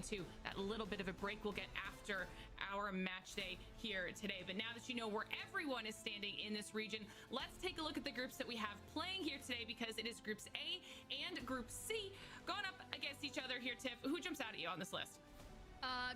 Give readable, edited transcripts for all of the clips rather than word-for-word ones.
to that little bit of a break we'll get after our match day here today. But now that you know where everyone is standing in this region, let's take a look at the groups that we have playing here today, because it is groups A and group C going up against each other here. Tiff, who jumps out at you on this list?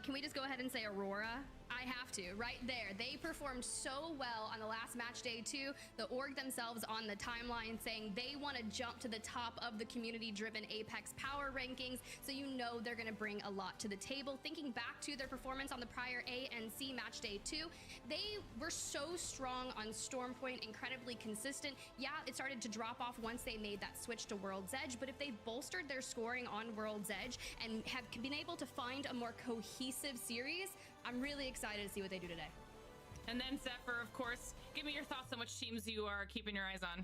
Can we just go ahead and say Aurora? I have to, right there. They performed so well on the last match day too. The org themselves on the timeline saying they want to jump to the top of the community-driven Apex power rankings, so you know they're going to bring a lot to the table. Thinking back to their performance on the prior A and C match day too, they were so strong on Stormpoint, incredibly consistent. Yeah, it started to drop off once they made that switch to World's Edge, but if they bolstered their scoring on World's Edge and have been able to find a more cohesive series, I'm really excited to see what they do today. And then Zephyr, of course, give me your thoughts on which teams you are keeping your eyes on.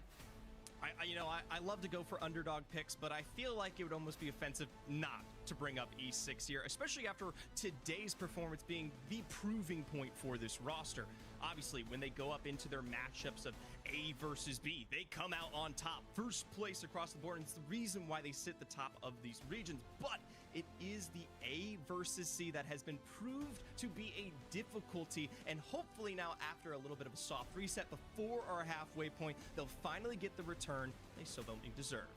I love to go for underdog picks, but I feel like it would almost be offensive not to bring up E6 here, especially after today's performance being the proving point for this roster. Obviously, when they go up into their matchups of A versus B, they come out on top, first place across the board, and it's the reason why they sit the top of these regions. But it is the A versus C that has been proved to be a difficulty, and hopefully now, after a little bit of a soft reset before our halfway point, they'll finally get the return they so badly deserve.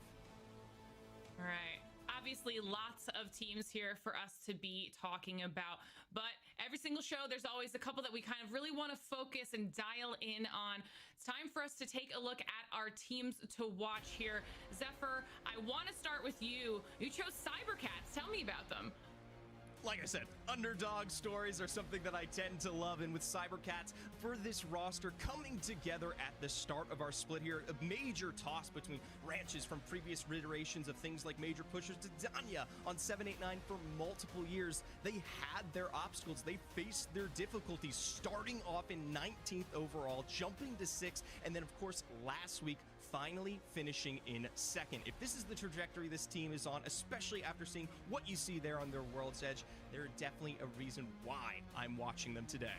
All right. Obviously, lots of teams here for us to be talking about, but every single show, there's always a couple that we kind of really want to focus and dial in on. It's time for us to take a look at our teams to watch here. Zephyr, I want to start with you. You chose Cybercats. Tell me about them. Like I said, underdog stories are something that I tend to love, and with Cybercats for this roster coming together at the start of our split here, a major toss between ranches from previous iterations of things like major pushers to Danya on 789 for multiple years. They had their obstacles, they faced their difficulties, starting off in 19th overall, jumping to 6th, and then of course last week finally finishing in 2nd. If this is the trajectory this team is on, especially after seeing what you see there on their World's Edge, they're definitely a reason why I'm watching them today.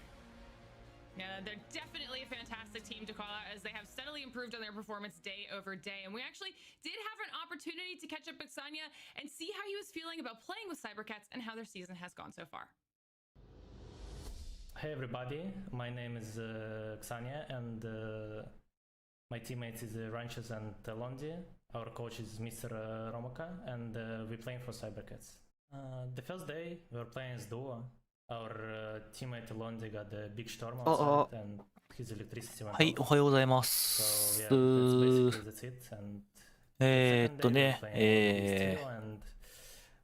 Yeah, they're definitely a fantastic team to call out, as they have steadily improved on their performance day over day. And we actually did have an opportunity to catch up with Xania and see how he was feeling about playing with Cybercats and how their season has gone so far. Hey everybody, my name is Xania, and my teammates is Ranches and Londi. Our coach is Mr. Romoka, and we're playing for Cybercats. The first day we were playing as duo. Our teammate Londi got a big storm outside, and his electricity went off. はい、おはようございます。So yeah, that's it.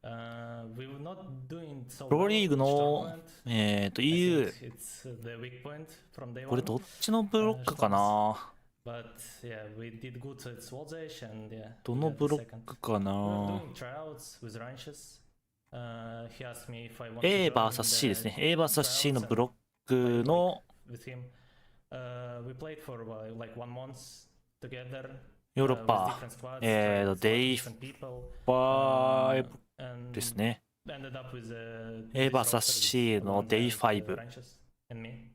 And we were not doing so プロリーグのEU it's the weak point from day これ one. どっちのブロックかな But yeah, we did good at World's Edge, and yeah, どのブロックか we were な doing tryouts with Ranches. He asked me if I wanted to A join vs C ですね A vs C の tryouts ブロックの with him. We played for like 1 month together. ヨーロッ With パ different squads, trying with Day different people. 5 And ですね ended up with A this vs roster C with の Mande Day and, 5 Ranches and me.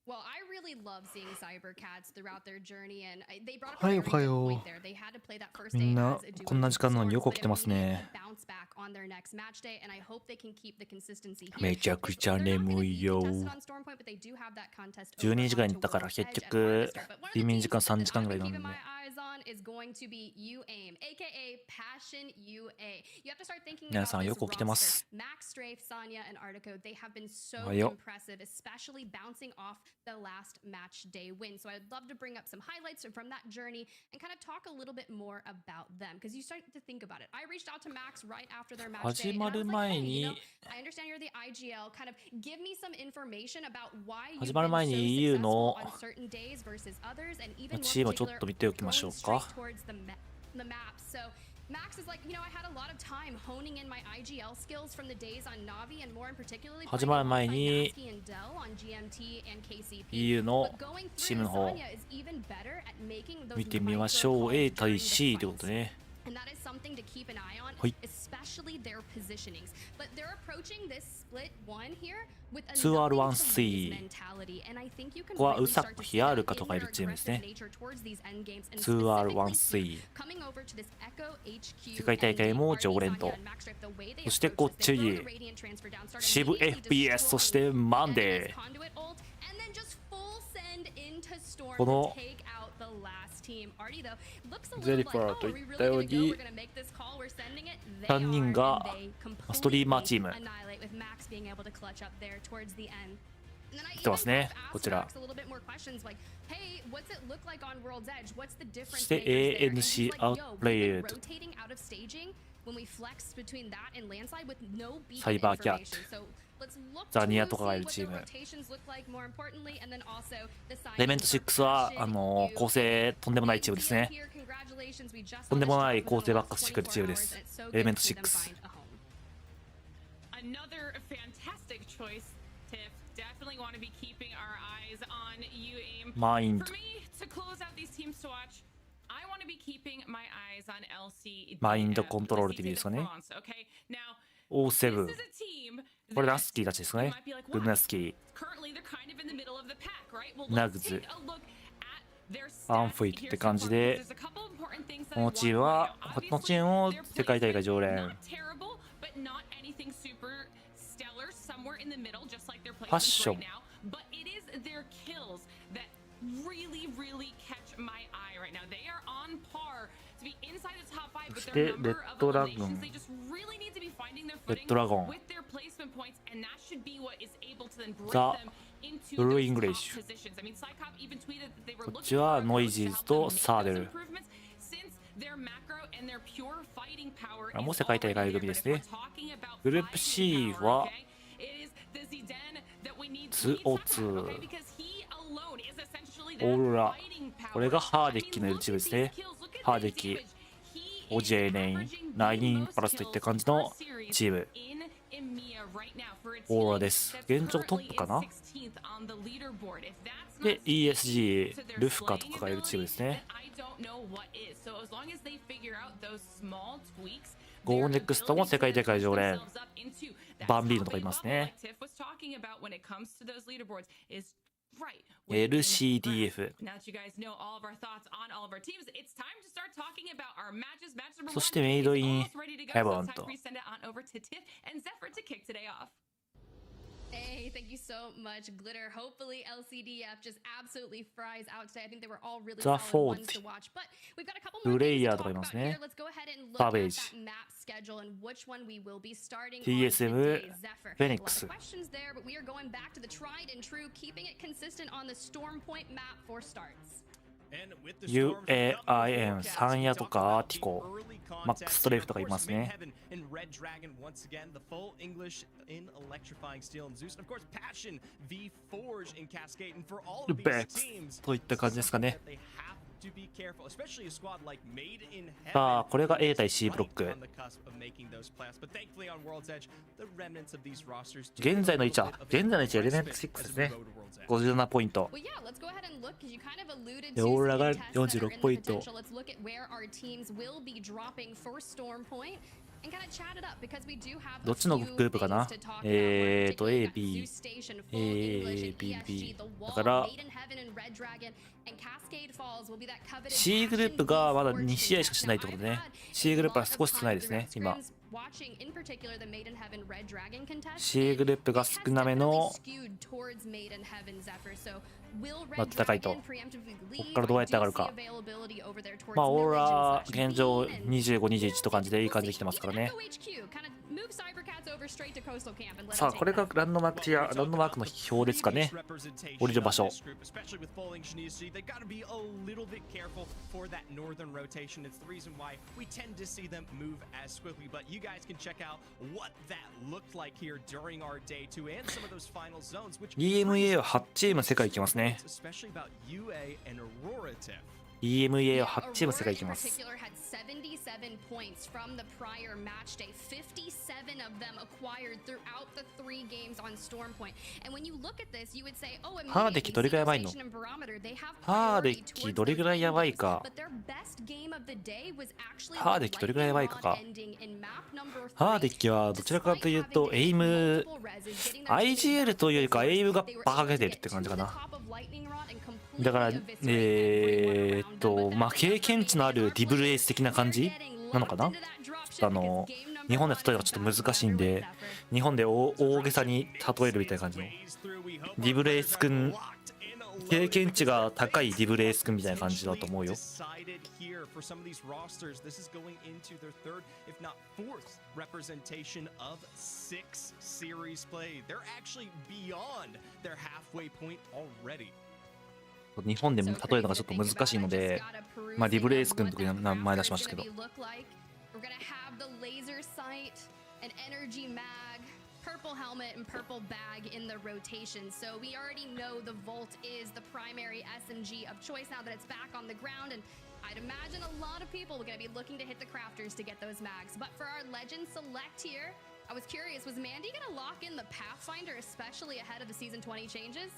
Well, I really love seeing Cybercats throughout their journey, and they brought up は a い very おは good よ point う there. They had to play that first み day んな as a duo こんな時間なのによく起きてます so they ね needed to bounce back on their next match day, and I hope they can keep the consistency here. めちゃくちゃ They're not gonna 眠 be いよ contested on Stormpoint, but they do have that contest 12 時間 over に行ったから onto 結 World's Edge 局 and Harvester. But one of the 睡眠時間 teams that 3時間ぐらい I'm なん keeping で my eyes on is going to be UAIM, aka Passion UA. You have to start thinking 皆 about さん this よく起きてま roster. す Max, Strafe, Sonya, and Artico, they have been so おはよう impressive, especially bouncing off the last match day win. So I'd love to bring up some highlights from that journey and kind of talk a little bit more about them, because you start to think about it. I reached out to Max right after their match day, 始 and ま I る was like, 前 hey, you know, に I understand you're the IGL. Kind of give me some information about why you've 始 been まる前 so に EU successful の on certain days versus others, and even more チームをちょっ particular, と見ておきましょ going うか straight towards the map. So Max is like, you know, I had a lot of time honing in my IGL skills from the days on Navi, and more in particularly 始まる前 playing に alongside Nasky and Dell on GMT and KCP. EU の But going チーム through, の方 Sonya is even better at making those 見てみましょう micro A calls 対 during the C ということ fights. でね And that is something to keep an eye on, はい。 especially their positionings. But they're approaching this split one here with a 2R1C mentality, and I think you can ここは really ウサ start to コ see ヒア that ルカと in かい their るチームですね aggressive nature towards these end games, and 2R1C specifically coming over to this Echo HQ 世界大会も常連と、そしてこっちにシブ FPS そしてマンデー、このゼリファーといったように3人がストリーマーチーム来てますね。こちらそして ANC アウトプレイヤーサイバーキャットザニアとかがいるチーム。レメント6は構成とんでもないチームですね。とんでもない構成ばっかしてくるチームです。レメント6。マインド。マインドコントロールって意味ですかね。O7。これラスキーたちですね。グナスキー、ナグズ、アンフィットって感じで、このチームは、このチームも世界大会常連。ファッション。そしてレッドラゴン。レッドラゴン。ザ・ブルーイングリッシュ。こっちはノイジーズとサーデル。もう世界大会組ですね。グループ C は 2O2 オーロラ。これがハーデッキのいるチームですね。ハーデッキ、オジェネイン、ナインパラスといった感じのチーム。オーロラです。現状トップかな。で ESG ルフカとかがいるチームですね。ゴーネクストも世界大会常連。バンビーノとかいますね。LCDF。そしてメイドインヘブンと。Hey, thank you so much, Glitter. Hopefully, LCDF just absolutely fries out today. I think they were all really solid ones to watch. But we've got a couple more games to talk about here. Let's go ahead and look at that map schedule and which one we will be starting on today. Zephyr. A lot of questions there, but we are going back to the tried and true, keeping it consistent on the Storm Point map for starts. UAIM、サンヤとかアーティコ、マックストレイフとかいますね。ルベックスといった感じですかね。さあ、これが A 対 C ブロック。現在の位置はエレメント6ですね。57ポイント。で、オーラが46ポイント。どっちのグループかな。A、B、A、B、B。だから、C グループがまだ2試合しかしないってことでね。C グループは少し少ないですね、今。C グループが少なめの戦いと、ここからどうやって上がるか。まあ、オーラ、現状25、21と感じでいい感じできてますからね。さあ、これがランドマークティア、ランドマークの表ですかね。降りる場所。EMEA は8チーム世界行きますね。EMEA を8チーム世界行きます。77 points from the prior match day. 57 of them acquired throughout the 3 games on Storm Point. And when you look at this, you would say, "Oh, ハーデッキどれぐらいやばいの？ハーデッキどれぐらいやばいか。ハーデッキどれぐらいやばいかか。ハーデッキはどちらかというとエイム IGL というよりかエイムがバカげてるって感じかな。だからまあ経験値のあるディブルエース的な感じなのかな。ちょっと日本で例えばちょっと難しいんで、日本で大げさに例えるみたいな感じのディブルエース君、経験値が高いディブルエース君みたいな感じだと思うよ。日本で例えるのがちょっと難しいので、まあディブルエース君という名前出しましたけど。Purple helmet and purple bag in the rotation. So we already know the Volt is the primary SMG of choice now that it's back on the ground, and I'd imagine a lot of people are going to be looking to hit the crafters to get those mags. But for our Legend Select here, I was curious, was Mande going to lock in the Pathfinder, especially ahead of the Season 20 changes?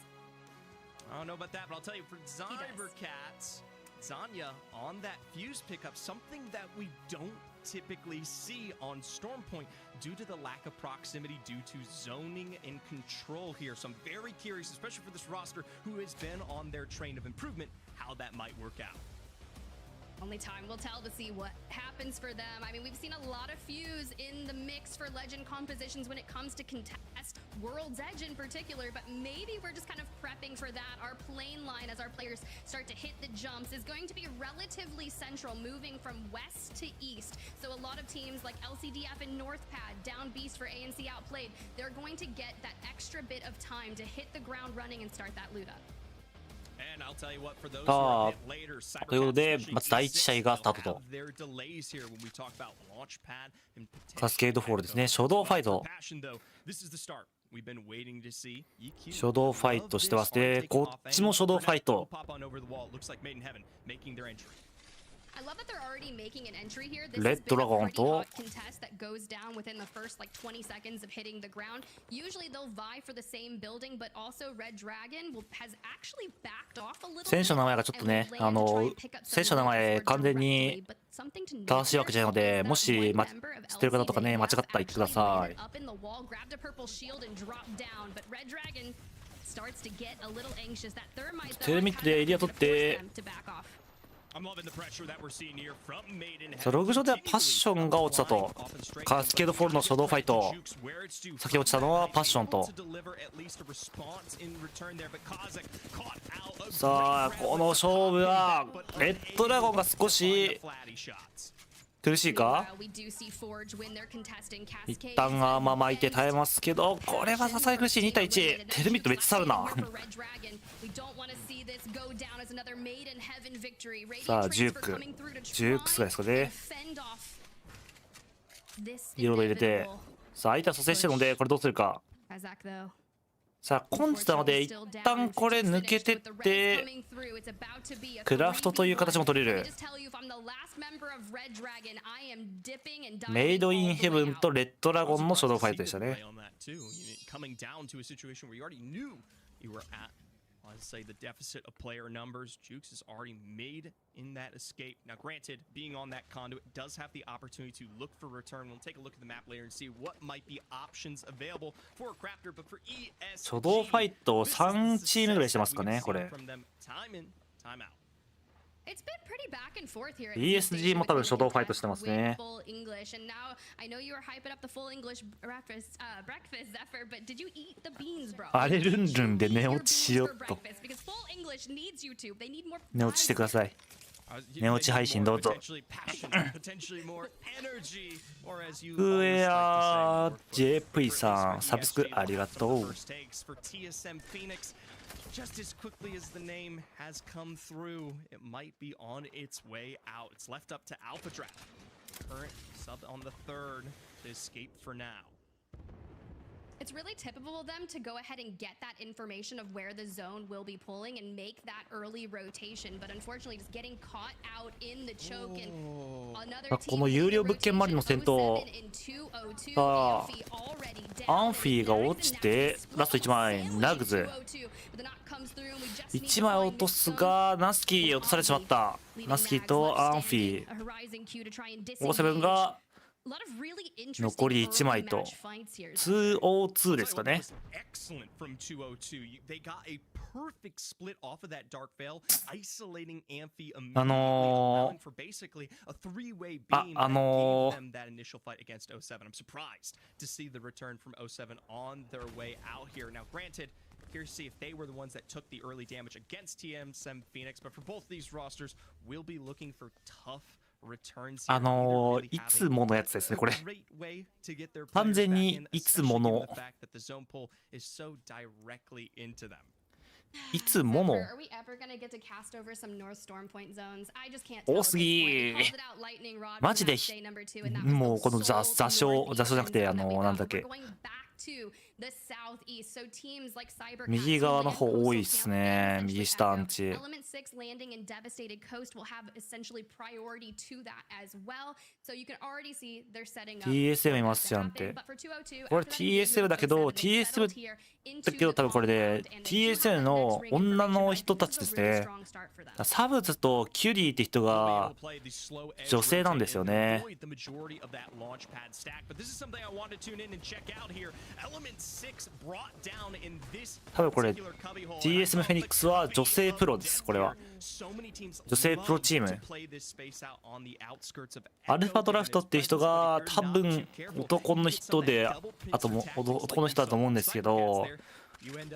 I don't know about that, but I'll tell you, for Cybercats, Zanya on that fuse pickup, something that we don't typically see on Stormpoint due to the lack of proximity due to zoning and control here. So I'm very curious, especially for this roster who has been on their train of improvement, how that might work out. Only time will tell to see what happens for them. I mean, we've seen a lot of fuse in the mix for Legend compositions when it comes to contest, World's Edge in particular, but maybe we're just kind of prepping for that. Our plane line, as our players start to hit the jumps, is going to be relatively central, moving from west to east. So a lot of teams like LCDF and Northpad, Down Beast for ANC outplayed, they're going to get that extra bit of time to hit the ground running and start that loot up. さあ、ということで、まず第1試合がスタートと。カスケードフォールですね。初動ファイト。初動ファイトしてますね。こっちも初動ファイト。レッドラゴンと選手の名前がちょっとね、選手の名前完全に正しいわけじゃないので、もし、知ってる方とかね、間違ったら言ってください。テレミットでエリア取ってさあログ上ではパッションが落ちたと。カスケードフォールの初動ファイト、先落ちたのはパッションと。さあこの勝負はレッドドラゴンが少し苦しいか。一旦アーマー巻いて耐えますけど、これはさすがに苦しい。2対1。テルミットめっちゃ去るな。さあジュークスがですかね。リロード入れて、さあ相手は蘇生してるのでこれどうするか。さあコンチなので一旦これ抜けてってクラフトという形も取れる。メイドインヘブンとレッドラゴンの初動ファイトでしたね。I'd say the deficit of player numbers, Jukes has already made in that escape. Now, granted, being on that conduit does have the opportunity to look for return. We'll take a look at the map later and see what might be options available for a crafter, but for ESG, 初動ファイト3チームぐらいしてますかね、これ。ESG も多分初動ファイトしてますね。あれルンルンで寝落ちしようと。寝落ちしてください。寝落ち配信どうぞ。クエア JP さんサブスクありがとう。Just as quickly as the name has come through, it might be on its way out. It's left up to Alpha Draft. Current sub on the third to escape for now. It's really typical of them to go ahead and get that information of where the zone will be pulling and make that early rotation, but unfortunately just getting caught out in the choke and another この有料物件周りの戦闘がアンフィーが落ちてラスト1枚ラグズ1枚落とすがナスキー落とされてしまった。ナスキーとアンフィーオーセブンが残り1枚と 202 ですかね。Here to see if they were the ones that took the early damage against TSM Phoenix, but for both these rosters, we'll be looking for tough returns here. いつものやつですね、これ。完全にいつもの。いつもの。多すぎ。マジで、もうこの座礁じゃなくて、なんだっけ。右側の方多いっすね。右下アンチ。TSM いますじゃんって。これ TSM だけど、多分これで TSM の女の人たちですね。サブツとキュリーって人が女性なんですよね。多分これ TSM フェニックスは女性プロです。これは女性プロチーム。アルファドラフトっていう人が多分男の人で、あとも男の人だと思うんですけど、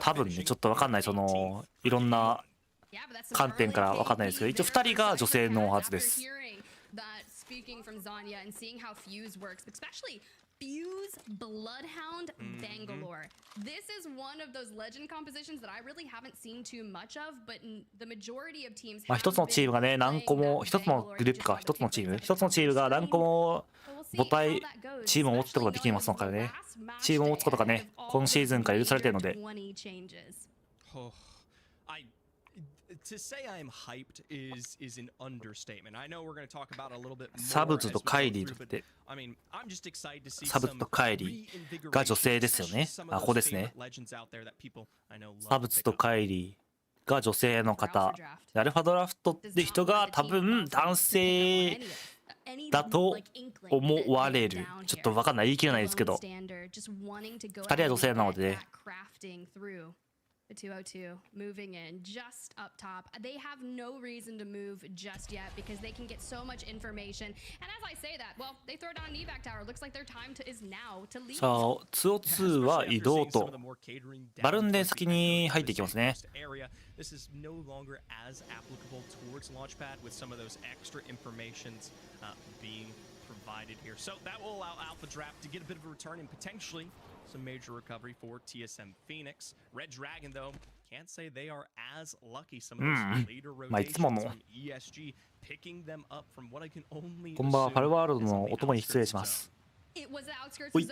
多分ねちょっと分かんない、そのいろんな観点から分かんないですけど、一応2人が女性のはずです。Fuse Bloodhound Bangalore. This is one of those legend compositions that I really haven't seen too much of, but the majority of teams 一つのチームがね何個も、一つのグループか、一つのチームが何個も母体チームを持つことができますのからね。チームを持つことがね今シーズンから許されているので。サブツとカイリーって、サブツとカイリーが女性ですよね。あ、ここですね。サブツとカイリーが女性の方。アルファドラフトって人が多分男性だと思われる。ちょっと分かんない、言い切れないですけど、2人は女性なのでね。The 202 moving in just up top. They have no reason to move just yet because they can get so much information. And as I say that, well, they throw down an evac tower. Looks like their time is now to leave. さあ、202は移動とバルーンで先に入っていきますね。This is no longer as applicable towards Launchpad with some of those extra informations being provided here. So that will allow Alpha Draft to get a bit of a return and potentially some major recovery for TSM Phoenix. Red Dragon, though, can't say they are as lucky. Some of those later rotations from ESG picking them up from what I can only こんばんは、ファルワールドのお供に失礼します。おい、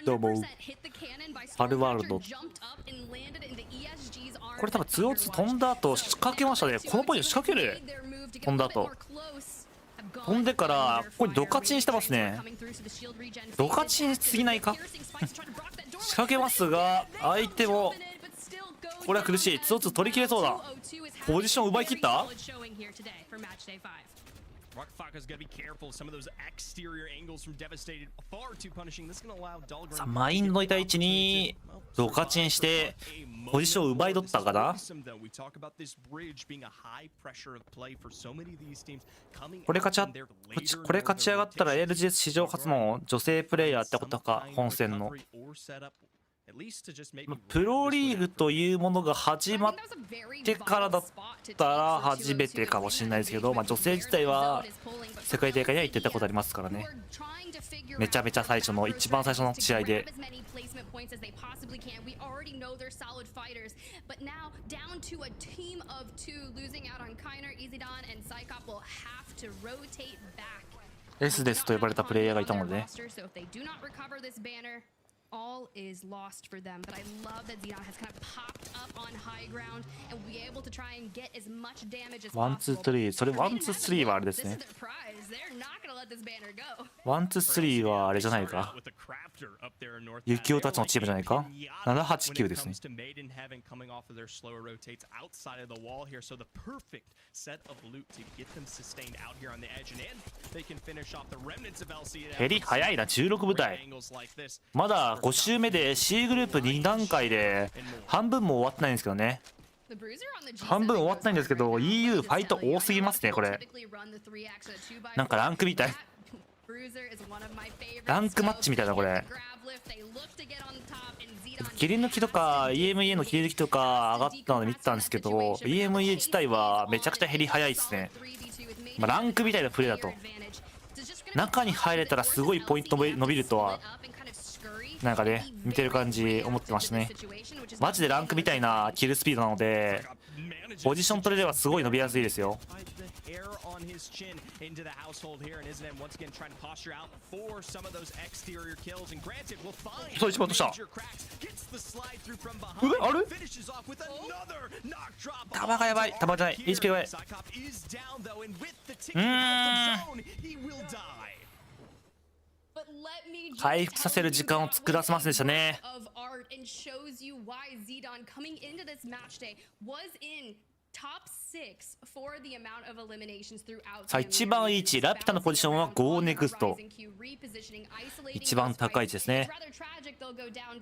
どうも。ファルワールド。これ多分202飛んだ後仕掛けましたね。このポイント仕掛ける。飛んだ後。飛んでからここにドカチンしてますね。ドカチンしすぎないか。仕掛けますが相手もこれは苦しい。202取り切れそうだ。ポジション奪い切った。さあマインドのいた位置にドカチンしてポジションを奪い取ったかな。これ勝ち上がったら ALGS 史上初の女性プレイヤーってことか。本戦のプロリーグというものが始まってからだったら初めてかもしれないですけど、女性自体は世界大会には行ってたことありますからね。めちゃめちゃ一番最初の試合で。エスデスと呼ばれたプレイヤーがいたのでね。all is lost for them. But I love that Xenon has kind of popped up on high ground and will be able to try and get as much damage as ワンツー possible. スリー、それワンツースリーはあれです This ね is。their prize. They're not gonna let this banner go. ワンツースリーはあれじゃないか。ユキオたちのチームじゃないか。789ですね。減り早いな、16部隊。まだ5周目で C グループ2段階で半分も終わってないんですけどね。半分終わってないんですけど EU ファイト多すぎますねこれ。なんかランクみたい。ランクマッチみたいなこれ。切り抜きとか EMEA の切り抜きとか上がったので見てたんですけど EMEA 自体はめちゃくちゃ減り早いですね。まあ、ランクみたいなプレーだと中に入れたらすごいポイント伸びるとはなんかね見てる感じ思ってましたね。マジでランクみたいなキルスピードなのでポジション取れればすごい伸びやすいですよ。そう一番落とした。あれ弾がやばい。弾じゃない HP がやばい。回復させる時間を作らせませんでしたね。さあ一番いい位置ラピュタのポジションはゴーネクスト一番高い位置ですね。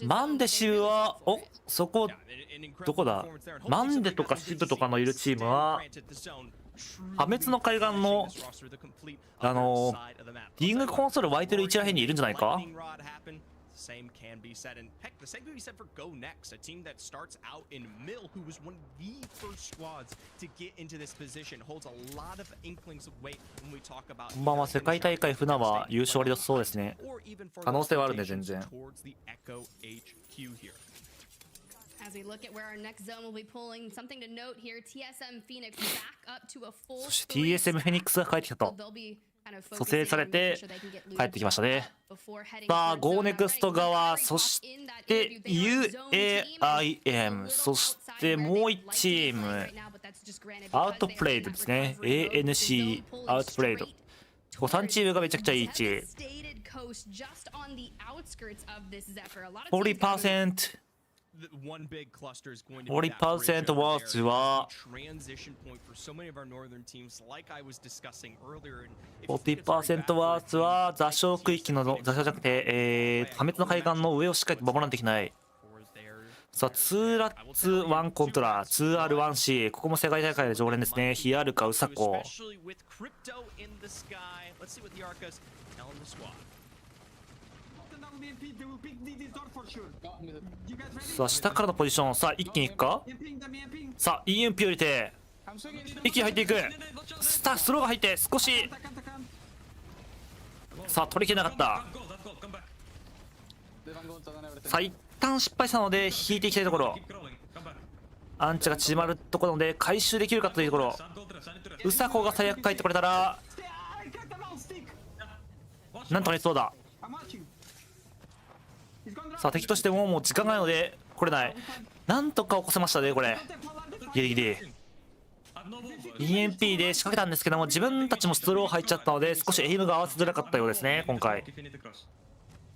マンデシブはそこどこだ。マンデとかシブとかのいるチームは破滅の海岸のリングコンソール湧いてる位置らへんにいるんじゃないか。こんばんは。世界大会船は優勝ありだそうですね。可能性はあるね全然。As we look at where our next zone will be pulling, something to note here, TSM Phoenix back up to a full そして TSM フェニックスが帰ってきたと。蘇生されて帰ってきましたね。さあゴーネクスト側、そして UAIM、 そしてもう1チームアウトプレイドですね。 ANC アウトプレイド3チームがめちゃくちゃいい位置。 40%40% ワーツは 40% ワーツは座礁区域の座礁じゃなくて破滅の海岸の上をしっかりと守らないといけない。さあ2ラッツ1コントラ 2R1C ここも世界大会で常連ですね。ヒアルカウサコ。さあ下からのポジション、さあ一気にいくか。さあ EMP 降りて一気に入っていく。スローが入って少しさあ取りきれなかった。さあ一旦失敗したので引いていきたいところ。アンチが縮まるところで回収できるかというところ。ウサコが最悪帰ってこれたらなんとかねそうだ。さあ敵としてもう時間がないので来れない。なんとか起こせましたねこれ。ギリギリ EMP で仕掛けたんですけども自分たちもスロー入っちゃったので少しエイムが合わせづらかったようですね今回。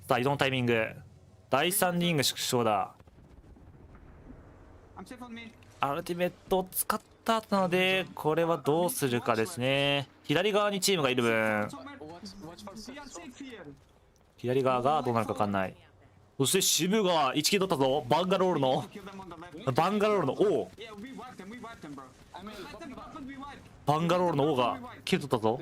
さあ移動のタイミング第3リング縮小だ。アルティメットを使った後なのでこれはどうするかですね。左側にチームがいる分左側がどうなるか分かんない。そして渋が1キル取ったぞ。バンガロールの王バンガロールの王がキル取ったぞ。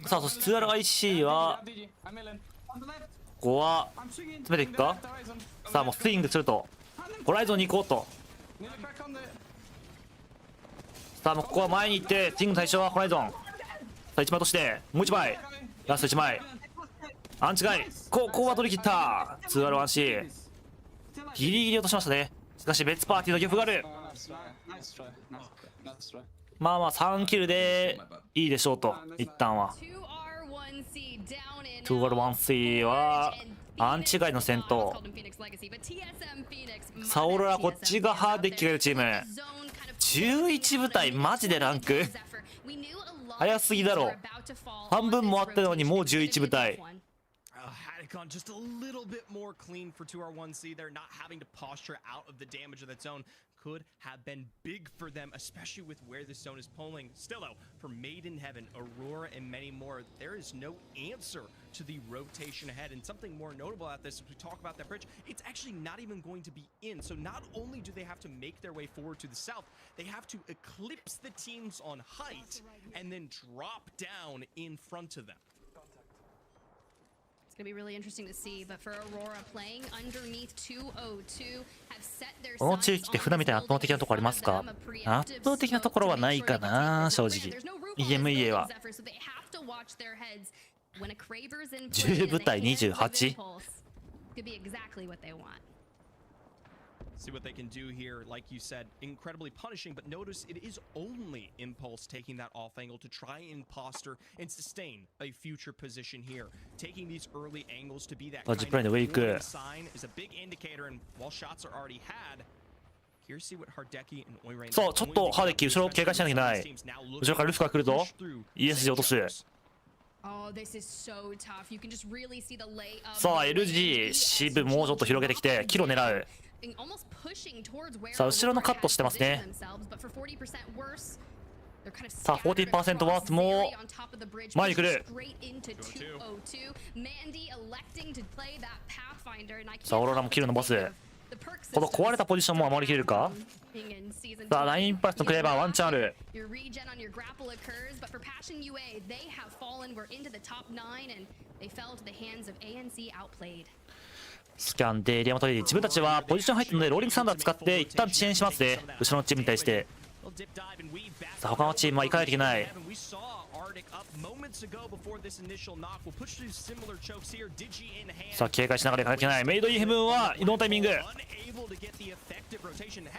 さあそして 2RIC はここは詰めていくか。さあもうスイングするとホライゾンに行こうと。さあもうここは前に行ってスイングの対象はホライゾン。さあ1枚落としてもう1枚ラスト1枚アンチガイここは取り切った。 2R1C ギリギリ落としましたね。しかし別パーティーの漁夫がある。まあまあ3キルでいいでしょうと、一旦は。2R1C はアンチ外の戦闘。サオロラこっちがハーデッキがいるチーム。11部隊マジでランク早すぎだろ。半分もあったのにもう11部隊。Just a little bit more clean for 2R1C. They're not having to posture out of the damage of that zone. Could have been big for them, especially with where this zone is pulling. Still though, for Made in Heaven, Aurora, and many more, there is no answer to the rotation ahead. And something more notable about this, as we talk about that bridge, it's actually not even going to be in. So not only do they have to make their way forward to the south, they have to eclipse the teams on height and then drop down in front of them. It's gonna be really interesting to see, but for Aurora playing underneath 202 have set their この地域って船みたいな圧倒的なところありますか？圧倒的なところはないかな、正直。EMEA は10部隊 28？ See what they can do here. Like you said, incredibly punishing, but notice it is only Impulse taking that off angle to try and posture and sustain a future position here. Taking these early angles to be that kind of warning sign is a big indicator, and while shots are already had, here's see what Hardeki and Oirein. そう、ちょっとハーデッキ後ろを警戒しなきゃいけない。後ろからルフが来るぞ。ESG 落とす。さあ LG シブもうちょっと広げてきてキロ狙う。さあ後ろのカットしてますね。さあ 40% ワーツも前に来る。さあオーロラもキル伸ばす。この壊れたポジションも守りきれるか。さあラインパスのクレーバーワンチャンある。スキャンでエリアも取り、自分たちはポジション入ってるのでローリングサンダー使って一旦遅延しますね、後ろのチームに対して。さあ他のチームは行かないといけない。さあ警戒しながら行かないといけない。メイドインヘブンは移動タイミング。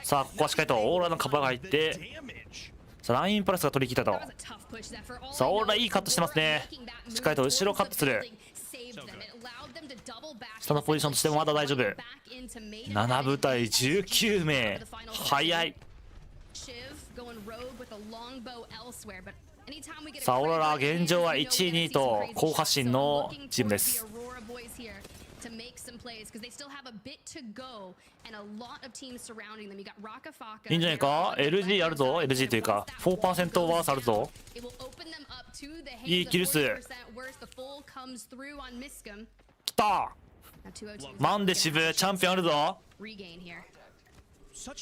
さあここはしっかりとオーロラのカバーが入って、さあラインプラスが取り切ったと。さあオーロラいいカットしてますね。しっかりと後ろカットする。下のポジションとしてもまだ大丈夫。7部隊19名早い。さあオーロラ現状は1位2位と好発進のチームです。いいんじゃないか。 LG あるぞ。 LG というか 4% ワースあるぞ。いいキル数きた。マンデシブチャンピオンあるぞ。さ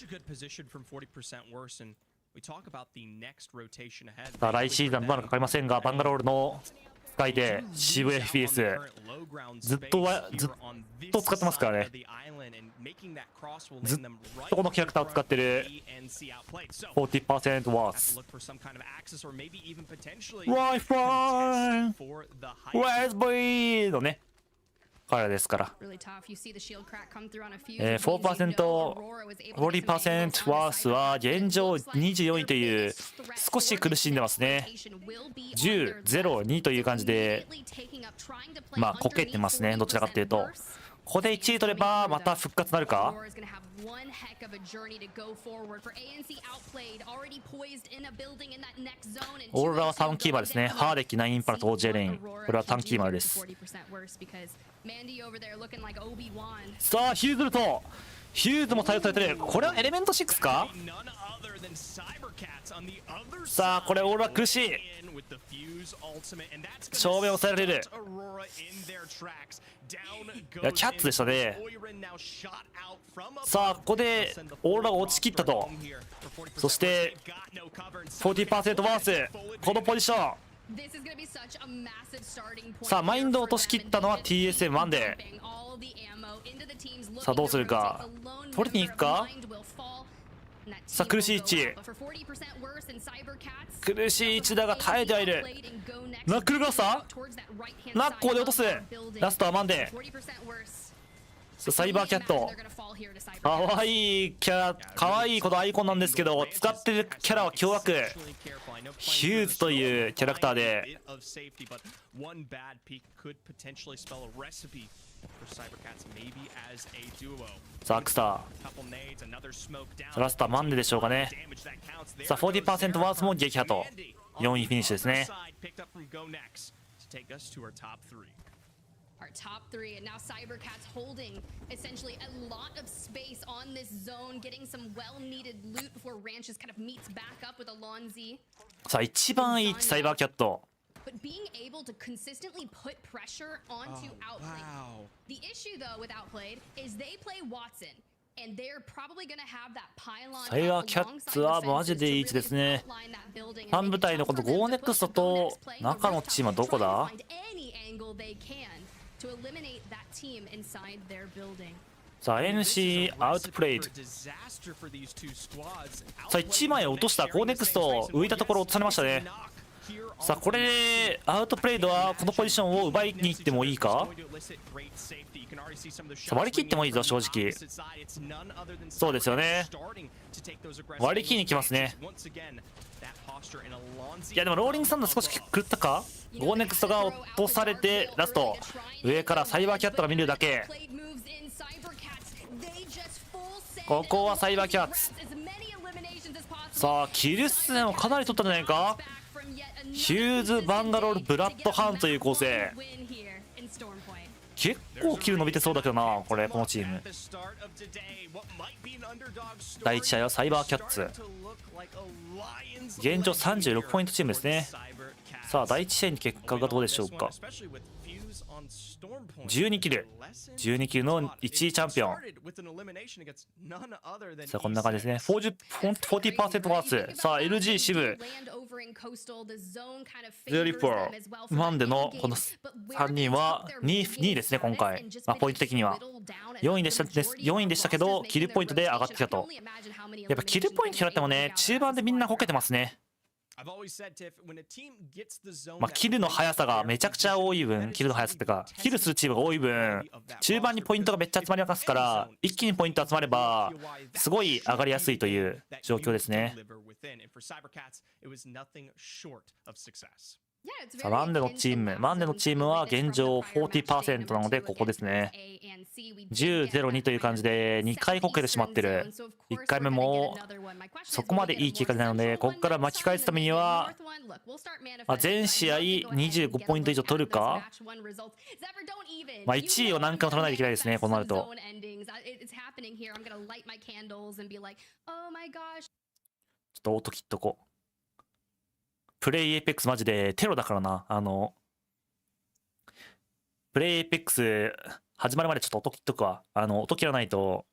あ来シーズンまだかかりませんが、バンガロールの使い手渋 FPS ずっと使ってますからね。ずっとこのキャラクターを使ってる。 40% ワース Wi-Fi USB のね彼らですから。4% 40% ワースは現状24位という少し苦しんでますね。10、0、2という感じでまあこけてますね、どちらかというと。ここで1位取ればまた復活なるか。オーロラはタウンキーマーですね。ハーデッキ、ナインインパラと OJ レイン、これはタウンキーマーです。さあヒューズも対応されてる。これはエレメント6か。さあこれオーロラ苦しい。正面を抑えられる。いやキャッツでしたね。さあここでオーロラが落ちきったと。そして40% ワースこのポジション。さあマインドを落としきったのは TSM マンデ。さあどうするか。取りに行くか。さあ苦しい位置、苦しい位置だが耐えてはいる。ナックルガスターナッコーで落とす。ラストはマンデ。サイバーキャット、かわいいキャラ、かわいいこのアイコンなんですけど、使ってるキャラは凶悪ヒューズというキャラクターで、さあアクスター、ラスターマンデでしょうかね。さあ 40% ワースも撃破と4位フィニッシュですね。Our top three, and now Cybercats holding essentially a lot of space on this zone, getting some well-needed loot before Ranches kind of meets back up with Alonzi. さあ一番いい位置サイバーキャット。But being able to consistently put pressure onto Outplayed. The issue though with Outplayed is they play Watson. And they're probably gonna have that pylon サイバーキャッツはマジでいい位置ですね。3部隊のこのゴーネクストと中のチームはどこだ？さあ NC アウトプレイド。さあ1枚落としたゴーネクスト浮いたところ落とされましたね。さあこれでアウトプレイドはこのポジションを奪いに行ってもいいか。割り切ってもいいぞ正直。そうですよね、割り切りに来ますね。いやでもローリングサンド少し狂ったか。ゴーネクストが落とされてラスト上からサイバーキャットが見るだけ。ここはサイバーキャッツ。さあキル数もかなり取ったんじゃないか。ヒューズ、バンガロール、ブラッドハンという構成。結構キル伸びてそうだけどなこれ、このチーム。第1試合はサイバーキャッツ、現状36ポイントチームですね。さあ第1試合の結果がどうでしょうか。12キル12キルの1位チャンピオン。さあこんな感じですね。40% ワース。さあ LG シブゼリポーマンデのこの3人は 2位ですね今回。まあ、ポイント的には4位でしたけどキルポイントで上がってきたと。やっぱキルポイント拾ってもね中盤でみんなこけてますね。まあ、キルの速さがめちゃくちゃ多い分、キルの速さってかキルするチームが多い分中盤にポイントがめっちゃ集まりますから、一気にポイント集まればすごい上がりやすいという状況ですね。さあマンデのチームは現状 40% なのでここですね。10-0-2という感じで2回こけてしまってる。1回目もそこまでいい結果じゃないので、ここから巻き返すためには全試合25ポイント以上取るか、まあ1位を何回も取らないといけないですねこうなると。ちょっと音切っとこう。プレイエイペックスマジでテロだからな。プレイエイペックス始まるまでちょっと音切っとくわ。音切らないと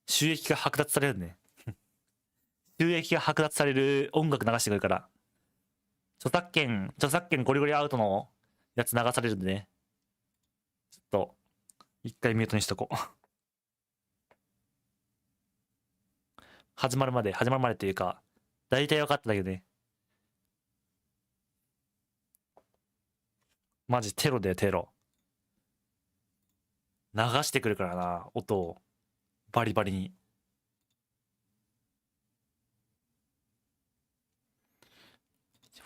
収益が剥奪されるね。収益が剥奪される音楽流してくるから。著作権ゴリゴリアウトのやつ流されるんでね。ちょっと一回ミュートにしとこう。始まるまでっていうか大体分かっただけどね。マジテロだよテロ。流してくるからな音をバリバリに。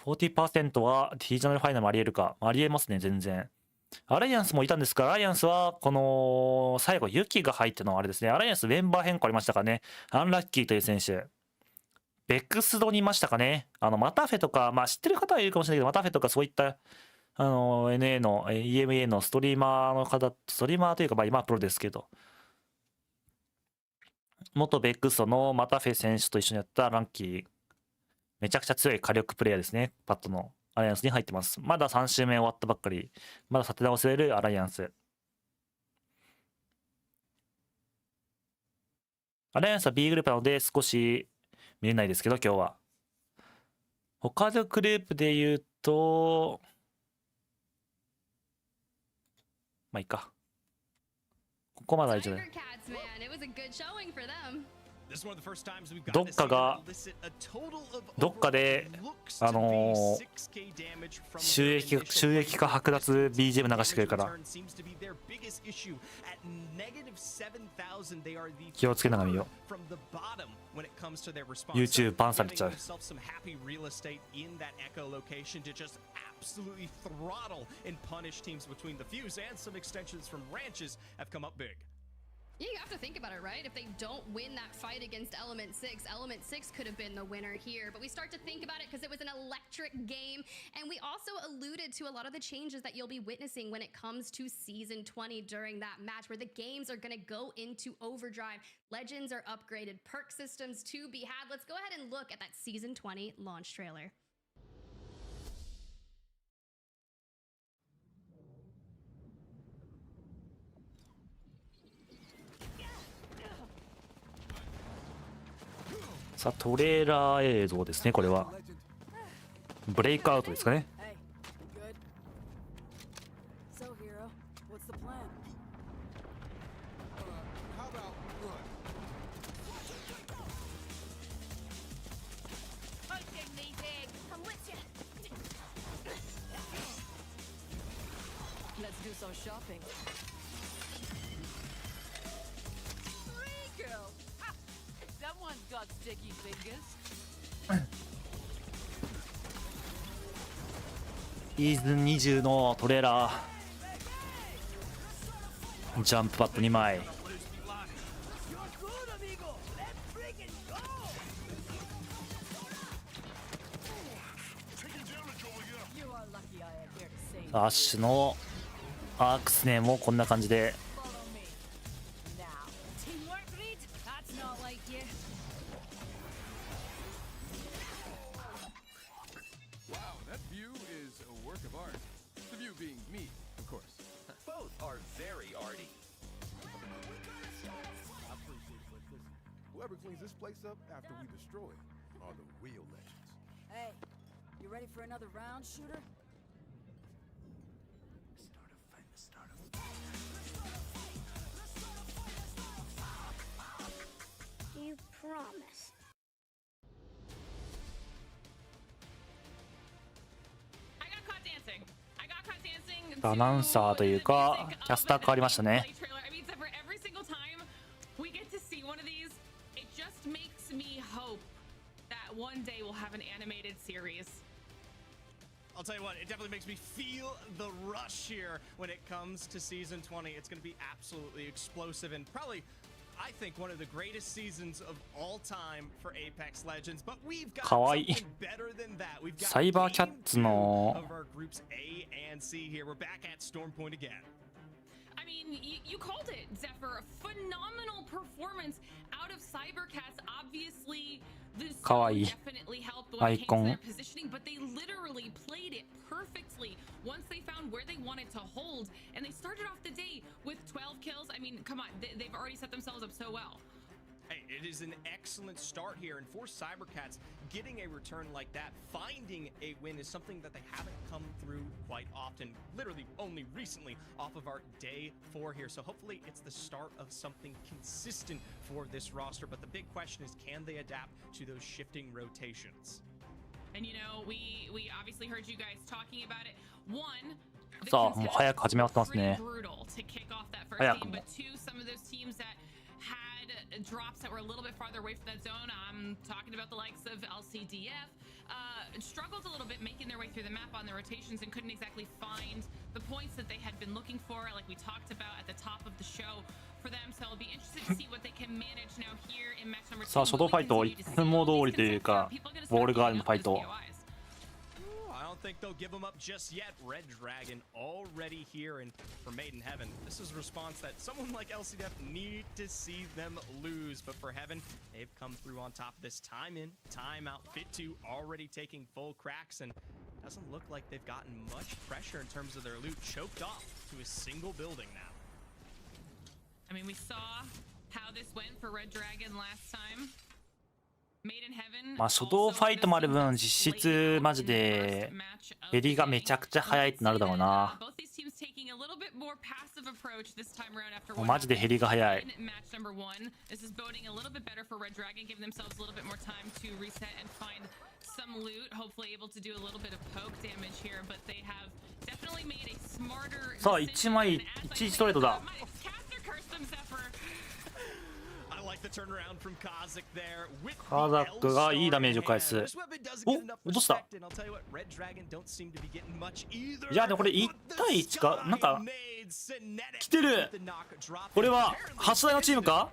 40% は T ジャンルファイナルもありえるか。ありえますね全然。アライアンスもいたんですが、アライアンスはこの最後ユキが入ってのあれですね。アライアンスメンバー変更ありましたかね。アンラッキーという選手。ベクスドにいましたかね。マタフェとか、まあ知ってる方はいるかもしれないけど、マタフェとかそういったNA の EMEA のストリーマーの方、ストリーマーというかまあ今はプロですけど、元ベクスドのマタフェ選手と一緒にやったランキー、めちゃくちゃ強い火力プレイヤーですね。パッドのアライアンスに入ってます。まだ3周目終わったばっかり、まだ立て直せるアライアンス。アライアンスは B グループなので少し見れないですけど今日は。他のグループで言うとまあいいか。ここまで大丈夫。どっかがどっかで収益化剥奪 BGM 流してくれるから気をつけながら見よう。 YouTube バンされちゃう。Absolutely throttle and punish teams between the fuse, and some extensions from ranches have come up big. You have to think about it, right? If they don't win that fight against Element 6, Element 6 could have been the winner here. But we start to think about it because it was an electric game. And we also alluded to a lot of the changes that you'll be witnessing when it comes to Season 20 during that match, where the games are going to go into overdrive. Legends are upgraded, perk systems to be had. Let's go ahead and look at that Season 20 launch trailer.さあトレーラー映像ですね。これはブレイクアウトですかね。シーズン20のトレーラージャンプパッド2枚。アッシュのアークスネーもこんな感じでWhoever cleans this place up after we destroy it are the real legends. Hey, you ready for another round, shooter? Start a fight. You promise. アナウンサーというかキャスター変わりましたね。One day we'll have an animated series. I'll tell you what, it definitely makes me feel the rush here when it comes to Season 20. It's going to be absolutely explosive and probably, I think, one of the greatest seasons of all time for Apex Legends. But we've got something better than that. We've got game 2 of our groups A and C here. We're back at Storm Point again. I mean, you called it, Zephyr. A phenomenal performance out of Cybercats. Obviously, this definitely helped when it came to their positioning, but they literally played it perfectly once they found where they wanted to hold, and they started off the day with 12 kills. I mean, come on, they've already set themselves up so well. Hey, it is an excellent start here, and for Cybercats, getting a return like that, finding a win is something that they haven't come through quite often, literally only recently off of our day 4 here. So hopefully it's the start of something consistent for this roster, but the big question is, can they adapt to those shifting rotations? And you know, we obviously heard you guys talking about it. One, さあもう早く始めますね。 brutal to kick off that first game, but two, some of those teams that had drops that were a little bit farther away from that zone. I'm talking about the likes of LCDF. Struggled a little bit making their way through the map on their rotations and couldn't exactly find the points that they had been looking for, like we talked about at the top of the show for them. So I'll be interested to see what they can manage now here in match number 2. さあ初動ファイトいつも通りというかウォールガールのファイト。I don't think they'll give them up just yet. Red Dragon already here, and for Maiden Heaven, this is a response that someone like LCDF need to see them lose. But for Heaven, they've come through on top this time in, time out. Fit2 already taking full cracks, and doesn't look like they've gotten much pressure in terms of their loot. Choked off to a single building now. I mean, we saw how this went for Red Dragon last time. まあ初動ファイトもある分実質マジで減りがめちゃくちゃ早いってなるだろうな。もうマジで減りが早い。さあ1枚1ストレートだ。カザックがいいダメージを返す。お、落とした。いやでもこれ1対1かなんか来てる。これは8台のチームか。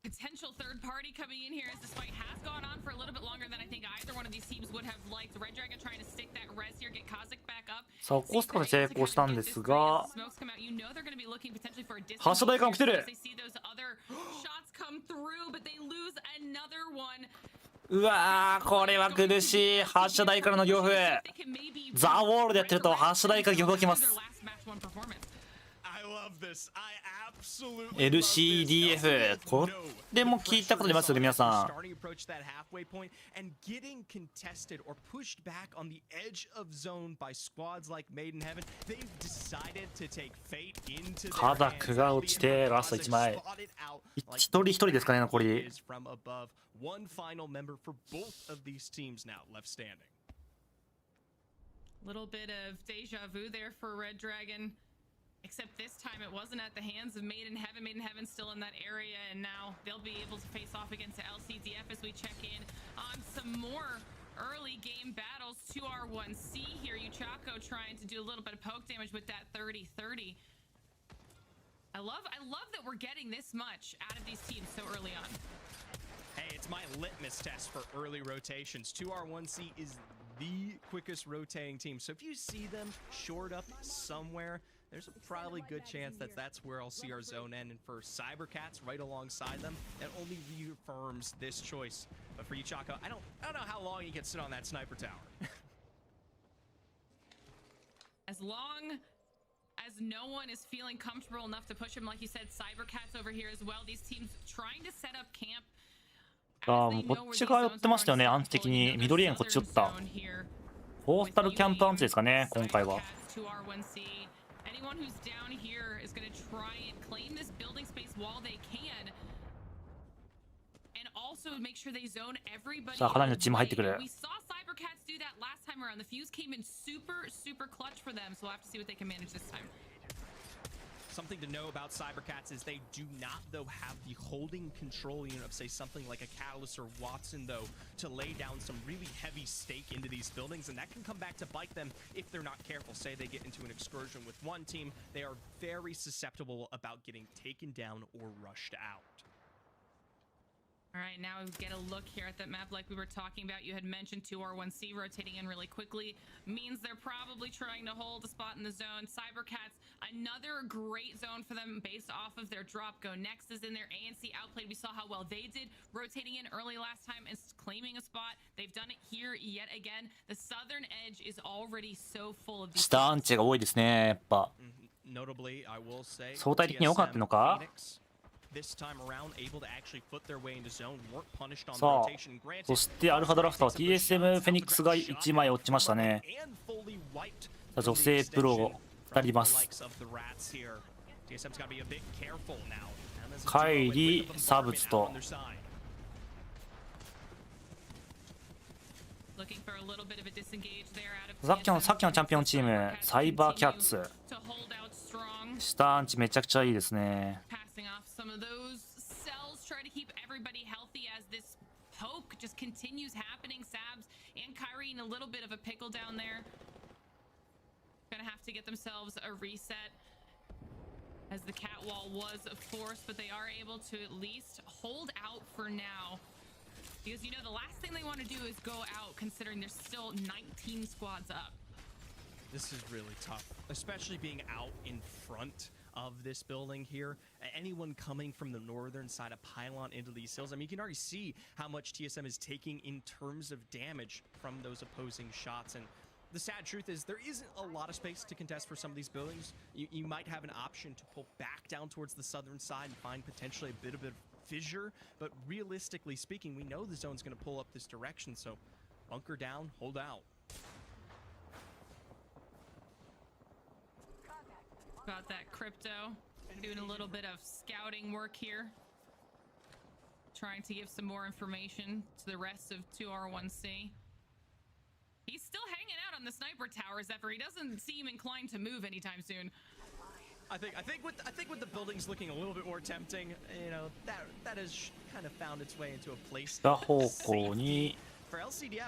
Potential third party coming in here as this fight has gone on for a little bit longer than I think either one of these teams would have liked. Red Dragon trying to stick that res here, get Kazik back up. さあ起こすことに成功したんですが、発射台からも来てる。うわーこれは苦しい。発射台からの漁夫ザ・ウォールでやってると発射台から漁夫が来ます。LCDF これも聞いたことありますよね皆さん。カザクが落ちてラスト1枚一人一人ですかね残り。Little bit of deja vu there for Red Dragon. Except this time it wasn't at the hands of Made in Heaven. Made in Heaven still in that area, and now they'll be able to face off against the LCDF as we check in on some more early game battles. 2R1C here. Yuchako trying to do a little bit of poke damage with that 30-30. I love that we're getting this much out of these teams so early on. Hey, it's my litmus test for early rotations. 2R1C is the quickest rotating team. So if you see them shored up somewhere, there's a probably good chance that that's where I'll see our zone end. And for Cybercats right alongside them, that only reaffirms this choice. But for Yuchako, I don't know how long he can sit on that sniper tower. As long as no one is feeling comfortable enough to push him, like you said, Cybercats over here as well. These teams trying to set up camp. ああもうこっち側寄ってましたよね。アンチ的に緑円こっち寄った。ポータルキャンプアンチですかね今回は。Anyone who's down here is going to try and claim this building space while they can, and also make sure they zone everybody. さあかなりのチーム入ってくる。 We saw Cybercats do that last time around. The fuse came in super clutch for them, so we'll have to see what they can manage this time. Something to know about Cybercats is they do not, though, have the holding control unit of, say, something like a Catalyst or Watson, though, to lay down some really heavy stake into these buildings, and that can come back to bite them if they're not careful. Say they get into an excursion with one team, they are very susceptible about getting taken down or rushed out. All right, now we get a look here at that map like we were talking about. You had mentioned 2R1C rotating in really quickly. Means they're probably trying to hold a spot in the zone. Cybercats, another great zone for them based off of their drop. Go Next is in there. ANC outplayed. We saw how well they did rotating in early last time and claiming a spot. They've done it here yet again. The southern edge is already so full of these. 下アンチが多いですねやっぱ。相対的に多かったのか。さあそしてアルファドラフトは TSM フェニックスが1枚落ちましたね。女性プロ2人います。カイリ、サブツとさっきのチャンピオンチームサイバーキャッツ下アンチめちゃくちゃいいですね。Some of those cells try to keep everybody healthy as this poke just continues happening. Sabs and Kyrie in a little bit of a pickle down there. Gonna have to get themselves a reset as the cat wall was a force, but they are able to at least hold out for now. Because you know the last thing they want to do is go out considering there's still 19 squads up. This is really tough, especially being out in front of this building here. Anyone coming from the northern side of Pylon into these hills, I mean, you can already see how much TSM is taking in terms of damage from those opposing shots. And the sad truth is there isn't a lot of space to contest for some of these buildings. You might have an option to pull back down towards the southern side and find potentially a bit of fissure, but realistically speaking, we know the zone's going to pull up this direction, so bunker down, hold out. Got that crypto. Doing a little bit of scouting work here. Trying to give some more information to the rest of 2R1C. He's still hanging out on the sniper tower, Zephyr. He doesn't seem inclined to move anytime soon. I think with the buildings looking a little bit more tempting, you know, that has kind of found its way into a place. 北方向に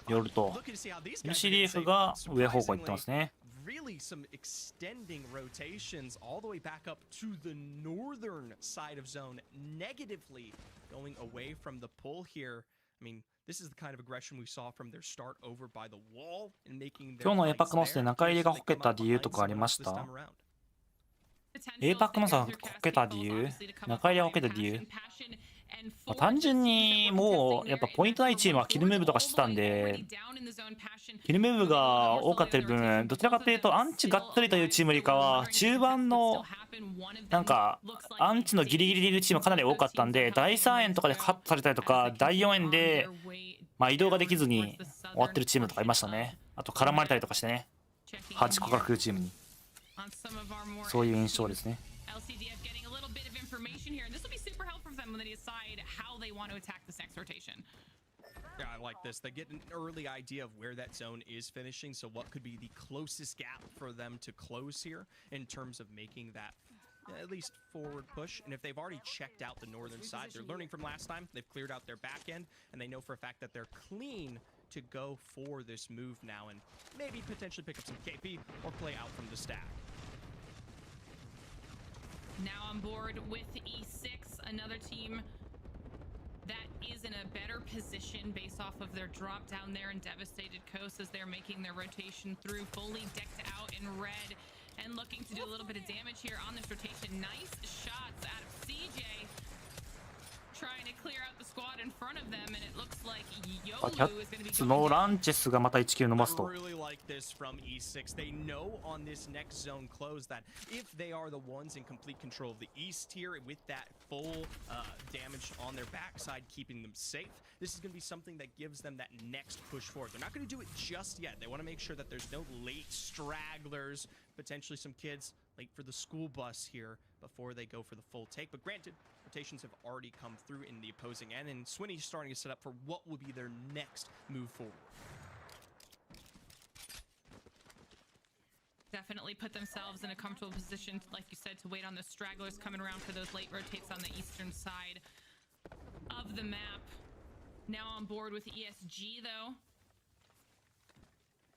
寄ると LCDF が上方向行ってますね。Really some extending rotations all the way back up to the northern side of zone, negatively going away from the pull here. I mean, this is the kind of aggression we saw from their start over by the wall and making their 今日のエーパックノースで中入りがこけた理由とかありました？エーパックノースがこけた理由、中入りがこけた理由、単純にもうやっぱポイントないチームはキルムーブとかしてたんで、キルムーブが多かった分、どちらかというとアンチがっつりというチームよりかは中盤のなんかアンチのギリギリでいるチームがかなり多かったんで、第3円とかでカットされたりとか、第4円で移動ができずに終わってるチームとかいましたね。あと絡まれたりとかしてね、8個が来るチームに、そういう印象ですね。when they decide how they want to attack this next rotation. Yeah, I like this. They get an early idea of where that zone is finishing, so what could be the closest gap for them to close here in terms of making that at least forward push. And if they've already checked out the northern side, they're learning from last time. They've cleared out their back end, and they know for a fact that they're clean to go for this move now and maybe potentially pick up some KP or play out from the stack. Now on board with E6, another team that is in a better position based off of their drop down there in Devastated Coast as they're making their rotation through, fully decked out in red and looking to do a little bit of damage here on this rotation. Nice shots out of CJ, trying to clear out the squad in front of them, and it looks like Yolu is going to be のランチェスがまた1キル伸ばすと。 Really like this from E6. They know on this next zone close that if they are the ones in complete control of the east here with that full damage on their backside, keeping them safe, this is going to be something that gives them that next push forward. They're not going to do it just yet. They want to make sure that there's no late stragglers, potentially some kids late for the school bus here before they go for the full take. But granted, rotations have already come through in the opposing end, and Swinny's starting to set up for what will be their next move forward. Definitely put themselves in a comfortable position, like you said, to wait on the stragglers coming around for those late rotates on the eastern side of the map. Now on board with ESG, though,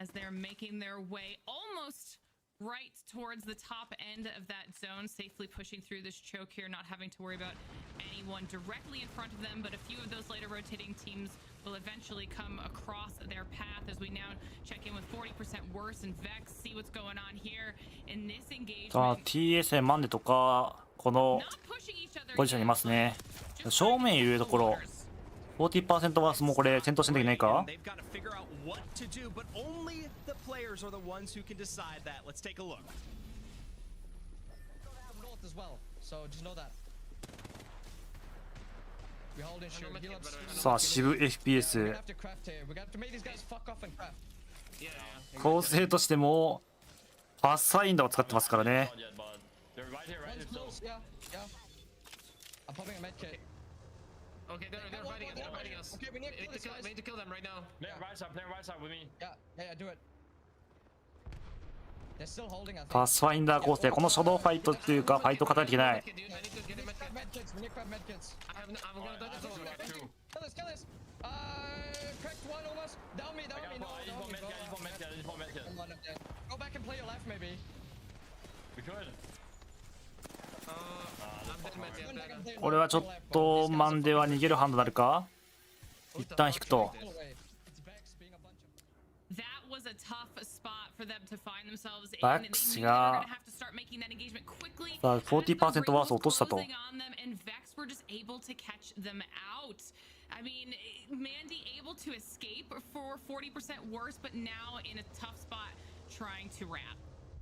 as they're making their way almost right towards the top end of that zone, safely pushing through this choke here, not having to worry about anyone directly in front of them, but a few of those later rotating teams will eventually come across their path as we now check in with 40% worse and Vex, see what's going on here in this engagement. TS マンデとかこのポジションにいますね。正面いるところ 40% はもうこれ戦闘しなきゃいけないか。 What to do, but only the players are the ones who can decide that. Let's take a look. North as well, so just know that. We hold in sure. さあ渋 FPS We have to craft here. We got to make these guys fuck off and craft. 構成としてもパスサインダーを使ってますからね。 One's close, yeah, yeah. I'm popping a med kit. Okay, they're fighting us. They're fighting us. Okay, we need to kill We need to kill them right now. Yeah. Play right side with me. Yeah, do it. They're still holding us. パスファインダー構成、この初動ファイトっていうかファイトを勝たなきゃいけない。 Dude, I need to get him med kit. We need crab med kits. I'm gonna dodge this one. Kill this. Cracked one almost. Down me. No, Go back and play your left maybe. We could. I'm dead med kit. これはちょっとマンデは逃げるハンドになるか。一旦引くと。 That was a tough spot for them to find themselves in. Vex They knew they were が gonna have to start making that engagement quickly. さあ 40% ワース落としたと。 Closing on them, and Vex were just able to catch them out. I mean, Mande able to escape for 40% worse, but now in a tough spot trying to wrap.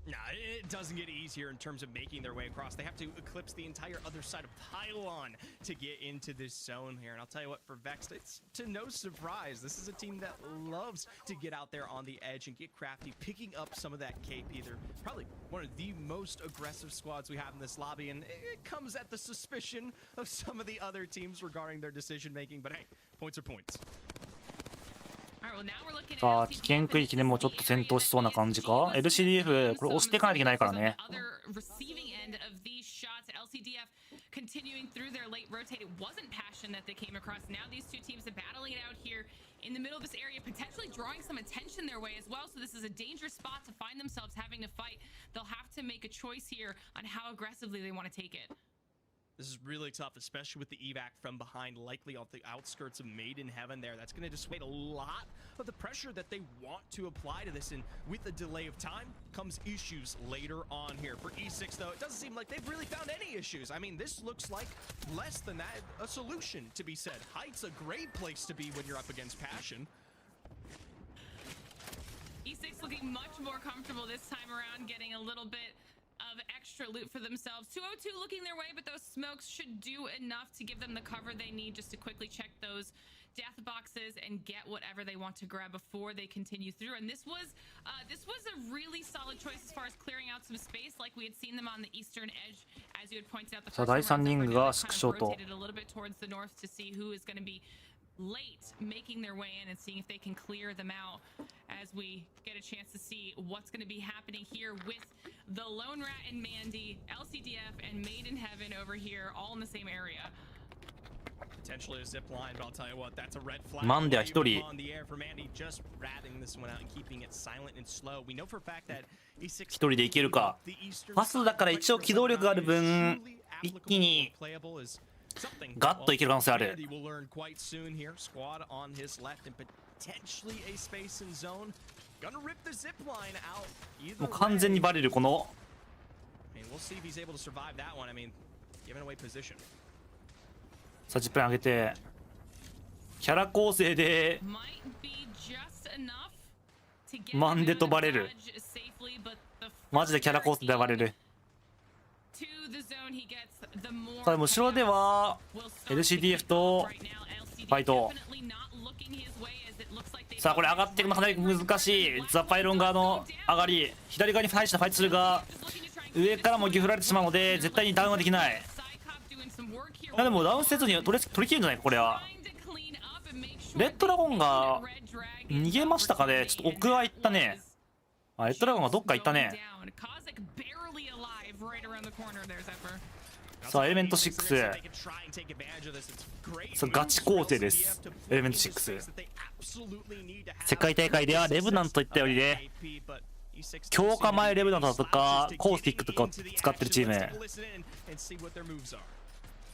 Nah, it doesn't get easier in terms of making their way across. They have to eclipse the entire other side of Pylon to get into this zone here. And I'll tell you what, for Vex, it's to no surprise. This is a team that loves to get out there on the edge and get crafty, picking up some of that KP. They're probably one of the most aggressive squads we have in this lobby, and it comes at the suspicion of some of the other teams regarding their decision making. But hey, points are points. さあ危険区域でもちょっと戦闘しそうな感じか。 LCDF これ押していかないといけないからね。Continuing through their late rotate, it wasn't passion that they came across. Now these two teams are battling it out here in the middle of this area, potentially drawing some attention their way as well. So this is a dangerous spot to find themselves having to fight. They'll have to make a choice here on how aggressively they want to take it. This is really tough, especially with the evac from behind, likely off the outskirts of Made in Heaven there. That's going to dissuade a lot of the pressure that they want to apply to this. And with the delay of time comes issues later on here. For E6, though, it doesn't seem like they've really found any issues. I mean, this looks like less than that, a solution to be said. Height's a great place to be when you're up against Passion. E6 looking much more comfortable this time around, getting a little bit of extra loot for themselves. 202 looking their way, but those smokes should do enough to give them the cover they need just to quickly check those death boxes and get whatever they want to grab before they continue through. And this was a really solid choice as far as clearing out some space, like we had seen them on the eastern edge, as you had pointed out. The first round they rotated a little bit towards the north to see who is going to be late making their way in and seeing if they can clear them out, as we get a chance to see what's going to be happening here with the Lone Rat and Mande, LCDF and Made in Heaven over here, all in the same area. Potentially a zip line, but I'll tell you what, that's a red flag. Mande は一人 on the air for Mande, just ratting this one out and keeping it silent and slow. We know for a fact that E6 一人でいけるか。パスだから一応機動力がある分一気にガッといける可能性ある。もう完全にバレるこの。さあ10分上げてキャラ構成でマンデとバレる。マジでキャラ構成でバレる。さあ後ろでは LCDF とファイト。さあこれ上がっていくのかなり難しい。ザ・パイロン側の上がり、左側に対してファイトするが上からもギフられてしまうので絶対にダウンはできない。いやでもダウンせずに取り切るんじゃないかこれは。レッドドラゴンが逃げましたかね。ちょっと奥は行ったね。あ、レッドドラゴンがどっか行ったね。さあエレメント6、さあガチ構成です。エレメント6、世界大会ではレブナントといったよりで強化前レブナントとかコースティックとかを使ってるチーム。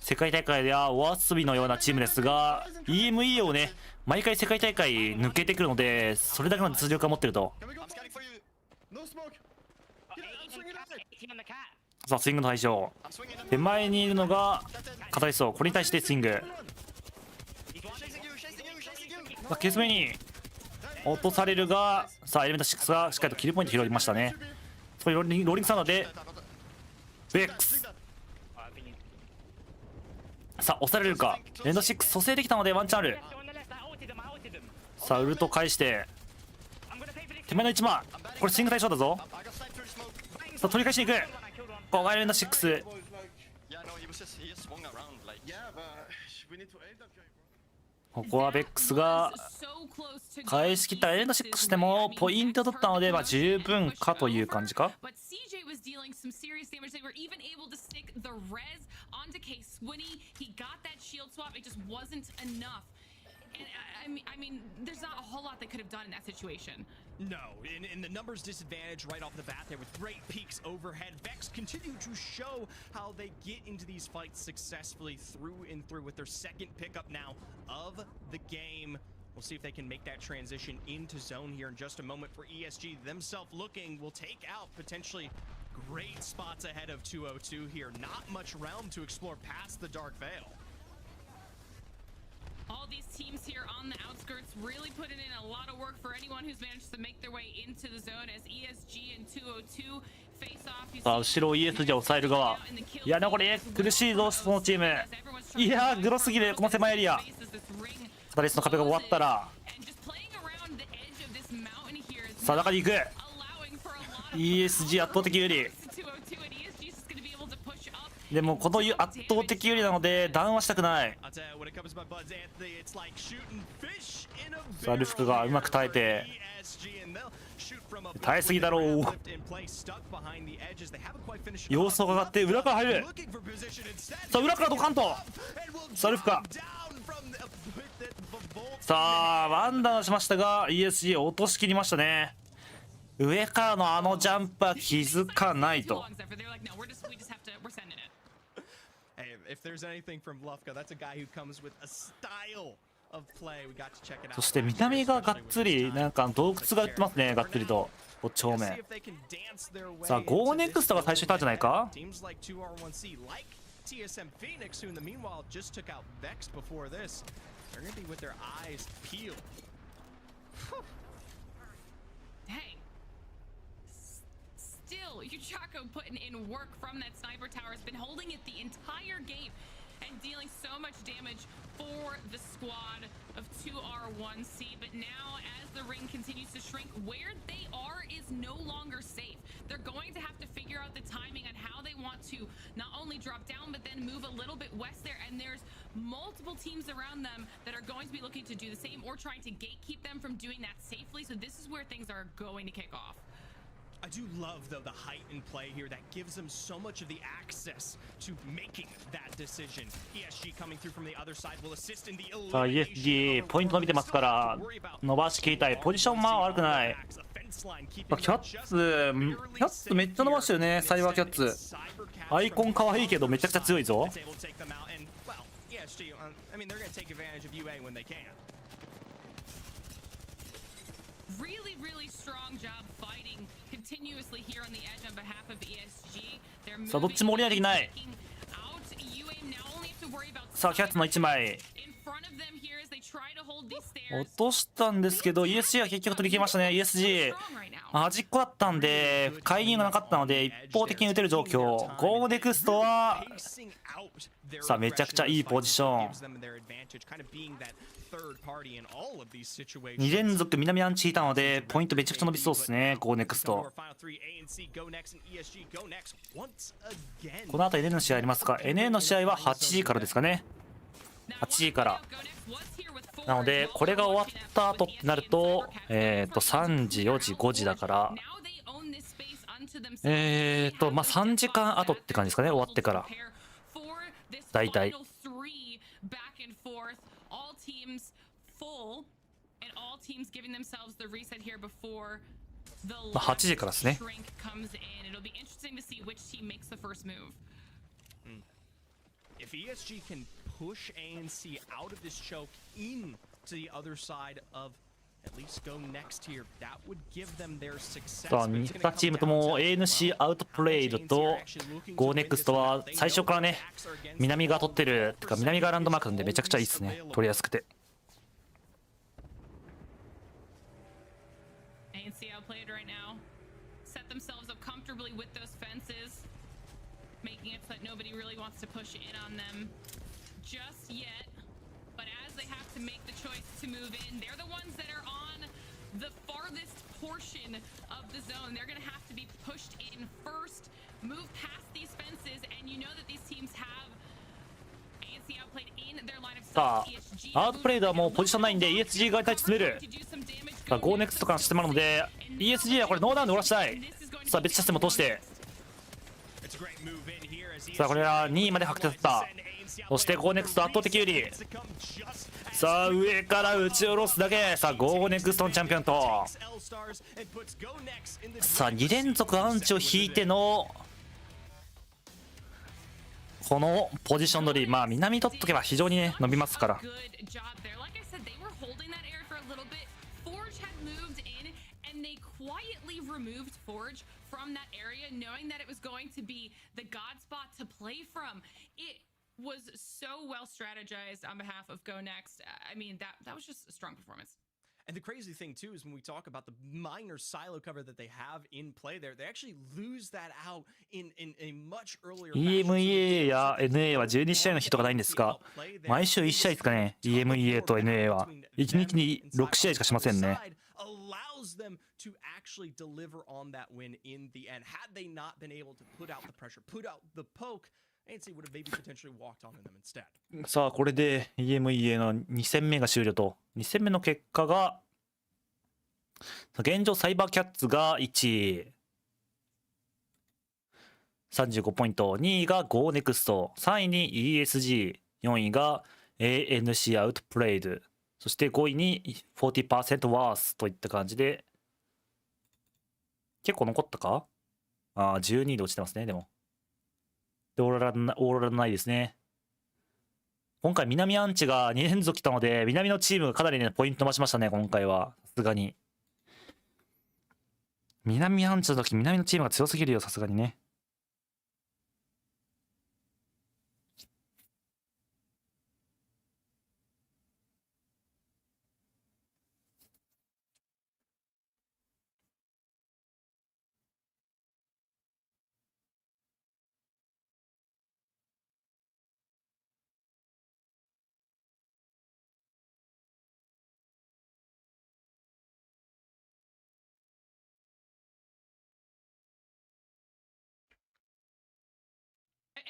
世界大会ではお遊びのようなチームですが EMEA をね毎回世界大会抜けてくるのでそれだけの実力を持ってると。さあスイングの対象、手前にいるのが片石層、これに対してスイング。さあケース目に落とされるが、さあエレメント6がしっかりとキルポイント拾いましたね。そこにローリングサウンドでベックス。さあ押されるか。エレメント6蘇生できたのでワンチャンある。さあウルト返して手前の1枚、これスイング対象だぞ。さあ取り返しに行く。ここがエレメント6。ここはベックスが返しきったエレメント6してもポイント取ったのでまあ十分かという感じか。I mean, there's not a whole lot they could have done in that situation. No, in the numbers disadvantage right off the bat there with great peaks overhead. Vex continue to show how they get into these fights successfully through and through with their second pickup now of the game. We'll see if they can make that transition into zone here in just a moment. For ESG themselves looking will take out potentially great spots ahead of 202 here. Not much realm to explore past the Dark Veil. All these teams here on the outskirts really putting in a lot of work for anyone who's managed to make their way into the zone, as ESG and 202さあ後ろを ESG を抑える側。いやでもこれ苦しいぞそのチーム。いやグロすぎるこの狭いエリア。カタリスの壁が終わったらさあ中に行く。 ESG 圧倒的有利。でもこの圧倒的有利なのでダウンはしたくない。さあルフクがうまく耐えて、耐えすぎだろう。様子を伺って裏から入る。さあ裏からドカンと。さあルフカ、さあワンダウンしましたが ESG 落としきりましたね。上からのあのジャンプは気づかないと。そして南ががっつりなんか洞窟が売ってますね。がっつりとこっち方面。さあゴーネクストが最初にいたんじゃないか。Still, Yuchako putting in work from that sniper tower, has been holding it the entire game and dealing so much damage for the squad of 2R1C. But now, as the ring continues to shrink, where they are is no longer safe. They're going to have to figure out the timing on how they want to not only drop down, but then move a little bit west there. And there's multiple teams around them that are going to be looking to do the same or trying to gatekeep them from doing that safely. So this is where things are going to kick off. I do love, though, the height in play here that gives them so much of the access to making that decision. ESG coming through from the other side will assist in the elimination. さあ ESG ポイント伸びてますから伸ばし切りたい。ポジションまあ悪くない。キャッツめっちゃ伸ばしてるね。サイバーキャッツアイコン可愛いけどめちゃくちゃ強いぞ。Really, really strong job fighting continuously here on the edge on behalf of ESG. They're moving, さあどっちも降りないといけない。 out. UAM now only have to worry about さあキャッツの1枚 in front of them here as they try to hold these stairs. 落としたんですけど ESG は結局取り切りましたね。 ESG 端っこだったんで介入がなかったので一方的に打てる状況。ゴーネクストはさあめちゃくちゃいいポジション。2連続南アンチいたのでポイントめちゃくちゃ伸びそうですね。ゴーネクストこの後 NA の試合ありますか。 NA の試合は8時からですかね。8時からなのでこれが終わった後ってなると3時4時5時だからまあ3時間後って感じですかね。終わってからだいたい8時からですね。If ESG can push ANC out of this choke into the other side of at least go next here, that would give them their success. さあ2チームとも ANC アウトプレイドと GoNext は最初からね南側取ってるってか南側ランドマークなんでめちゃくちゃいいですね。取りやすくて。ANC outplayed right now. Set themselves up comfortably with those fences, making it so that nobody really wants to push in on them just yet. But as they have to make the choice to move in, they're the ones that are on the farthest portion of the zone. They're going to have to be pushed in first, move past these fences, and you know that these teams have ANC outplayed in their line of さ sight. あアウトプレイドはもうポジションないんで ESG 側に対して詰める。さあ GoNext とかのシステムなので ESG はこれノーダウンで終わらせたい。さあ別システムを通してさあこれは2位まで確定だった。そして GoNext 圧倒的有利。さあ上から打ち下ろすだけ。さあ GoNext のチャンピオンとさあ2連続アンチを引いてのこのポジション取り。まあ南取っとけば非常にね伸びますから。Removed Forge from that area, knowing that it was going to be the god spot to play from. It was so well strategized on behalf of GoNext. I mean, that was just a strong performance. And the crazy thing too is when we talk about the minor silo cover that they have in play there, they actually lose that out in a much earlier EMEA や NA は12試合の日とかないんですか？毎週1試合ですかね、 EMEA と NA は。1日に6試合しかしませんね。allows them to actually deliver on that win in the end. Had they not been able to put out the pressure, put out the poke, ANC would have maybe potentially walked on in them instead. さあこれで EMEA の2戦目が終了と。2戦目の結果が現状サイバーキャッツが1位35ポイント、2位が Go Next、 3位に ESG、 4位が ANC アウトプレイド、そして5位に 40% Worth といった感じで結構残ったか。12位で落ちてますね。でもでオーロラないですね。今回南アンチが2連続来たので南のチームがかなりねポイント増しましたね今回は。さすがに南アンチの時南のチームが強すぎるよ、さすがにね。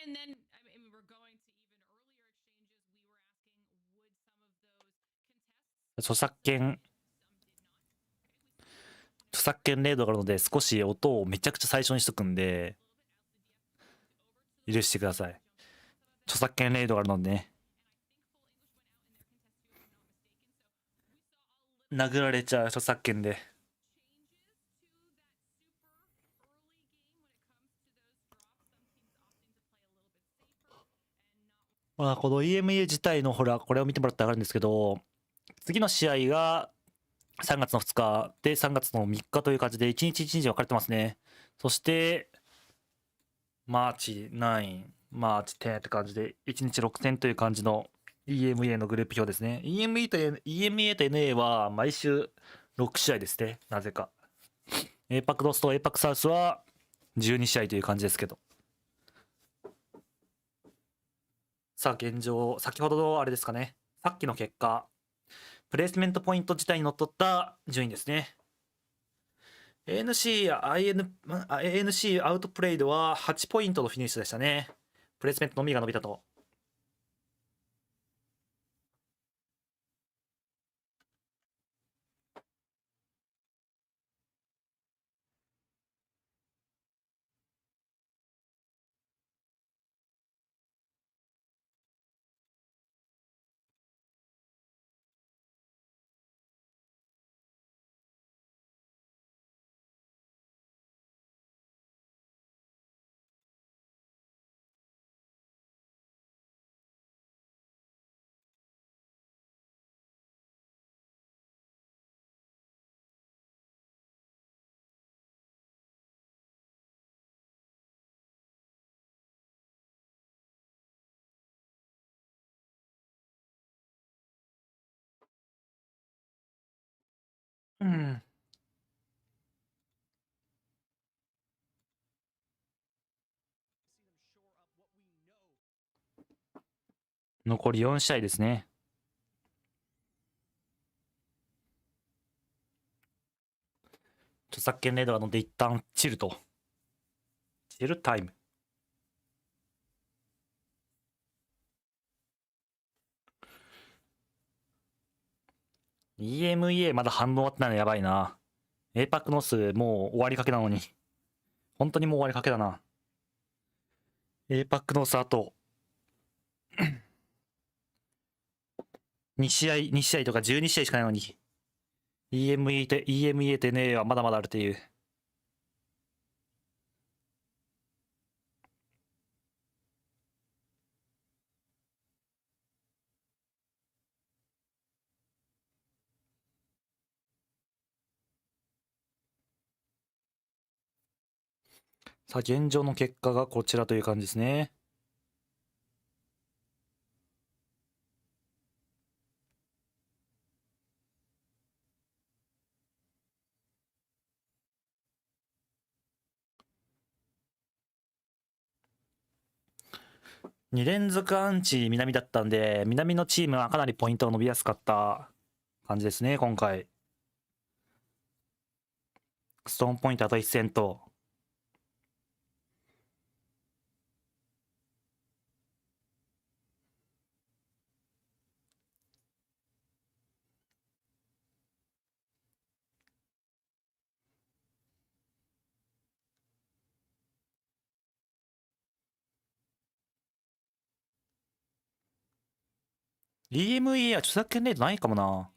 And then, I mean, we're going to even earlier exchanges. We were asking, would some of those contests... 著作権レードがあるので少し音をめちゃくちゃ最初にしとくんで許してください。著作権レードがあるのでね殴られちゃう著作権で。まあこの EMEA 自体のほらこれを見てもらったら分かるんですけど、次の試合が3月の2日で3月の3日という感じで1日1日分かれてますね。そしてマーチ9、マーチ10って感じで1日6戦という感じの EMEA のグループ表ですね。EMEA と NA は毎週6試合ですね、なぜか。APAC ノースと APAC サウスは12試合という感じですけど。さあ現状、先ほどのあれですかね、さっきの結果、プレイスメントポイント自体にのっとった順位ですね。ANC アウトプレイドは8ポイントのフィニッシュでしたね。プレイスメントのみが伸びたと。うん。残り4試合ですね。著作権レードが乗って一旦チルと。チルタイム。EMEA まだ反応終わってないのやばいな。APAC ノースもう終わりかけなのに。本当にもう終わりかけだな。APAC ノースあと2試合とか12試合しかないのに EMEA と NA はまだまだあるという。さあ現状の結果がこちらという感じですね。2連続アンチ南だったんで、南のチームはかなりポイントが伸びやすかった感じですね、今回。ストーンポイントあと1戦と。EMEA は著作権レートないかもな。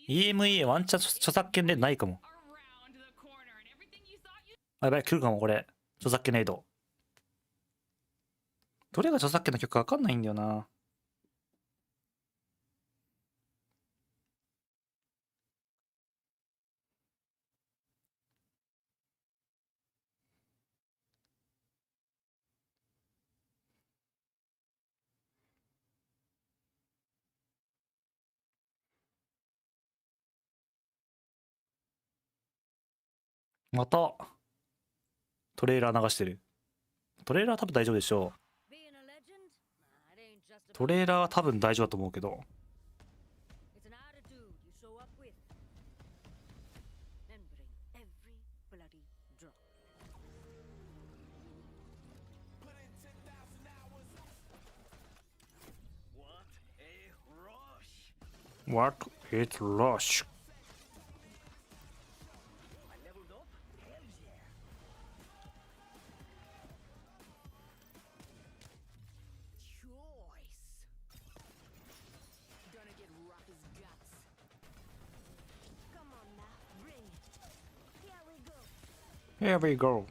EMEA ワンチャン著作権レートないかも。あ、やばい、来るかも、これ。著作権レート。どれが著作権の曲かわかんないんだよな。またトレーラー流してる。トレーラー多分大丈夫でしょう。トレーラーは多分大丈夫だと思うけど。What is rush? Here we go.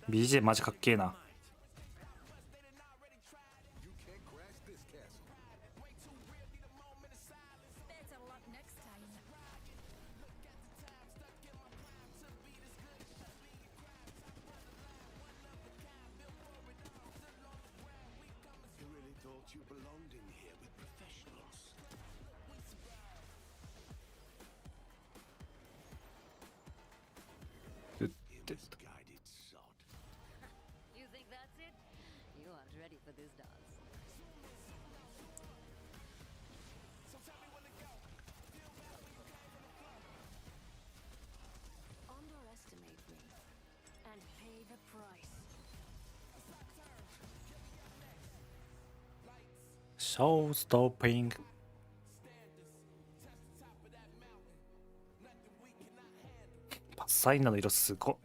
BGM マジかっけえな。Show stopping. パッサイナの色すごっ。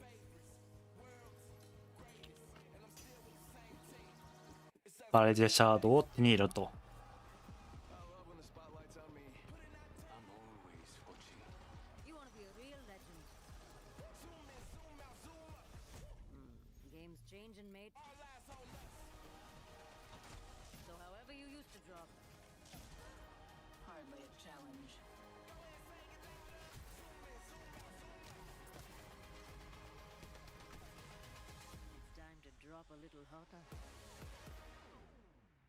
バレジェシャードを手に入れると。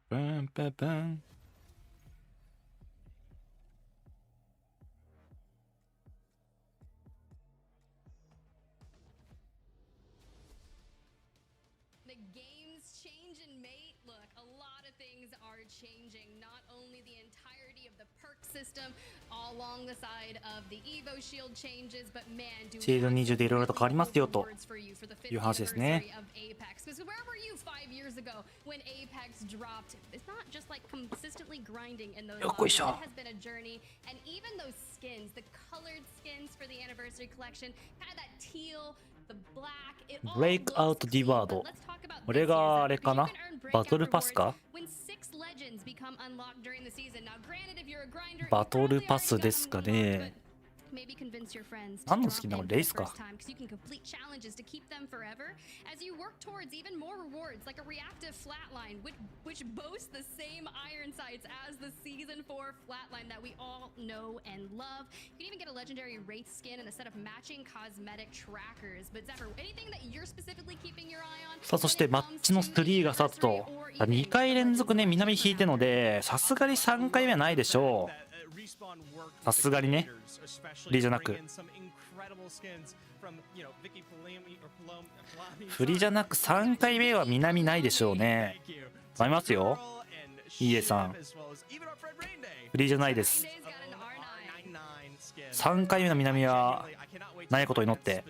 バンババン。The game's change in mate. Look, a lot of things are changing. Not only the entirety of the perk system along the side of the Evo Shield changes, but man, do シーズン20でいろいろと変わりますよという話ですね。Because where were you 5 years ago when Apex dropped? It's not just like consistently grinding in those lobbies. It has been a journey, and even those skins, the colored skins for the anniversary collection, kind of that teal, the black, it all Breakout looks clean, Reward. but let's talk about これがあれかな？バトルパスか？ when 6 legends become unlocked during the season. Now, granted, if you're a grinder, バトルパスですかね。 maybe convince your friends to 何の drop スキンだこ in れ？レ for イ the スか。 first time because you can complete challenges to keep them forever as you work towards even more rewards like a reactive flatline which boasts the same iron sights as the season 4 flatline that we all know and love. You can even get a legendary wraith skin and a set of matching cosmetic trackers. But Zephyr, anything that you're specifically keeping your eye on? さあそしてマッチの3がスタートと2回連続ね南引いてるのでさすがに3回目はないでしょう。さすがにね。フリーじゃなく。フリーじゃなく3回目は南ないでしょうね。ありますよ。いいえさん。フリーじゃないです。3回目の南はないことを祈って。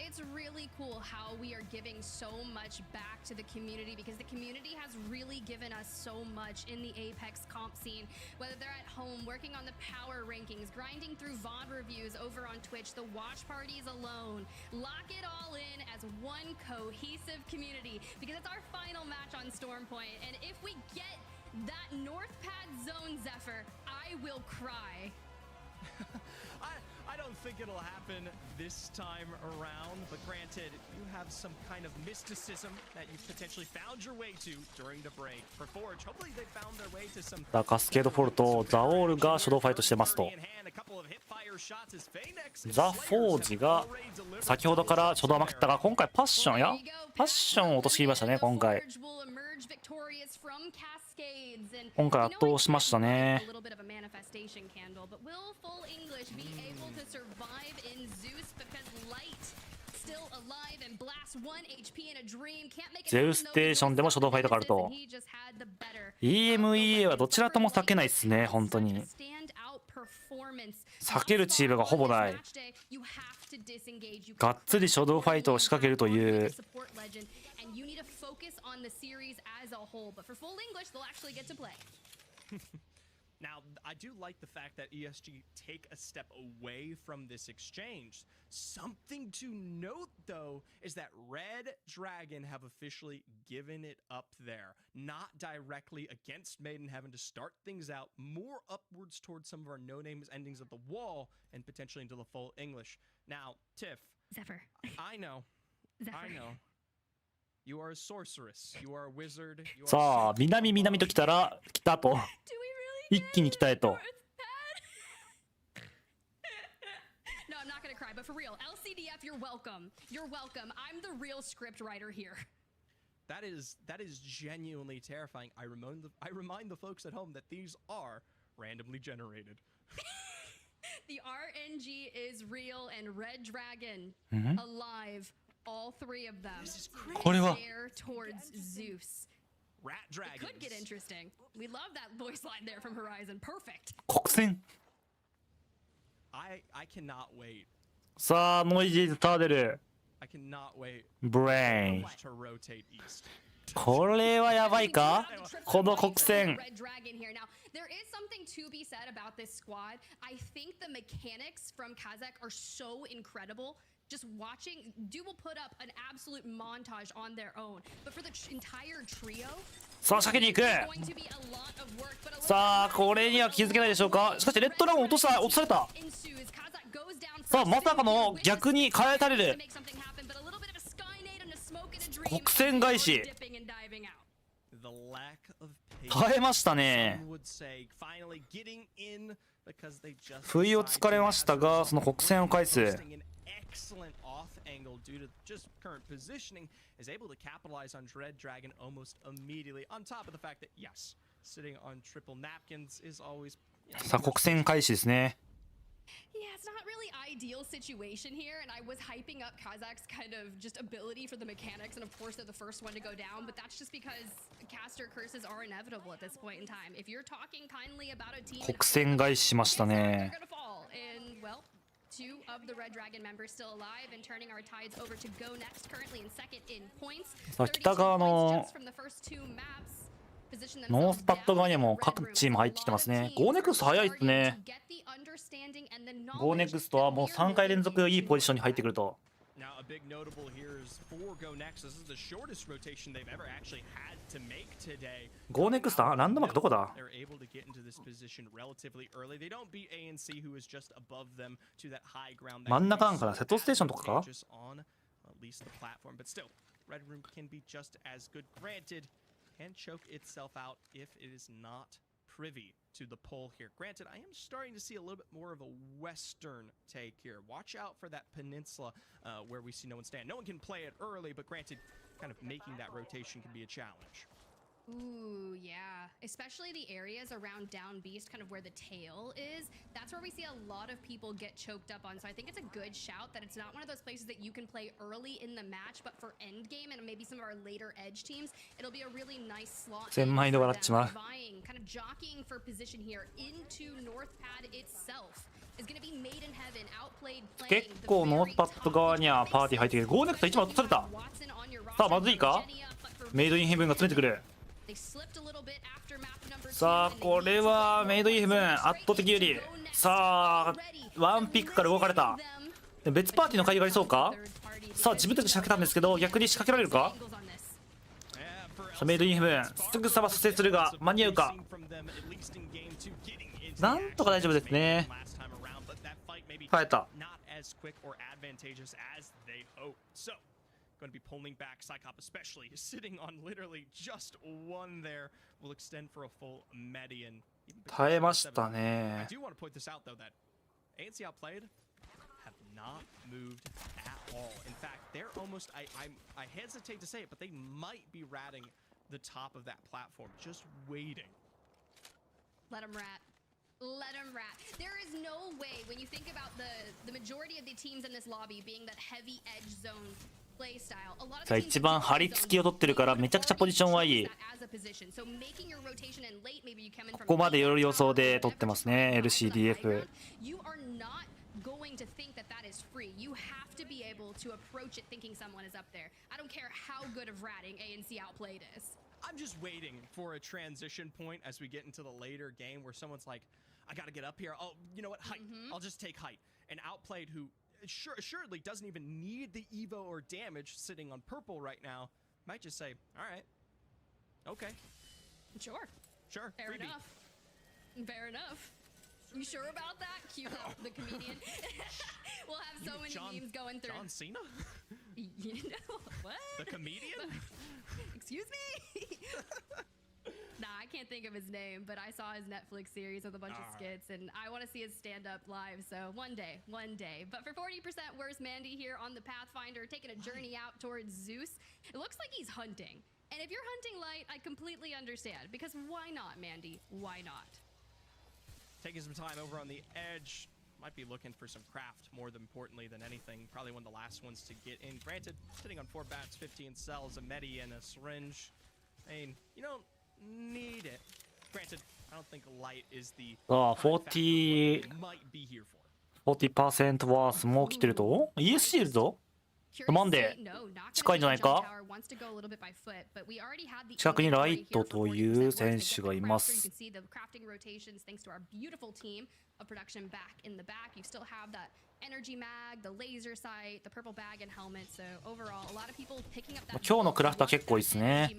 It's really cool how we are giving so much back to the community because the community has really given us so much in the Apex comp scene, whether they're at home working on the power rankings, grinding through VOD reviews over on Twitch, the watch parties alone. Lock it all in as one cohesive community because it's our final match on Stormpoint, and if we get that North Pad zone Zephyr, I will cry. I don't think it'll happen this time around, but granted, you have some kind of mysticism that you've potentially found your way to during the break. For Forge, hopefully they found their way to some... カスケードフォルト、ザオールが初動ファイトしてますと。ザ・フォージが先ほどから初動まくったが、今回パッションやパッションを落とし切りましたね、今回。今回圧倒しましたね。ゼウステーションでも初動ファイトがあると。EMEA はどちらとも避けないですね、本当に。避けるチームがほぼない。がっつり初動ファイトを仕掛けるという。Now, I do like the fact that ESG take a step away from this exchange. Something to note, though, is that Red Dragon have officially given it up there. Not directly against Maiden Heaven to start things out, more upwards towards some of our no-names endings of the wall and potentially into the full English. Now, Tiff. Zephyr. I know. Zephyr. I know. You are a sorceress. You are a wizard. さあ、南と来たら、来たと。一気に北へと。No, I'm not gonna cry, but for real, LCDF, you're welcome. You're welcome. I'm the real script writer here. That is genuinely terrifying. I remind the folks at home that these are randomly generated. The RNG is real and Red Dragon alive. All three of them. Dare towards Zeus. Rat Dragons. It could get interesting. We love that voice line there from Horizon. Perfect. 国戦。I cannot wait. さあ、ノイジーズターデル。I cannot wait. ブレイン。 to rotate east. これはやばいか？この国戦。There is something to be said about this squad. I think the mechanics from Kazakh are so incredible. Just watching, Du will put up an absolute montage on their own. But for the entire trio, さあ、仕掛けに行く。さあ、これには気づけないでしょうか。しかし、レッドランを落とされた。さあ、まさかの逆に変えたれる。国戦返し。耐えましたね。不意をつかれましたが、その国戦を返す。Excellent off angle due to just current positioning is able to capitalize on Red Dragon almost immediately on top of the fact that yes, sitting on triple napkins is always さあ国戦開始ですね。Yeah, it's not really ideal situation here, and I was hyping up Kazakh's kind of just ability for the mechanics, and of course they're the first one to go down, but that's just because caster curses are inevitable at this point in time. If you're talking kindly about a team, 国戦開始しましたね。 Two of the Red Dragon members still alive and turning our tides over to go next, currently in second in points. さあ北側のノースパッド側にも各チーム入ってきてますね。ゴーネクスト早いですね。ゴーネクストはもう3回連続いいポジションに入ってくると。Now, a big notable here is for Go Next. This is the shortest rotation they've ever actually had to make today. Go Next ランドマークどこだ？ They're able to get into this position relatively early. They don't beat ANC, who is just above them to that high ground. 真ん中なんかな？セットステーションとかか？ On at least the platform, but still, Red Room can be just as good. Granted, can choke itself out if it is not privy to the pull here. Granted, I am starting to see a little bit more of a western take here. Watch out for that peninsula where we see no one stand. No one can play it early, but granted, kind of making that rotation can be a challenge. Ooh, yeah. Especially the areas around down beast, kind of where the tail is. That's where we see a lot of people get choked up on. So I think it's a good shout that it's not one of those places that you can play early in the match, but for end game and maybe some of our later edge teams, it'll be a really nice slot. 1000枚で笑っちまう。 Vying, kind of jockeying for position here into North Pad itself. Is going to be made in heaven, outplayed, playing 結構ノースパッド側にはパーティー入ってきて、ゴーネクタ1枚落とされた。さあまずいか。メイドインヘブンが詰めてくる。さあこれはメイドインヘブン圧倒的有利。さあワンピックから動かれた。別パーティーの会議がありそうか。さあ自分たちで仕掛けたんですけど、逆に仕掛けられるか。さあメイドインヘブンすぐさま蘇生するが間に合うか。なんとか大丈夫ですね。耐えた。Going to be pulling back. Psychop especially is sitting on literally just one there. Will extend for a full median. 耐えましたね。 I do want to point this out though that ANC outplayed have not moved at all. In fact, they're almost I hesitate to say it, but they might be ratting the top of that platform, just waiting. Let them rat. Let them rat. There is no way when you think about the majority of the teams in this lobby being that heavy edge zone. さあ一番張り付きを取ってるからめちゃくちゃポジションはいい。ここまで寄る予想で取ってますね LCDF。 going to think that that is free. You have to be able to approach it thinking someone is up there. I don't care how good of ratting ANC outplayed is. I'm just waiting for a transition point as we get into the later game where someone's like, I gotta get up here. Oh, you know what? Height. I'll just take height. And outplayed who assuredly doesn't even need the Evo or damage sitting on purple right now might just say, all right, okay. Sure. Fair freebie. enough. Fair enough. You sure about that? Cue the comedian. We'll have so many memes going through. John Cena? You know what? The comedian? Excuse me? Nah, I can't think of his name, but I saw his Netflix series with a bunch of skits, and I want to see his stand-up live, so one day. But for 40% worse, Mande here on the Pathfinder, taking a journey out towards Zeus. It looks like he's hunting. And if you're hunting light, I completely understand, because why not, Mande? Why not? Taking some time over on the edge. Might be looking for some craft, more than importantly than anything. Probably one of the last ones to get in. Granted, sitting on 4 bats, 15 cells, a medi, and a syringe. I mean, you don't need it. Granted, I don't think light is the 40% ワースも来てると ES シールドなんで近いんじゃないか。近くにライトという選手がいます。今日のクラフトは結構いいですね。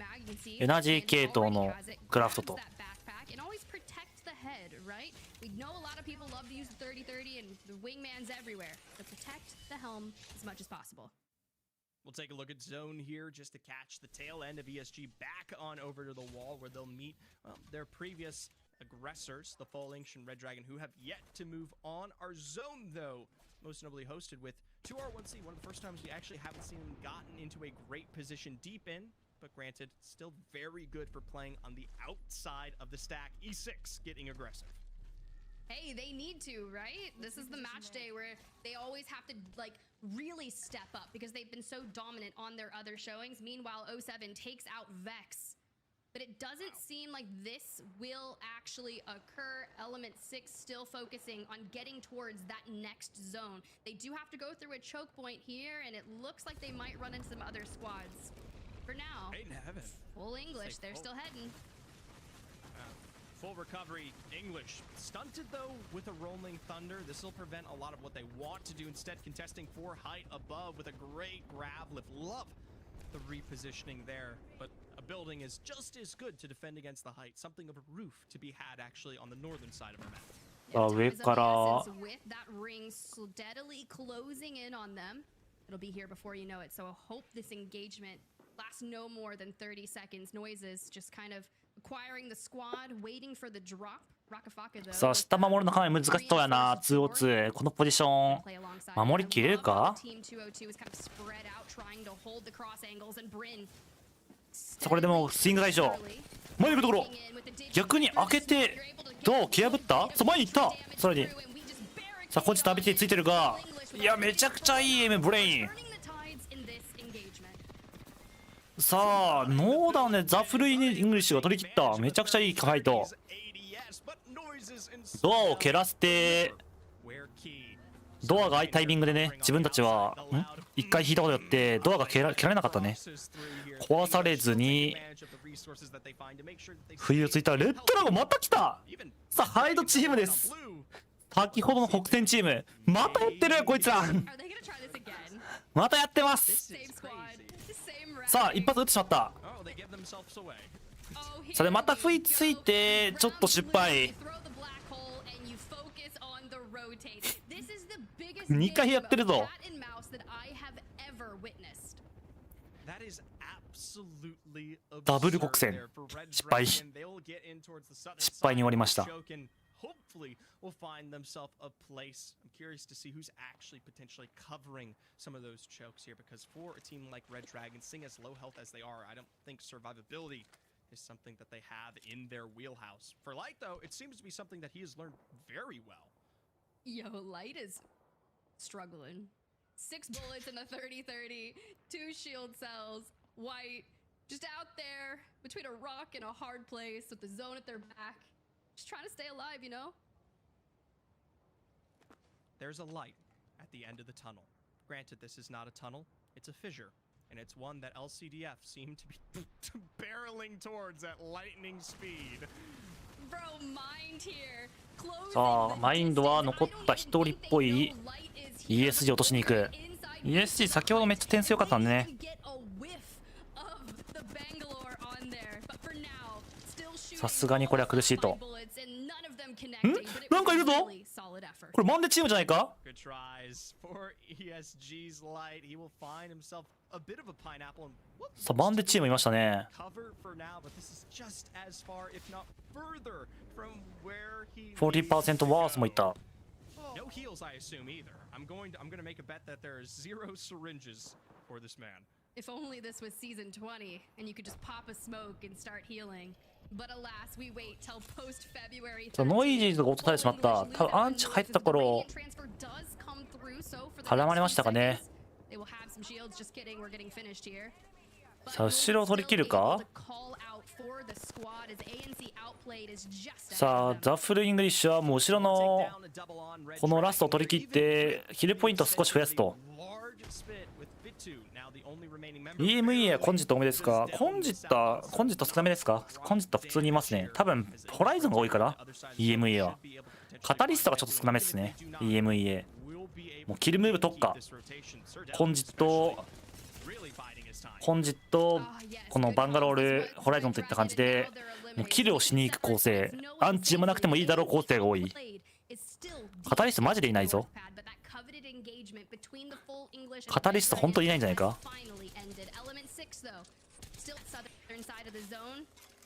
エナジー系統のクラフトと。Right? We know a lot of people love to use the 30-30 and the wingman's everywhere. So protect the helm as much as possible. We'll take a look at zone here just to catch the tail end of ESG back on over to the wall where they'll meet their previous aggressors, the Fall Ancient Red Dragon, who have yet to move on. Our zone, though, most notably hosted with 2R1C, one of the first times we actually haven't seen them gotten into a great position deep in. But granted, still very good for playing on the outside of the stack. E6 getting aggressive. Hey, they need to, right? This is the match day where they always have to, like, really step up because they've been so dominant on their other showings. Meanwhile, 07 takes out Vex. But it doesn't seem like this will actually occur. Element 6 still focusing on getting towards that next zone. They do have to go through a choke point here, and it looks like they might run into some other squads. For now, full English, they're still heading. Full recovery, English. Stunted though with a rolling thunder. This will prevent a lot of what they want to do. Instead, contesting for height above with a great grab lift. Love the repositioning there, but a building is just as good to defend against the height. Something of a roof to be had actually on the northern side of our map. 上から with that ring steadily closing in on them. It'll be here before you know it. So I hope this engagement lasts no more than 30 seconds. Noises just kind of acquiring the squad, waiting for the drop. さあ下守るのかなり難しそうやな。202このポジション守りきれるか。さあこれでもスイング大将前に行くところ逆に開けてドアを蹴破った。そう前に行った。さらにさあこっちとアビティついてるが、いやめちゃくちゃいいエムブレイン。さあノーダウンでザ・フルイングリッシュが取り切った。めちゃくちゃいいファイト。ドアを蹴らせてドアが開いたタイミングでね、自分たちは一回引いたことによってドアが蹴られなかったね。壊されずに不意をついた。レッドラゴンまた来た。さあハイドチームです。先ほどの北線チームまたやってるこいつらまたやってます。さあ一発撃ってしまった。それまた不意ついてちょっと失敗。2回やってるぞ。ダブル国戦失敗に終わりました。Hopefully will find themselves a place. I'm curious to see who's actually potentially covering some of those chokes here, because for a team like Red Dragon, seeing as low health as they are, I don't think survivability is something that they have in their wheelhouse. For Light though, it seems to be something that he has learned very well. Yo, Light is struggling. 6 bullets in the 30-30, 2 shield cells, White just out there between a rock and a hard place with the zone at their back. Just trying to stay alive, you know? There's a light at the end of the tunnel. Granted, this is not a tunnel, it's a fissure. And it's one that LCDF seem to be barreling towards at lightning speed. Bro, Mind here. さあマインドは残った一人っぽい ESG 落としに行く。 ESG 先ほどめっちゃ点数良かったんでね。さすがにこれは苦しいと。なんかいるぞ。これマンデチームじゃないか。さあマンデチームいましたね。40% ワースもいた。No heals, I assume either. I'm going to make a bet that there are 0 syringes for this man. If only this was season 20 and you could just pop a smoke and start healing. But alas, we wait till post February. ノイジーズが落とされてしまった。多分アンチ入った頃絡まれましたかね。さあ後ろを取り切るか。さあザ・フルイングリッシュはもう後ろのこのラストを取り切ってヒルポイントを少し増やすと。EMEA はコンジット多めですか。コンジット少なめですか。コンジット普通にいますね。多分ホライゾンが多いかな。 EMEA はカタリストがちょっと少なめですね。 EMEA もうキルムーブ特化。コンジットこのバンガロールホライゾンといった感じでもうキルをしに行く構成。アンチもなくてもいいだろう構成が多い。カタリストマジでいないぞ。カタリスト本当にいないんじゃないか。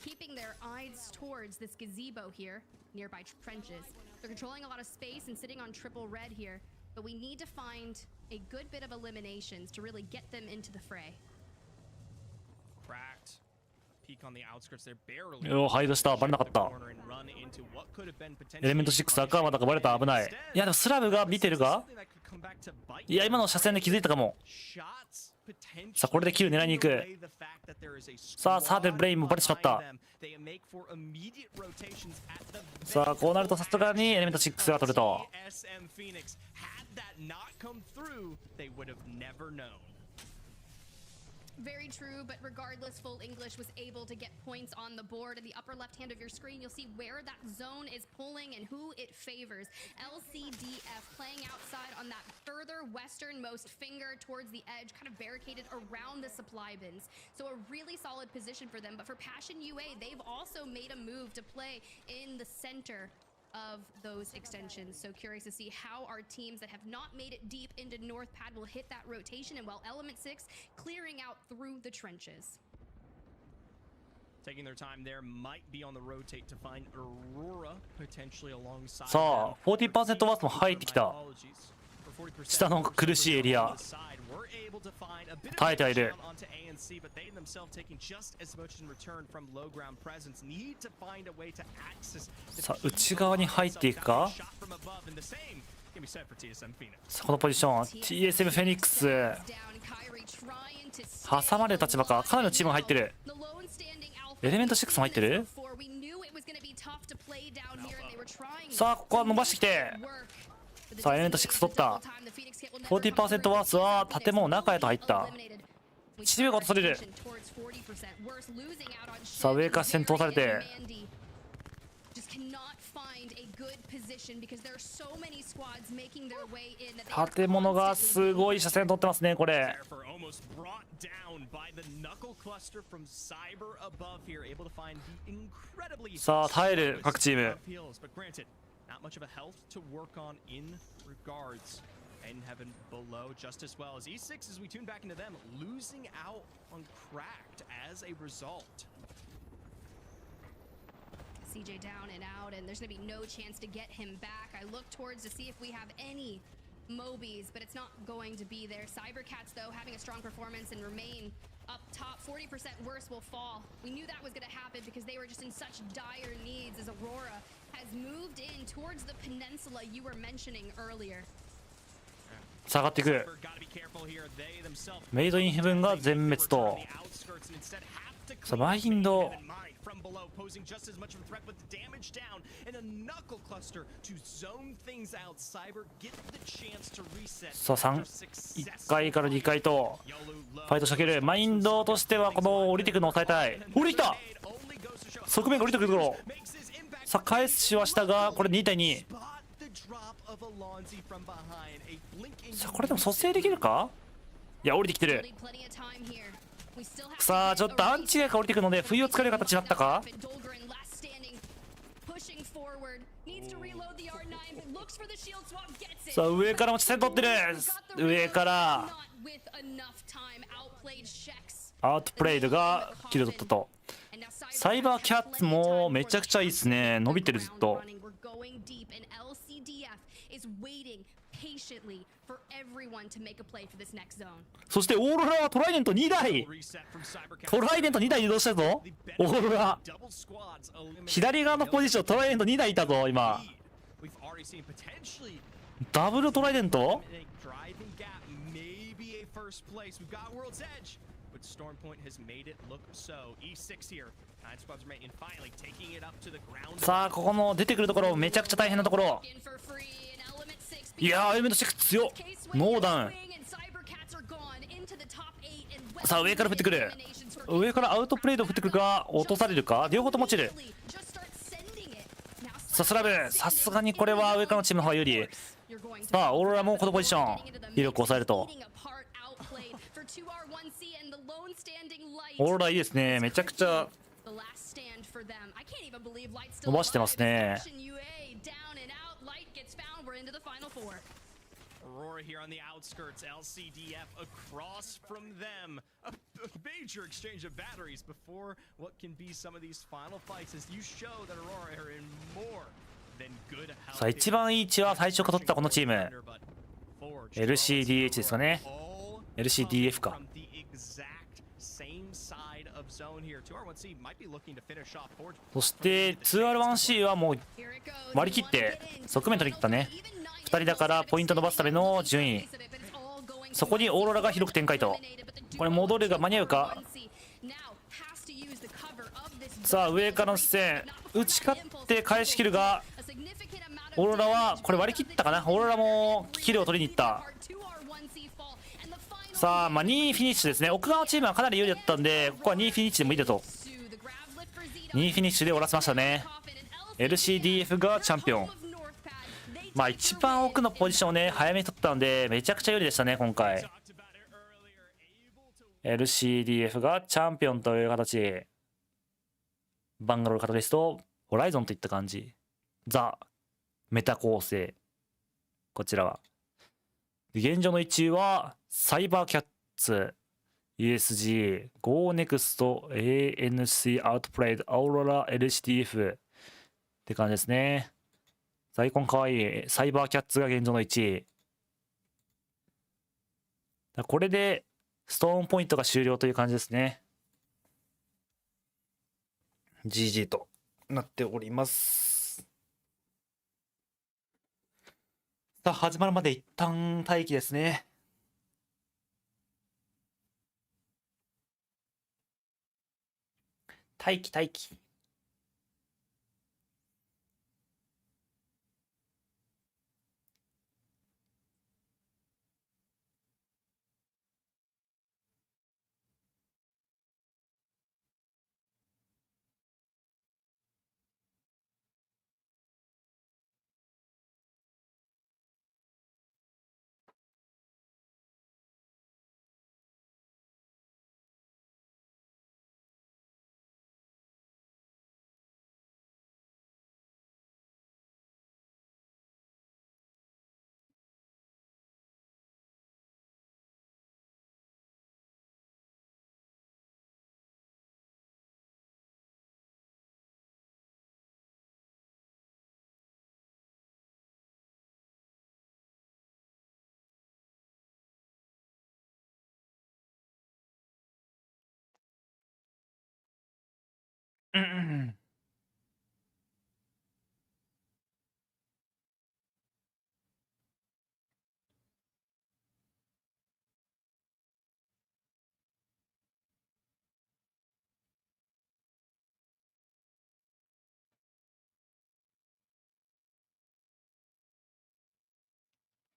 Keeping their eyes towards this gazebo here nearby trenches. They're controlling a lot of space and sitting on triple red here, but we need to find a good bit of eliminations to really get them into the fray. Cracked. Peek on the outskirts. They're barely. よハイドした。バレなかった。エレメント6赤まだかバレた。危ない。いやでもスラブが見てるが、いや今の車線で気づいたかも。さあこれでキル狙いに行く。さあサーデルブレインもバレてしまった。さあこうなるとさすがにエレメント6が取ると。Very true, but regardless, Full English was able to get points on the board. In the upper left hand of your screen, you'll see where that zone is pulling and who it favors. LCDF playing outside on that further westernmost finger towards the edge, kind of barricaded around the supply bins. So a really solid position for them. But for Passion UA, they've also made a move to play in the center of those extensions. So curious to see how our teams that have not made it deep into North Pad will hit that rotation, and while Element 6 clearing out through the trenches. Taking their time there, might be on the rotate to find Aurora potentially alongside. さあ 40% ワースも入ってきた。下の苦しいエリア。耐えてはいる。さあ内側に入っていくか。さあこのポジション TSM フェニックス挟まれる立場か。かなりのチームが入ってる。エレメント6も入ってる。さあここは伸ばしてきて、さあエレメント6取った。 40% ワースは建物の中へと入った。チームが落とされる。さあ上から先頭されて、建物がすごい車線取ってますねこれ。さあ耐える各チーム。in heaven below just as well as E6 as we tune back into them, losing out on Cracked as a result. CJ down and out, and there's going to be no chance to get him back. I look towards to see if we have any Mobies, but it's not going to be there. Cybercats, though, having a strong performance and remain up top. 40% worse will fall. We knew that was going to happen because they were just in such dire needs as Aurora has moved in towards the peninsula you were mentioning earlier. 下がっていく。メイドインヘブンが全滅と。さあマインドさあ1階から2階とファイト仕掛ける。マインドとしてはこの降りてくるのを抑えたい。降りてきた。側面が降りてくるところ。さあ返しはしたがこれ2対2。さあこれでも蘇生できるか。いや降りてきてる。さあちょっとアンチが降りてくるので不意をつかれる形になったか。さあ上からも地点取ってる。上からアウトプレイドがキル取ったと。サイバーキャッツもめちゃくちゃいいですね。伸びてるずっと。そしてオーロラはトライデント2台。トライデント2台移動したぞオーロラ。左側のポジショントライデント2台いたぞ今。ダブルトライデント。さあここの出てくるところめちゃくちゃ大変なところ。いやーエレメント6強っ。ノーダウン。さあ上から降ってくる。上からアウトプレイド降ってくるか落とされるか。両方とも落ちる。さあスラブさすがにこれは上からのチームの方が有利。さあオーロラもこのポジション威力を抑えると。オーロラいいですね。めちゃくちゃ伸ばしてますね。Aurora here on the outskirts, LCDF across from them. A major exchange of batteries before what can be some of these final fights as you show that Aurora are in more than good health. さあ一番いい位置は最初から取ったこのチーム LCDH ですかね。 LCDF か。そして 2R1C はもう割り切って側面取り切ったね。2人だからポイント伸ばすための順位。そこにオーロラが広く展開と。これ戻るが間に合うか。さあ上からの視線打ち勝って返し切るがオーロラはこれ割り切ったかな。オーロラもキルを取りに行った。さあまあ2位フィニッシュですね。奥側チームはかなり有利だったんでここは2位フィニッシュでもいいだと。2位フィニッシュで終わらせましたね。 LCDF がチャンピオン。まあ一番奥のポジションをね早めに取ったのでめちゃくちゃ有利でしたね今回。 LCDF がチャンピオンという形。バンガロールカタリストホライゾンといった感じ。ザ・メタ構成こちらは。現状の1位はサイバーキャッツ USG ゴーネクスト ANC アウトプレイドアオロラ LCDF って感じですね。アイコンかわいい。サイバーキャッツが現状の1位。これでストーンポイントが終了という感じですね。GG となっております。さあ、始まるまで一旦待機ですね。待機待機。うん。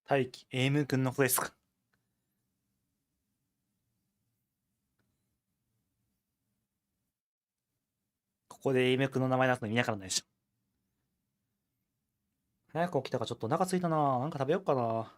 待機、エイム君のことですか。ここでエイム君の名前出すの意味わからないでしょ。早く起きたからちょっとお腹空いたな。なんか食べようかな。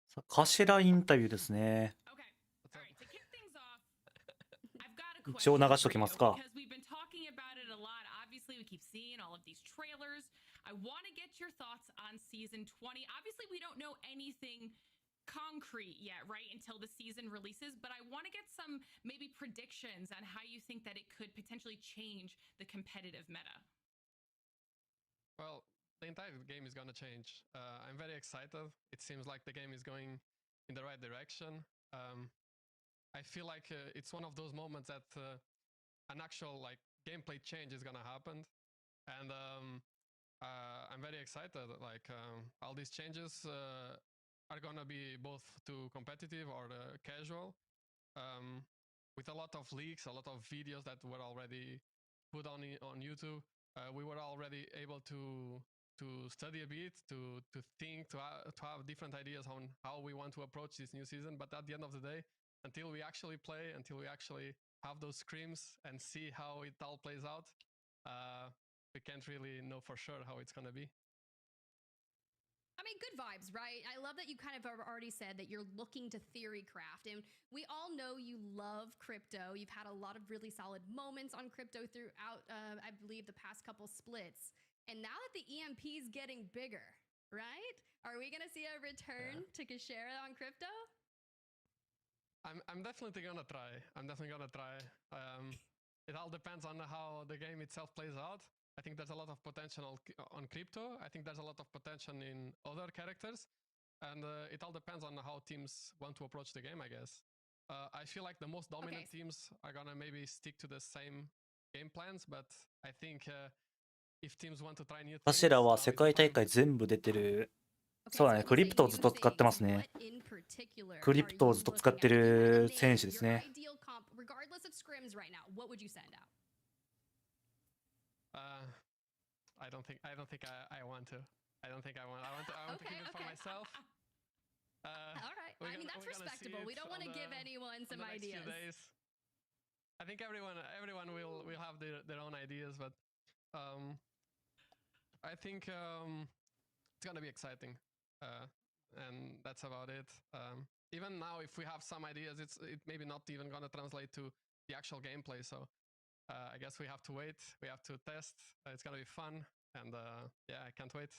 さあ、頭インタビューですね。一応流しときますか。I want to get your thoughts on season 20. Obviously, we don't know anything concrete yet, right, until the season releases, but I want to get some maybe predictions on how you think that it could potentially change the competitive meta. Well, the entire game is going to change. I'm very excited. It seems like the game is going in the right direction. I feel like it's one of those moments that an actual like gameplay change is going to happen. And I'm very excited. Like all these changes are gonna be both to competitive or casual. With a lot of leaks, a lot of videos that were already put on YouTube, we were already able to study a bit, to think, to have different ideas on how we want to approach this new season. But at the end of the day, until we actually play, until we actually have those scrims and see how it all plays out, we can't really know for sure how it's gonna be. I mean, good vibes, right? I love that you kind of already said that you're looking to theory craft. And we all know you love crypto. You've had a lot of really solid moments on crypto throughout, I believe, the past couple splits. And now that the EMP is getting bigger, right? Are we going to see a return to Kashera on crypto? I'm definitely gonna try. It all depends on how the game itself plays out. I think there's a lot of potential on crypto. I think there's a lot of potential in other characters. And it all depends on how teams want to approach the game, I guess. I feel like the most dominant teams are gonna maybe stick to the same game plans, but I think if teams want to try new things, 頭は世界大会全部出てる。そうだね、クリプトをずっと使ってますね。クリプトをずっと使ってる選手ですね。I don't think I want to. I don't think I want. I want to keep it for myself. All right. We're I mean, gonna- that's we're gonna see respectable. We it don't want to on give the- anyone some in the next few ideas. days. I think everyone will have their own ideas, but I think it's gonna be exciting, and that's about it. Even now, if we have some ideas, it maybe not even gonna translate to the actual gameplay. So I guess we have to wait. We have to test. It's gonna be fun, and yeah, I can't wait.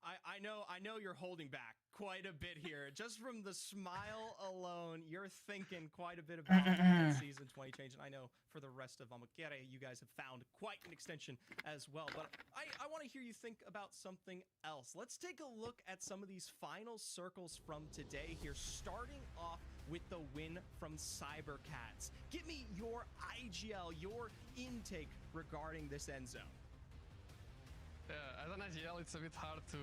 I know you're holding back quite a bit here. Just from the smile alone, you're thinking quite a bit about that season 20 change. And I know for the rest of Amakere, you guys have found quite an extension as well. But I want to hear you think about something else. Let's take a look at some of these final circles from today here, starting off with the win from Cybercats. Give me your IGL, your intake regarding this end zone. Yeah, as an IGL, it's a bit hard to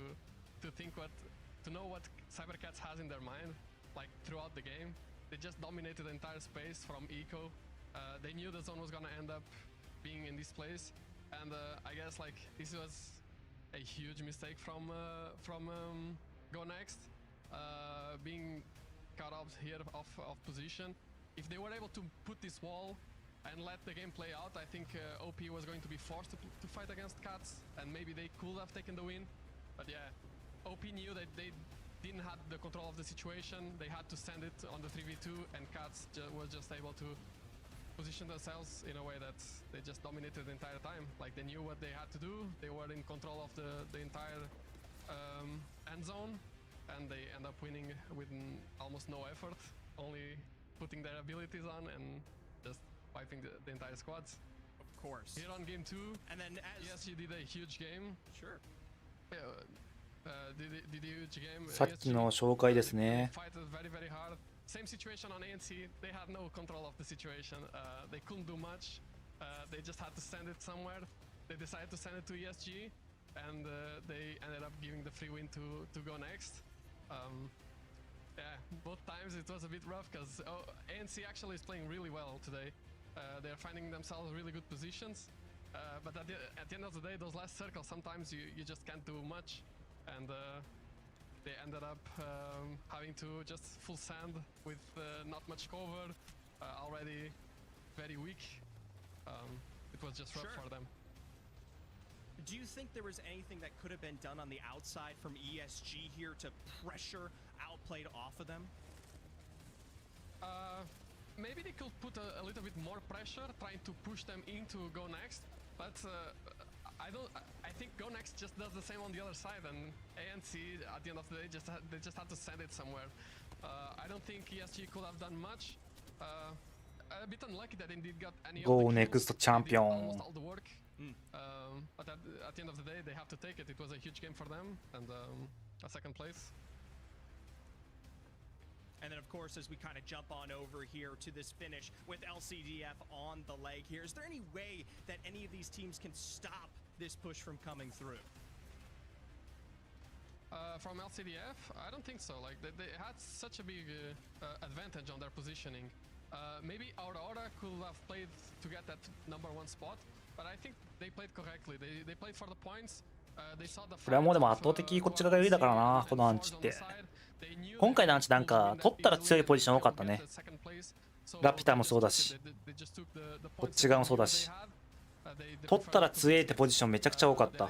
know what Cybercats has in their mind, like throughout the game. They just dominated the entire space from eco. They knew the zone was gonna end up being in this place, and I guess like this was a huge mistake from Go Next, being caught up here off position. If they were able to put this wall and let the game play out, I think OP was going to be forced to fight against Cats, and maybe they could have taken the win. But yeah, OP knew that they didn't have the control of the situation. They had to send it on the 3v2, and Cats was just able to position themselves in a way that they just dominated the entire time. Like they knew what they had to do. They were in control of the entire end zone, and they end up winning with almost no effort, only putting their abilities on and just wiping the entire squads. Of course. Here on game 2, And then as ESG did a huge game. sure. Did a huge game. さっきの紹介ですね。 Fight very, very hard. Same situation on ANC. They had no control of the situation. They couldn't do much. They just had to send it somewhere. They decided to send it to ESG, and they ended up giving the free win to Go Next. Yeah, both times it was a bit rough because ANC actually is playing really well today. They're finding themselves really good positions. But at the end of the day, those last circles, sometimes you just can't do much. And they ended up having to just full sand with not much cover, already very weak. It was just rough Sure. for them. Do you think there was anything that could have been done on the outside from ESG here to pressure outplayed off of them? Maybe they could put a little bit more pressure, trying to push them into Go Next, but I think Go Next just does the same on the other side, and ANC at the end of the day they just had to send it somewhere. I don't think ESG could have done much. A bit unlucky that they did got any Go of the kills. Next They did champion. almost all the work. But at the end of the day, they have to take it. It was a huge game for them, and a second place. And then, of course, as we kind of jump on over here to this finish with LCDF on the leg here, is there any way that any of these teams can stop this push from coming through? From LCDF, I don't think so. Like they had such a big advantage on their positioning. Maybe Aurora could have played to get that #1 spot, but I think they played correctly. They played for the points. They saw the これはもうでも圧倒的こっち側が有利だからな、このアンチって。今回のアンチなんか取ったら強いポジション多かったね。ラピュタもそうだし、こっち側もそうだし。取ったら強いってポジションめちゃくちゃ多かった。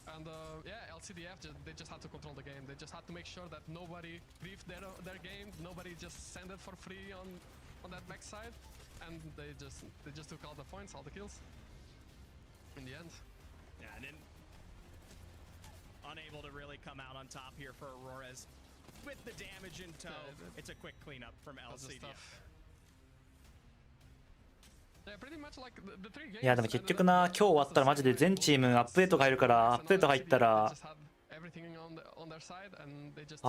And yeah, LCDF they just had to control the game. They just had to make sure that nobody briefed their game. Nobody just sent it for free on that backside, and they just took all the points, all the kills. In the end. Yeah, and then unable to really come out on top here for Auroras. With the damage in tow, it's a quick cleanup from LCDF. Yeah, pretty much like the three games. いやでも結局な、今日終わったらマジで全チームアップデートが入るから、アップデート入ったら、アッ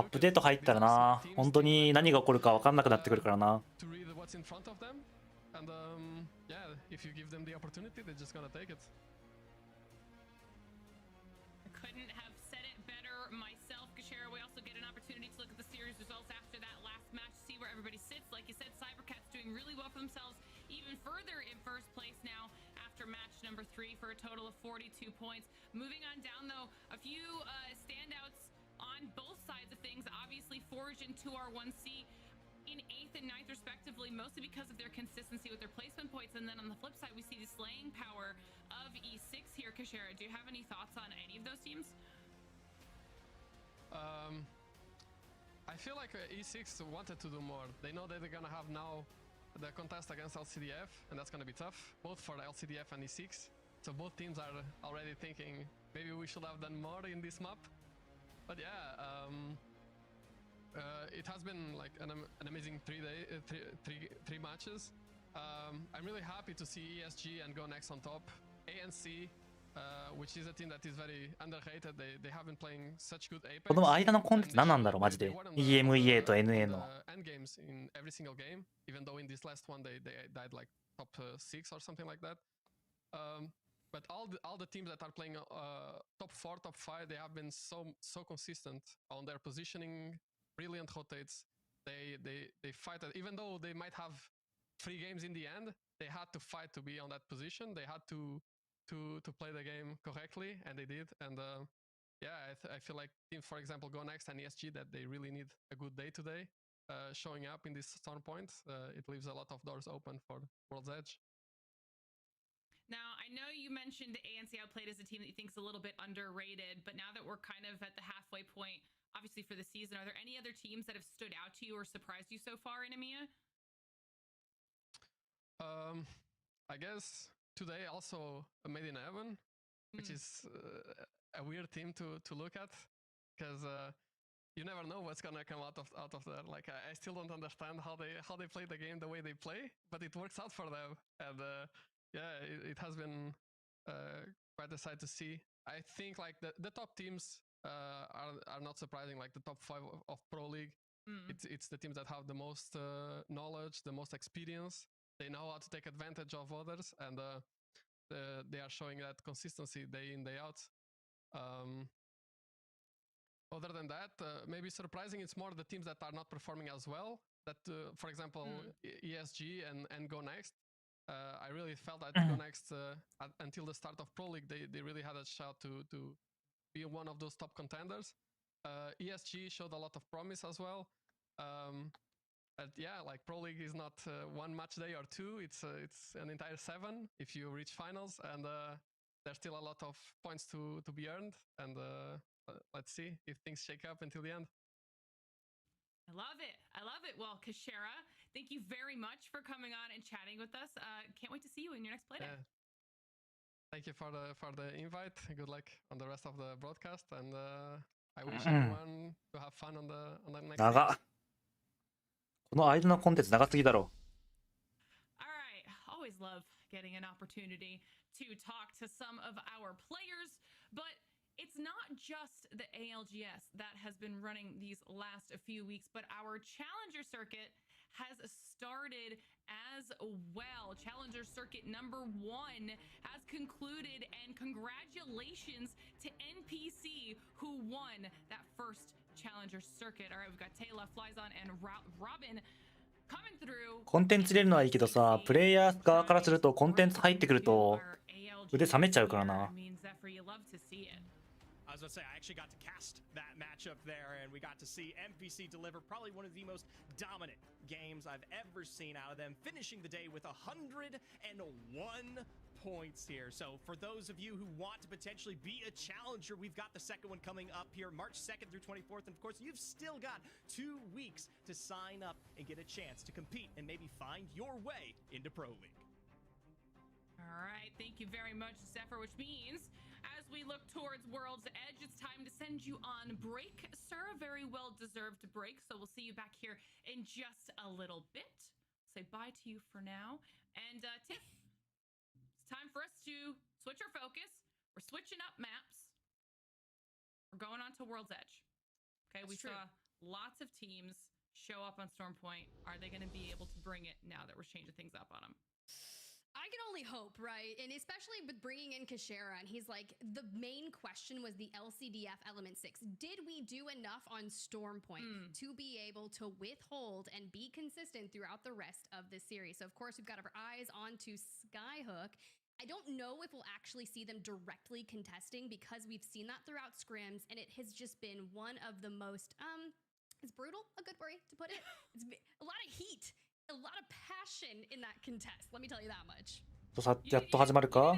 プデート入ったらな、本当に何が起こるか分かんなくなってくるからな。And yeah, if you give them the opportunity, they're just gonna take it. Couldn't have said it better myself, Gashera. We also get an opportunity to look at the series results after that last match, see where everybody sits. Like you said, Cybercats doing really well for themselves, even further in first place now after after match number 3 for a total of 42 points. Moving on down, though, a few standouts on both sides of things. Obviously, Forge and 2R1C in 8th and 9th respectively, mostly because of their consistency with their placement points. And then on the flip side, we see the slaying power of E6 here. Kashera, do you have any thoughts on any of those teams? I feel like E6 wanted to do more. They know that they're gonna have now the contest against LCDF, and that's gonna be tough, both for LCDF and E6. So both teams are already thinking maybe we should have done more in this map. But yeah, it has been like an amazing 3 matches. I'm really happy to see ESG and Go Next on top. ANC, which is a team that is very underrated. They have been playing such good Apex. この間のコンテンツ何なんだろうマジで。EMEA と NA の。End games in every single game, even though in this last one they died like top 6 or something like that. But all the teams that are playing top 4, top 5, they have been so consistent on their positioning. Brilliant rotates. They fight it, even though they might have 3 games in the end. They had to fight to be on that position. They had to play the game correctly, and they did. And yeah, I feel like teams, for example, Go Next and ESG, that they really need a good day today. Showing up in this storm point, it leaves a lot of doors open for World's Edge. Now, I know you mentioned ANC outplayed as a team that you think is a little bit underrated, but now that we're kind of at the halfway point, obviously for the season, are there any other teams that have stood out to you or surprised you so far in EMEA? I guess today also Made in Heaven, which is a weird team to look at, because you never know what's gonna come out of there. Like I still don't understand how they play the game the way they play, but it works out for them. And yeah, it has been quite a sight to see. I think like the top teams are not surprising. Like the top 5 of Pro League, it's the teams that have the most knowledge, the most experience. They know how to take advantage of others, and they are showing that consistency day in, day out. Other than that, maybe surprising, it's more the teams that are not performing as well. That, for example, ESG and Go Next. I really felt that Go Next, until the start of Pro League, they really had a shot to be one of those top contenders. ESG showed a lot of promise as well. But yeah, like Pro League is not 1 match day or 2. It's an entire 7 if you reach finals, and there's still a lot of points to be earned. And let's see if things shake up until the end. I love it. I love it. Well, Kashera, thank you very much for coming on and chatting with us. Can't wait to see you in your next play day. Yeah. Thank you for the invite. Good luck on the rest of the broadcast, and I wish everyone to have fun on the next. 長っ。この間のコンテンツ長すぎだろ。All right. Always love getting an opportunity to talk to some of our players, but it's not just the ALGS that has been running these last few weeks, but our Challenger Circuit has started as well. Challenger Circuit number 1 has concluded, and congratulations to NPC who won that first Challenger Circuit. All right, we've got Taylor, Flyzon, and Robin coming through. コンテンツ入れるのはいいけどさ、プレイヤー側からするとコンテンツ入ってくると腕冷めちゃうからな。I was going to say, I actually got to cast that matchup there, and we got to see NPC deliver probably one of the most dominant games I've ever seen out of them, finishing the day with 101 points here. So for those of you who want to potentially be a challenger, we've got the second one coming up here March 2nd through 24th. And of course, you've still got 2 weeks to sign up and get a chance to compete and maybe find your way into Pro League. All right, thank you very much, Zephyr, which means as we look towards World's Edge, it's time to send you on break, sir. A very well-deserved break, so we'll see you back here in just a little bit. Say bye to you for now. And Tiff, it's time for us to switch our focus. We're switching up maps. We're going on to World's Edge. Okay, we saw lots of teams show up on Storm Point. Are they going to be able to bring it now that we're changing things up on them? I can only hope, right? And especially with bringing in Kashera, and he's like, the main question was the LCDF Element 6. Did we do enough on Storm Point to be able to withhold and be consistent throughout the rest of this series? So, of course, we've got our eyes onto Skyhook. I don't know if we'll actually see them directly contesting because we've seen that throughout scrims, and it has just been one of the most, is brutal a good way to put it? It's a lot of heat, a lot of passion in that contest, let me tell you that much. やっと始まるか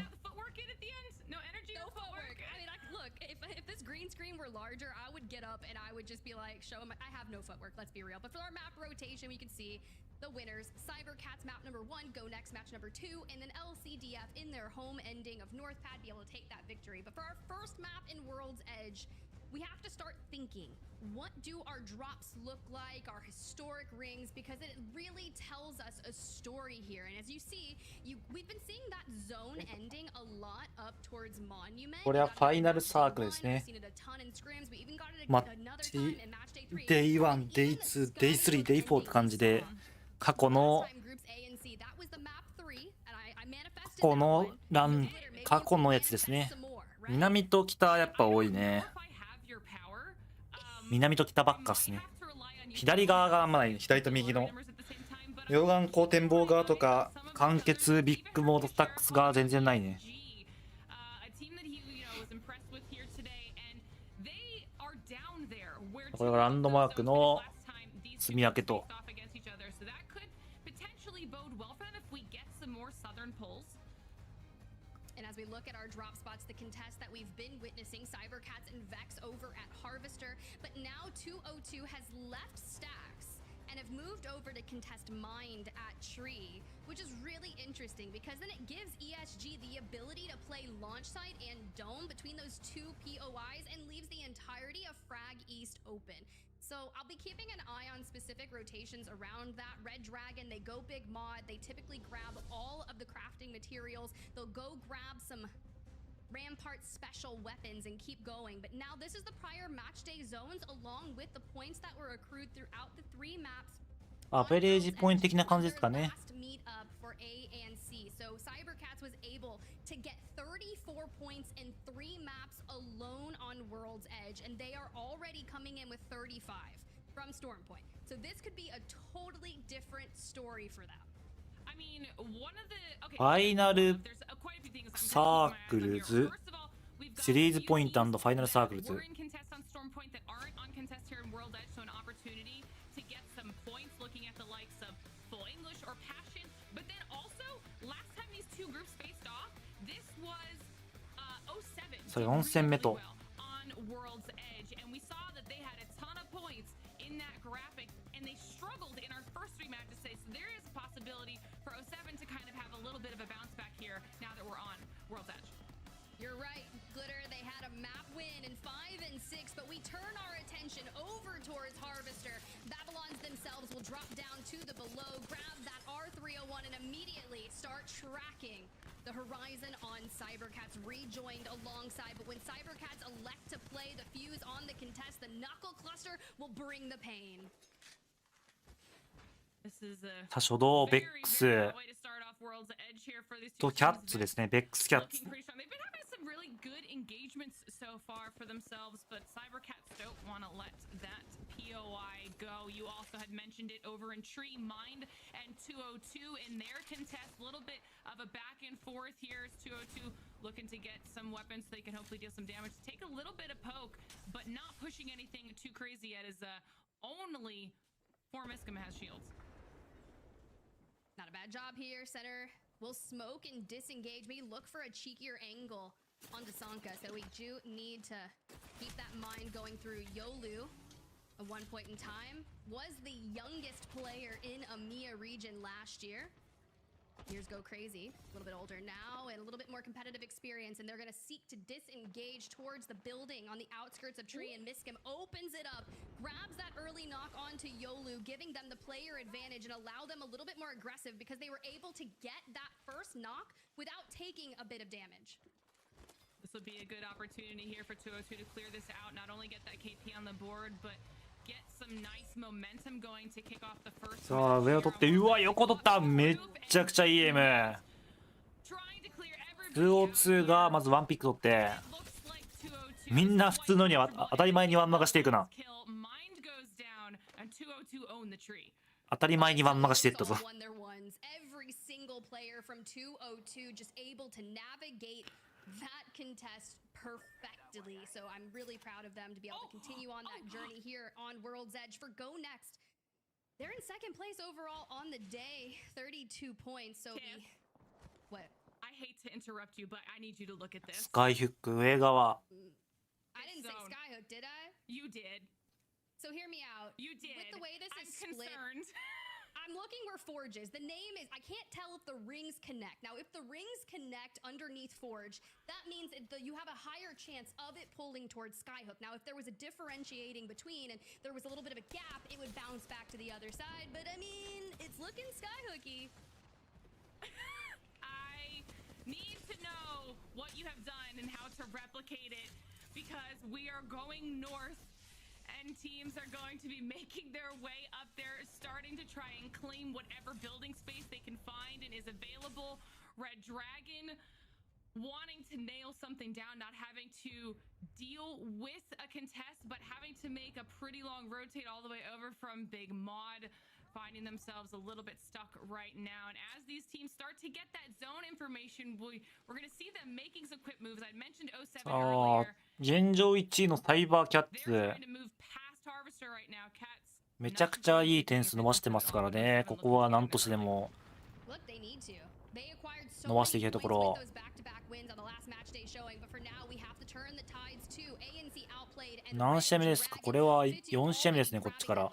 No footwork. I mean, look, if this green screen were larger, I would get up and I would just be like, show them I have no footwork, let's be real. But for our map rotation, we can see the winners. Cybercats map number 1, go next match number 2, and then LCDF in their home ending of Northpad be able to take that victory. But for our first map in World's Edge, we have to start thinking, what do our drops look like, our historic rings, because it really tells us a story here. And as you see, we've been seeing that zone ending a lot up towards Monument. これはファイナルサークルですね。マッチ、Day1、Day2、Day3、Day4 って感じで、過去のやつですね。南と北やっぱ多いね。南と北ばっかっすね。左側があんまないね。左と右の。両眼光展望側とか、間欠ビッグモードスタックス側全然ないね。これがランドマークの積み分けと。We look at our drop spots, the contest that we've been witnessing, Cybercats and Vex over at Harvester, but now 202 has left Stacks and have moved over to contest Mind at Tree, which is really interesting because then it gives ESG the ability to play launch site and dome between those two POIs and leaves the entirety of Frag East open. So I'll be keeping an eye on specific rotations around that. Red Dragon, they go big mod. They typically grab all of the crafting materials. They'll go grab some Rampart special weapons and keep going. But now this is the prior match day zones along with the points that were accrued throughout the 3 maps. アベレージポイント的な感じですかね。So Cybercats was able to get 34 points in 3 maps alone on World's Edge, and they are already coming in with 35 from Stormpoint. So this could be a totally different story for them. I mean, one of the ファイナルサークルズ、シリーズポイント&ファイナルサークルズ。それ4戦目と。You're right, Glitter. They had a map win in 5 and 6, but we turn our attention over towards Harvester. Babylons themselves will drop down to the below, grab that R301, and immediately start tracking the horizon on Cybercats, rejoined alongside. But when Cybercats elect to play the fuse on the contest, the knuckle cluster will bring the pain. 初動ベックスとキャッツですね。ベックスキャッツ。Really good engagements so far for themselves, but Cybercats don't want to let that POI go. You also had mentioned it over in Tree, Mind and 202 in their contest. A little bit of a back and forth here as 202 looking to get some weapons so they can hopefully deal some damage. Take a little bit of poke, but not pushing anything too crazy yet, as only Formiskam has shields. Not a bad job here, Center. We'll smoke and disengage. Maybe look for a cheekier angle onto Sanka. So we do need to keep that mind going through. Yolu, at one point in time, was the youngest player in EMEA region last year. Years go crazy. A little bit older now and a little bit more competitive experience. And they're going to seek to disengage towards the building on the outskirts of Tree. And Miskim opens it up, grabs that early knock onto Yolu, giving them the player advantage and allow them a little bit more aggressive because they were able to get that first knock without taking a bit of damage. This will be a good opportunity here for 202 to clear this out. Not only get that KP on the board, but get some nice momentum going to kick off the first. さあ上を取って、うわ横取った。めっちゃくちゃいいエム。202がまずワンピック取って、みんな普通のには当たり前にワンマガしていくな。当たり前にワンマガしていったぞ。every single player from 202 just able to navigate that contest perfectly. So I'm really proud of them to be able to continue on that journey here on World's Edge. For Go Next, they're in second place overall on the day, 32 points. So what? I hate to interrupt you, but I need you to look at this. スカイフック上側。 I didn't say Skyhook, did I? You did. So hear me out. You did. With the way this I'm is split, concerned. I'm looking where Forge is. The name is, I can't tell if the rings connect. Now, if the rings connect underneath Forge, that means you have a higher chance of it pulling towards Skyhook. Now, if there was a differentiating between and there was a little bit of a gap, it would bounce back to the other side. But I mean, it's looking Skyhooky. I need to know what you have done and how to replicate it, because we are going north and teams are going to be making their way up there, starting to try and claim whatever building space they can find and is available. Red Dragon wanting to nail something down, not having to deal with a contest, but having to make a pretty long rotate all the way over from Big Mod, finding themselves a little bit stuck right now. And as these teams start to get that zone information, we're going to see them making some quick moves. I mentioned 07 earlier. 現状1位のサイバーキャッツ。めちゃくちゃいい点数伸ばしてますからね。ここは何としてでも伸ばしていけるところ。何試合目ですか？これは4試合目ですね、こっちから。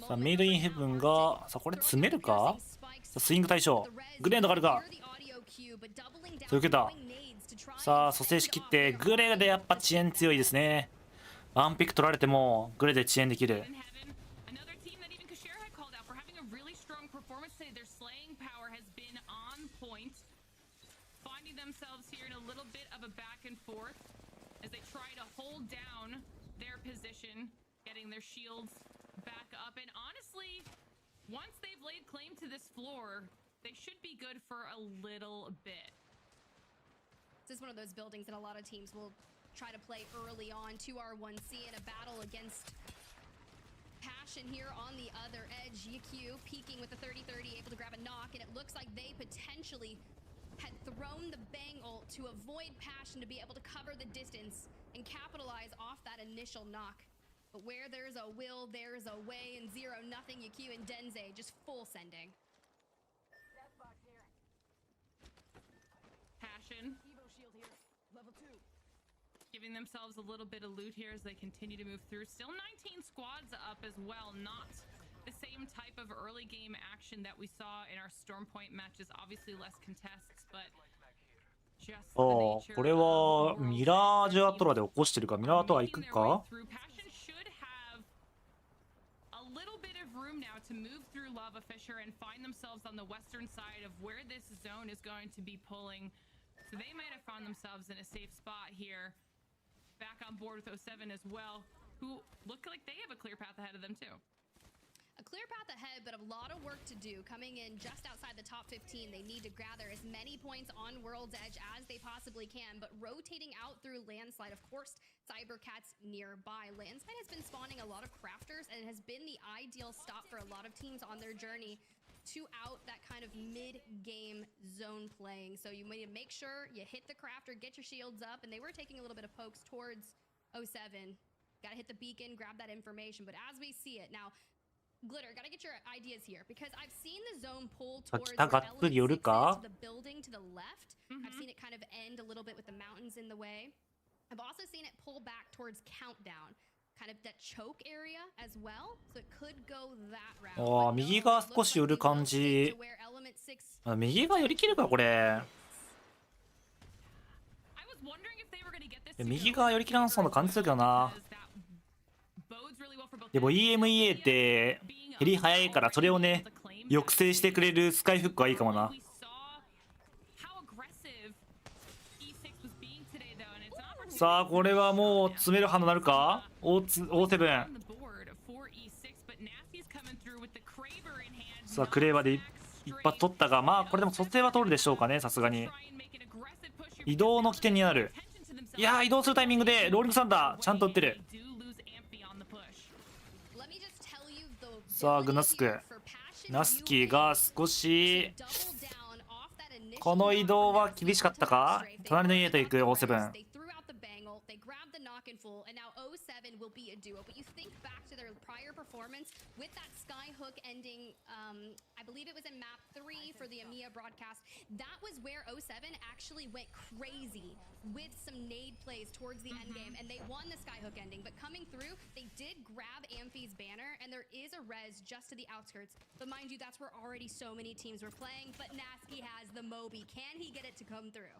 さあ、メイドインヘブンが、さあ、これ詰めるか？さあ、スイング対象。グレードがあるか？そう受けた。さあ、蘇生しきって、グレーでやっぱ遅延強いですね。ワンピック取られても、グレーで遅延できる。as they try to hold down their position, getting their shields back up. And honestly, once they've laid claim to this floor, they should be good for a little bit. This is one of those buildings that a lot of teams will try to play early on. 2R1C in a battle against Passion here on the other edge. YQ peeking with the 30-30, able to grab a knock, and it looks like they potentially had thrown the bang ult to avoid Passion to be able to cover the distance and capitalize off that initial knock. But where there's a will, there's a way, and 0-0 YQ and Denze just full sending. Passion giving themselves a little bit of loot here as they continue to move through. Still 19 squads up as well. Not the same type of early game action that we saw in our Storm Point matches. Obviously less contests, but just the nature これはミラージュアトラで起こしてるか。ミラートラ行くか。 Passion should have a little bit of room now to move through Lava Fissure and find themselves on the western side of where this zone is going to be pulling. So they might have found themselves in a safe spot here. Back on board with 07 as well, who look like they have a clear path ahead of them too. A clear path ahead, but a lot of work to do. Coming in just outside the top 15, they need to gather as many points on World's Edge as they possibly can, but rotating out through Landslide, of course, Cybercat's nearby. Landslide has been spawning a lot of crafters and has been the ideal stop for a lot of teams on their journey to out that kind of mid-game zone playing. So you need to make sure you hit the crafter, get your shields up, and they were taking a little bit of pokes towards 07. Gotta hit the beacon, grab that information, but as we see it now, Glitter, gotta get your ideas here, because I've seen the zone pull towards the building to the left. I've seen it kind of end a little bit with the mountains in the way. I've also seen it pull back towards Countdown. Kind of that choke area as well, so it could go that route. 右が少し寄る感じ。右が寄り切るかこれ。右が寄り切らんそうな感じするけどな。でも EMEA って減り早いからそれをね抑制してくれるスカイフックはいいかもな。さあこれはもう詰める派になるか。O7 さあクレーバーで一発取ったが、まあこれでも蘇生は取るでしょうかね。さすがに移動の起点になる。いやー、移動するタイミングでローリングサンダーちゃんと打ってる。さあグナスク、ナスキーが少しこの移動は厳しかったか。隣の家と行く O7。And now 07 will be a duo, but you think back to their prior performance with that skyhook ending, I believe it was in map 3 for the EMEA broadcast. That was where 07 actually went crazy with some nade plays towards the end game, and they won the skyhook ending. But coming through, they did grab Amphi's banner, and there is a res just to the outskirts. But mind you, that's where already so many teams were playing. But Nasky has the Moby. Can he get it to come through?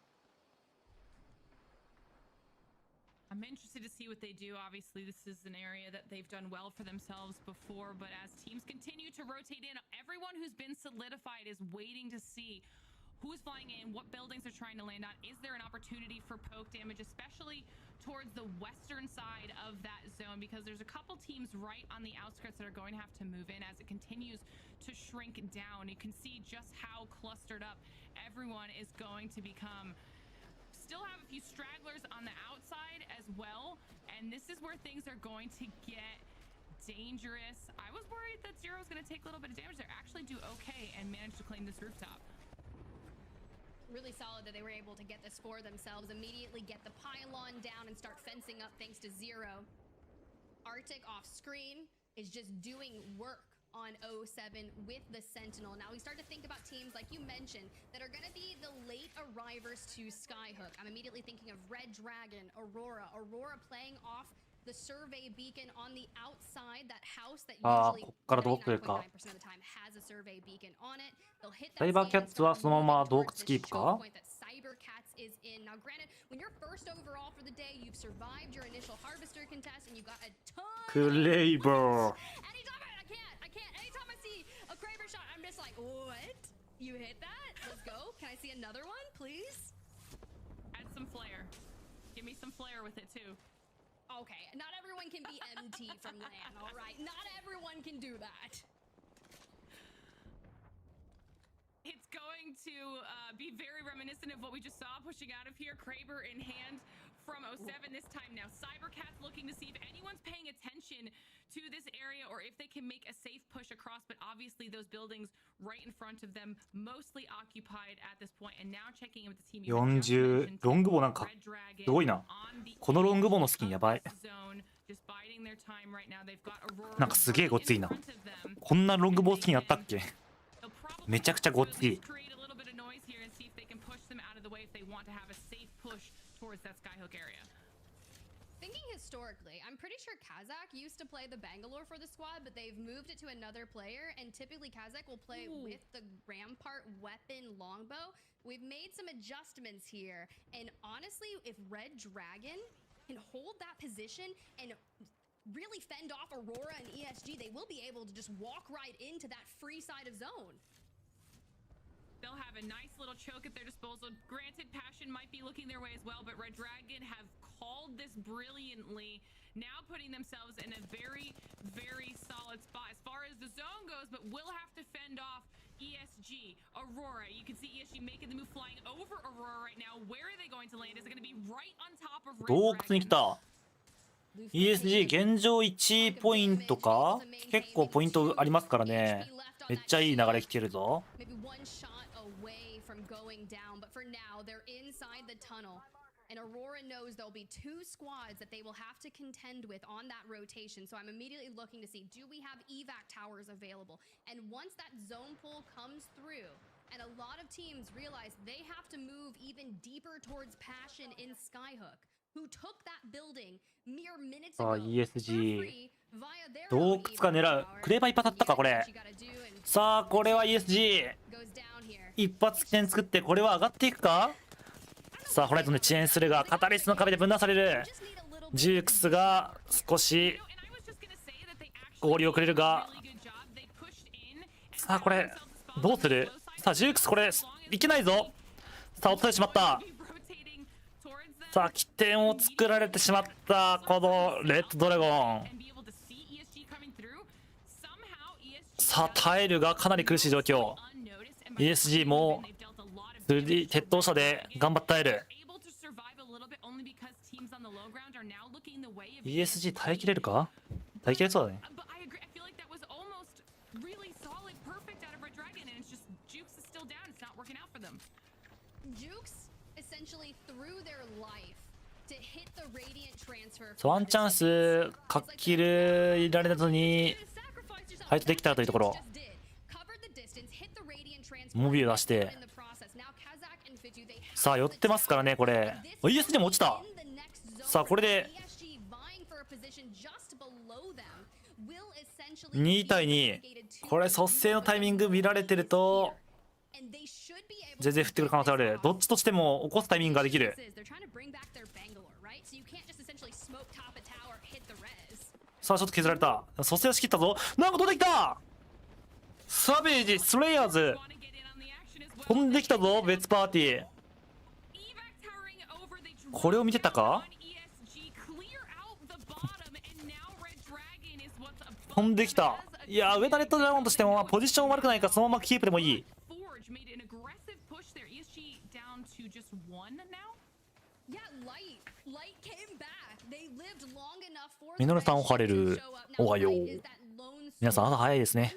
I'm interested to see what they do. Obviously, this is an area that they've done well for themselves before, but as teams continue to rotate in, everyone who's been solidified is waiting to see who's flying in, what buildings they're trying to land on. Is there an opportunity for poke damage, especially towards the western side of that zone? Because there's a couple teams right on the outskirts that are going to have to move in as it continues to shrink down. You can see just how clustered up everyone is going to become. Still have a few stragglers on the outside as well, and this is where things are going to get dangerous. I was worried that Zero was going to take a little bit of damage there. Actually do okay and manage to claim this rooftop. Really solid that they were able to get this for themselves, immediately get the pylon down and start fencing up thanks to Zero. Arctic off screen is just doing work on 07 with the Sentinel. Now we start to think about teams like you mentioned that are going to be the late arrivers to Skyhook. I'm immediately thinking of Red Dragon, Aurora playing off the survey beacon on the outside, that house that usually 99.9% of the time has a survey beacon on it. They'll hit that Cybercats はそのまま洞窟キープか。 Cybercats is in. Now granted, when you're first overall for the day, you've survived your initial harvester contest and you got a ton Kraber. Anytime I see a Kraber shot, I'm just like, what? You hit that? Let's go. Can I see another one, please? Add some flair. Give me some flair with it too. Okay, not everyone can be MT from LAN, all right? Not everyone can do that. It's going to be very reminiscent of what we just saw pushing out of here. Kraber in hand from 07 this time now. Cybercats looking to see if anyone's paying attention to this area or if they can make a safe push across, but obviously those buildings right in front of them mostly occupied at this point. And now checking in with the team. 40ロングボなんかすごいな。このロングボのスキンやばい。なんかすげえごついな。こんなロングボスキンやったっけ。めちゃくちゃごつい。Thinking historically, I'm pretty sure Kazakh used to play the Bangalore for the squad, but they've moved it to another player, and typically Kazakh will play with the Rampart weapon longbow. We've made some adjustments here, and honestly, if Red Dragon can hold that position and really fend off Aurora and ESG, they will be able to just walk right into that free side of zone. They'll have a nice little choke at their disposal. Granted, Passion might be looking their way as well, but Red Dragon have called this brilliantly, now putting themselves in a very, very solid spot as far as the zone goes, but will have to fend off ESG, Aurora. You can see ESG making the move, flying over Aurora right now. Where are they going to land? Is it going to be right on top of Red Dragon? 洞窟に来た。ESG 現状1ポイントか。結構ポイントありますからね。めっちゃいい流れ来てるぞ。From going down, but for now they're inside the tunnel, and Aurora knows there'll be two squads that they will have to contend with on that rotation. So I'm immediately looking to see, do we have evac towers available? And once that zone pull comes through and a lot of teams realize they have to move even deeper towards Passion in Skyhook, who took that building mere minutes ago for free via their 洞窟か狙う。クレバ一発あったかこれ。さあこれは ESG 一発起点作って、これは上がっていくか。さあホライゾンで遅延するがカタリスの壁で分断される。ジュークスが少し合流をくれるが、さあこれどうする。さあジュークスこれいけないぞ。さあ落としてしまった。さあ起点を作られてしまったこのレッドドラゴン。さあタイルがかなり苦しい状況。ESG も鉄塔車で頑張って耐える。ESG 耐えきれるか？耐えきれそうだね。ワンチャンスかき入れられずにファイトできたというところ、モビル出して、さあ寄ってますからね。これ ESG も落ちた。さあこれで2対2。これ率先のタイミング見られてると全然振ってくる可能性ある。どっちとしても起こすタイミングができる。さあちょっと削られた。率先を仕切ったぞ。なんか飛んできた。サベージスレイヤーズ飛んできたぞ。別パーティー。これを見てたか。飛んできた。いや上田レッドドラゴンとしてもポジション悪くないからそのままキープでもいい。ミノルさんおはれる。おはよう。皆さん朝早いですね。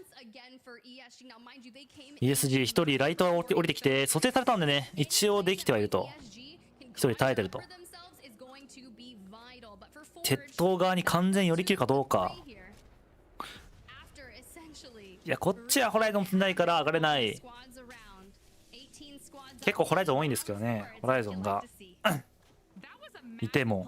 ESG 一人ライトが降りてきて蘇生されたんでね、一応できてはいると。一人耐えてると。鉄塔側に完全寄り切るかどうか。いやこっちはホライゾン積んないから上がれない。結構ホライゾン多いんですけどね。ホライゾンがいても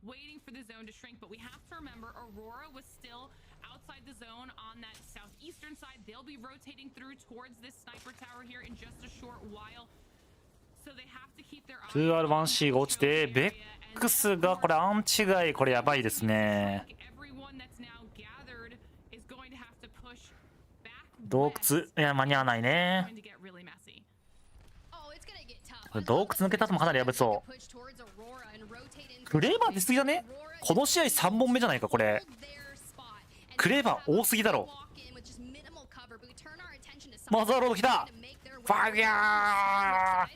waiting for the zone to shrink, but we have to remember Aurora was still outside the zone on that southeastern side. They'll be rotating through towards this sniper tower here in just a short while. So they have to keep their eyes 2R1C が落ちて、ベックスがこれアンチ外、これやばいですね。洞窟、いや間に合わないね。洞窟抜けたともかなりやべそう。クレーバー出すぎだね。この試合3本目じゃないかこれ。クレーバー多すぎだろ。マザーロード来た。ファイヤ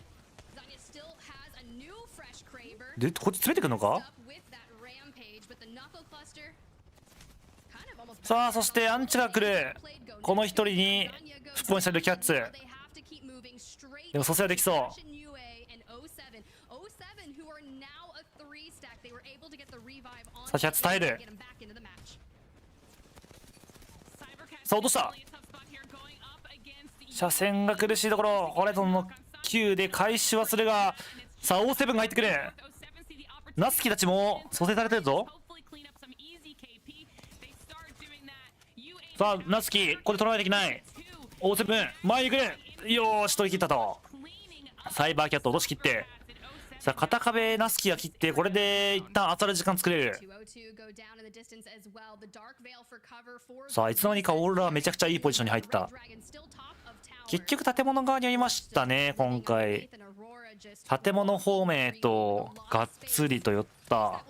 ーでこっち詰めてくんのか。さあそしてアンチが来る。この一人に復興されるキャッツ。でも蘇生はできそう。さあキャッツ耐える。さあ落とした。車線が苦しいところ。ホライゾンの9で開始はするが、さあ O7 が入ってくる。ナスキたちも蘇生されてるぞ。さあナスキこれ取らないといけない。 O7 前に来る。よーし取り切ったと。サイバーキャット落とし切って、さあ片壁ナスキが切って、これで一旦当たる時間作れる。さあいつの間にかオーロラはめちゃくちゃいいポジションに入ってた。結局建物側にありましたね今回。建物方面へとがっつりと寄った。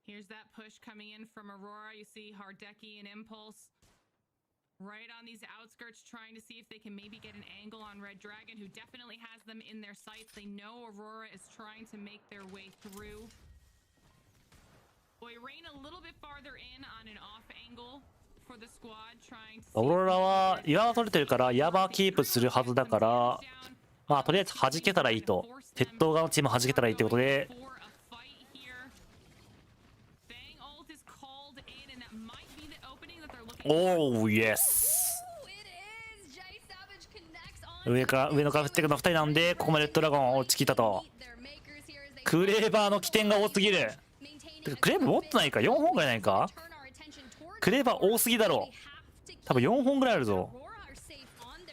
Here's that push coming in from Aurora. You see Hardeki and Impulse right on these outskirts trying to see if they can maybe get an angle on Red Dragon, who definitely has them in their sights. They know Aurora is trying to make their way through. Boy, Rain a little bit farther in on an off angle for the squad trying to see. オーロラは岩が取れてるからヤバキープするはずだから、まあとりあえず弾けたらいいと。鉄塔側のチーム弾けたらいいってことで。おおイエス。上のから降ってくるの2人なんで、ここまでレッドドラゴン落ちきったと。クレーバーの起点が多すぎる。てかクレーバー持ってないか。4本ぐらいないか。クレーバー多すぎだろう。多分4本ぐらいあるぞ。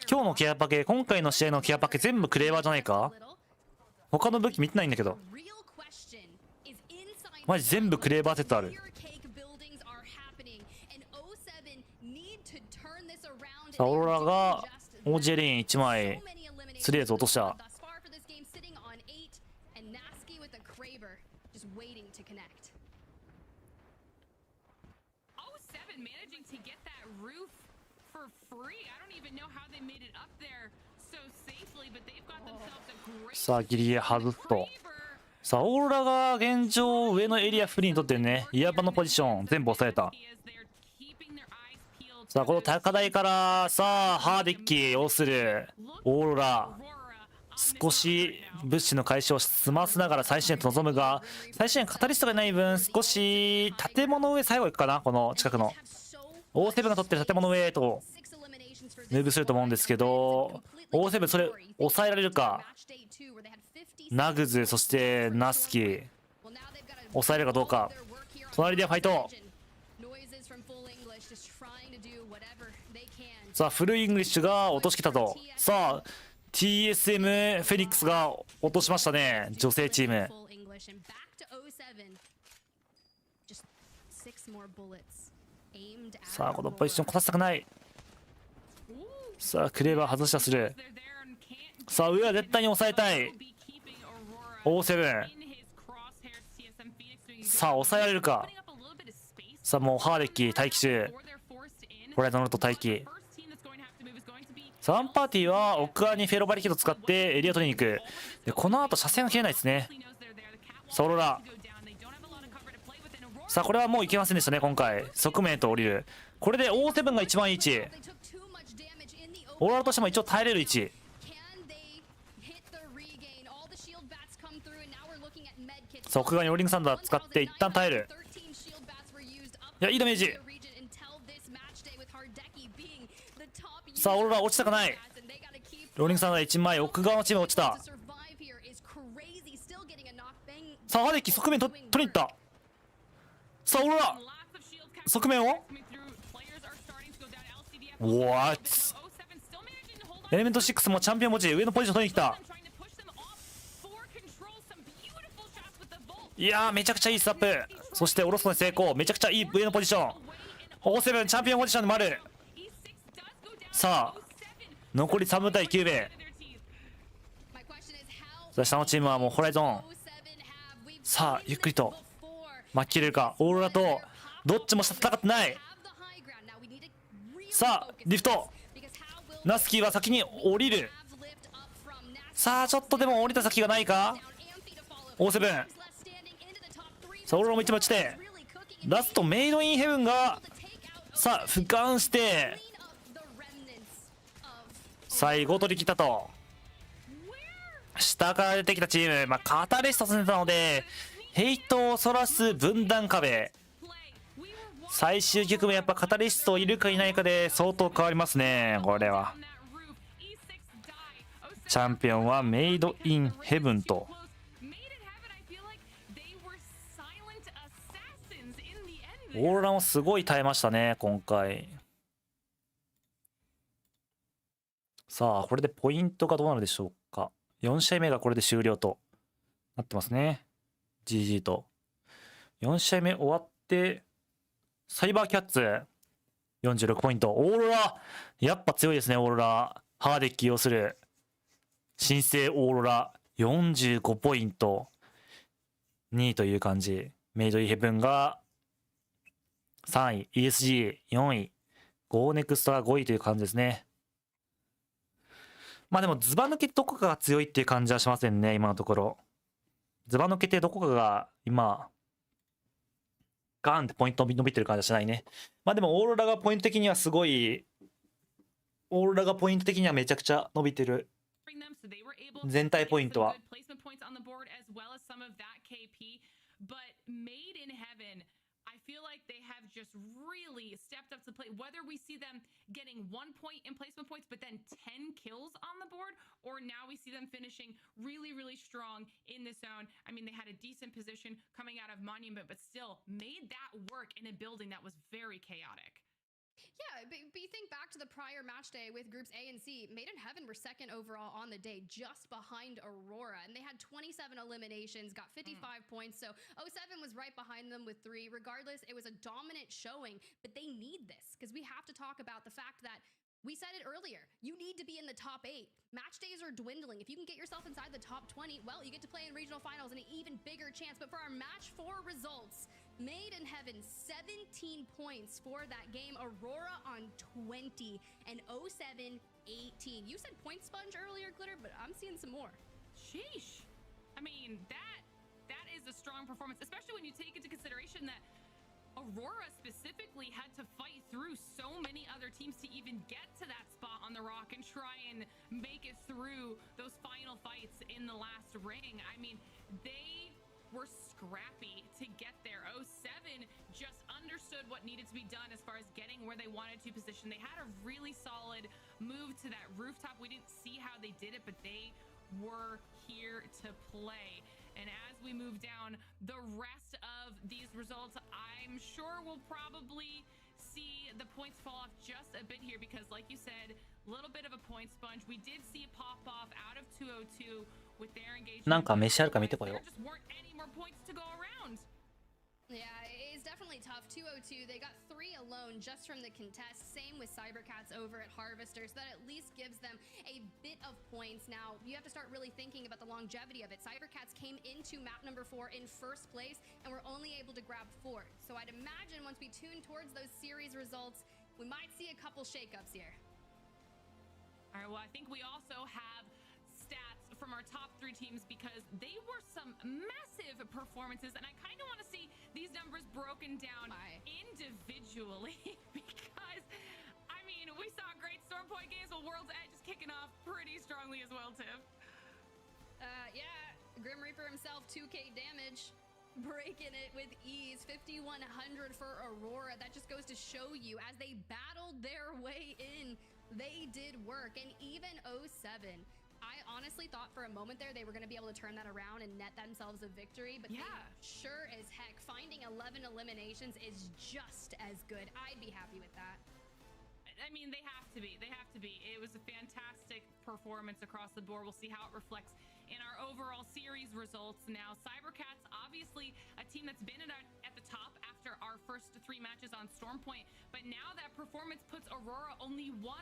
今日のケアパケ、今回の試合のケアパケ全部クレーバーじゃないか。他の武器見てないんだけど、マジ全部クレーバーセットある。さあオーロラがオージェリーン1枚スリーズ落とした。さあギリギリ外すと、さあオーロラが現状上のエリアフリーにとってね、イヤバのポジション全部抑えた。さあこの高台からさあハーデッキ要するオーロラ、少し物資の回収を済ませながら最新へと臨むが、最新へカタリストがいない分少し建物上最後行くかな。この近くのオーセブンが取ってる建物上へとムーブすると思うんですけど、オーセブンそれ抑えられるか。ナグズそしてナスキ抑えるかどうか。隣でファイト。さあフルイングリッシュが落としきたと。さあ TSM フェニックスが落としましたね、女性チーム。さあこのポジションこたせたくない。さあクレーバー外したする。さあ上は絶対に抑えたい。O7 さあ抑えられるか。さあもうハーデッキ待機中。これドノルト待機。さあワンパーティーは奥側にフェロバリケード使ってエリア取りに行く。でこの後車線が切れないですね。さあオロラ、さあこれはもういけませんでしたね今回。側面へと降りる。これで O7 が一番いい位置。オーロラとしても一応耐えれる位置。さあ奥側にローリングサンダー使って一旦耐える。いやいいダメージ。さあオーロラ落ちたくない。ローリングサンダー1枚奥側のチーム落ちた。さあハデキ側面取りに行った。さあオーロラ側面をWhat？ エレメント6もチャンピオン持ち上のポジション取りに来た。いやーめちゃくちゃいいスタップ。そして下ろすのに成功。めちゃくちゃいい上のポジション。O7 チャンピオンポジションでもある。さあ残り3分対9名。さあ下のチームはもうホライゾン。さあゆっくりと巻き切れるか。オーロラとどっちも戦ってない。さあリフト。ナスキーは先に降りる。さあちょっとでも降りた先がないか。O7 さあオーロラも一枚落ちて、ラストメイドインヘブンがさあ俯瞰して最後取り切ったと。下から出てきたチーム、カタリスト進んでたのでヘイトをそらす分断壁。最終局面やっぱカタリストいるかいないかで相当変わりますね。これはチャンピオンはメイドインヘブンと。オーロラもすごい耐えましたね今回。さあこれでポイントがどうなるでしょうか。4試合目がこれで終了となってますね。 GG と。4試合目終わってサイバーキャッツ46ポイント。オーロラやっぱ強いですね。オーロラハーデッキ要する新生オーロラ45ポイント2位という感じ。メイドインヘブンが3位、ESG4 位、ゴーネクストが5位という感じですね。でもズバ抜けどこかが強いっていう感じはしませんね今のところ。ズバ抜けてどこかが今ガーンってポイント伸びてる感じはしないね。でもオーロラがポイント的にはすごい、オーロラがポイント的にはめちゃくちゃ伸びてる。全体ポイントはI feel like they have just really stepped up to the plate. Whether we see them getting 1 point in placement points, but then 10 kills on the board, or now we see them finishing really, really strong in the zone. I mean, they had a decent position coming out of Monument, but still made that work in a building that was very chaotic. Yeah, but you think back to the prior match day with groups A and C, Made in Heaven were second overall on the day, just behind Aurora, and they had 27 eliminations, got 55 points, so 07 was right behind them with 3. Regardless, it was a dominant showing, but they need this, because we have to talk about the fact that We said it earlier. You need to be in the top 8. Match days are dwindling. If you can get yourself inside the top 20, well, you get to play in regional finals and an even bigger chance. But for our match 4 results, Made in Heaven, 17 points for that game. Aurora on 20 and 07, 18. You said point sponge earlier, Glitter, but I'm seeing some more. Sheesh. I mean, that is a strong performance, especially when you take into consideration that Aurora specifically had to fight through so many other teams to even get to that spot on the rock and try and make it through those final fights in the last ring. I mean, they were scrappy to get there. 07 just understood what needed to be done as far as getting where they wanted to position. They had a really solid move to that rooftop. We didn't see how they did it, but they were here to play. And as we move down the rest of these results, I'm sure we'll probably see the points fall off just a bit here because, like you said, a little bit of a point sponge. We did see it pop off out of 202 with their engagement. なんか飯あるか見てこよう。 There just weren't any more points to go around. Yeah, it's definitely tough. 202, they got 3 alone just from the contest. Same with Cybercats over at Harvester, so that at least gives them a bit of points. Now, you have to start really thinking about the longevity of it. Cybercats came into map number 4 in first place and were only able to grab 4. So I'd imagine once we tune towards those series results, we might see a couple shakeups here. All right, well, I think we also have stats from our top 3 teams because they were some massive performances, and I kind of want to see these numbers broken down individually because, I mean, we saw great Storm Point games, but World's Edge is kicking off pretty strongly as well, Tim. Yeah, Grim Reaper himself, 2k damage, breaking it with ease, 5100 for Aurora. That just goes to show you, as they battled their way in, they did work. And even 07, I honestly thought for a moment there they were going to be able to turn that around and net themselves a victory, but yeah, sure as heck, finding 11 eliminations is just as good. I'd be happy with that. I mean, they have to be. They have to be. It was a fantastic performance across the board. We'll see how it reflects in our overall series results. Now, Cybercats, obviously a team that's been at the top after our first 3 matches on Stormpoint, but now that performance puts Aurora only 1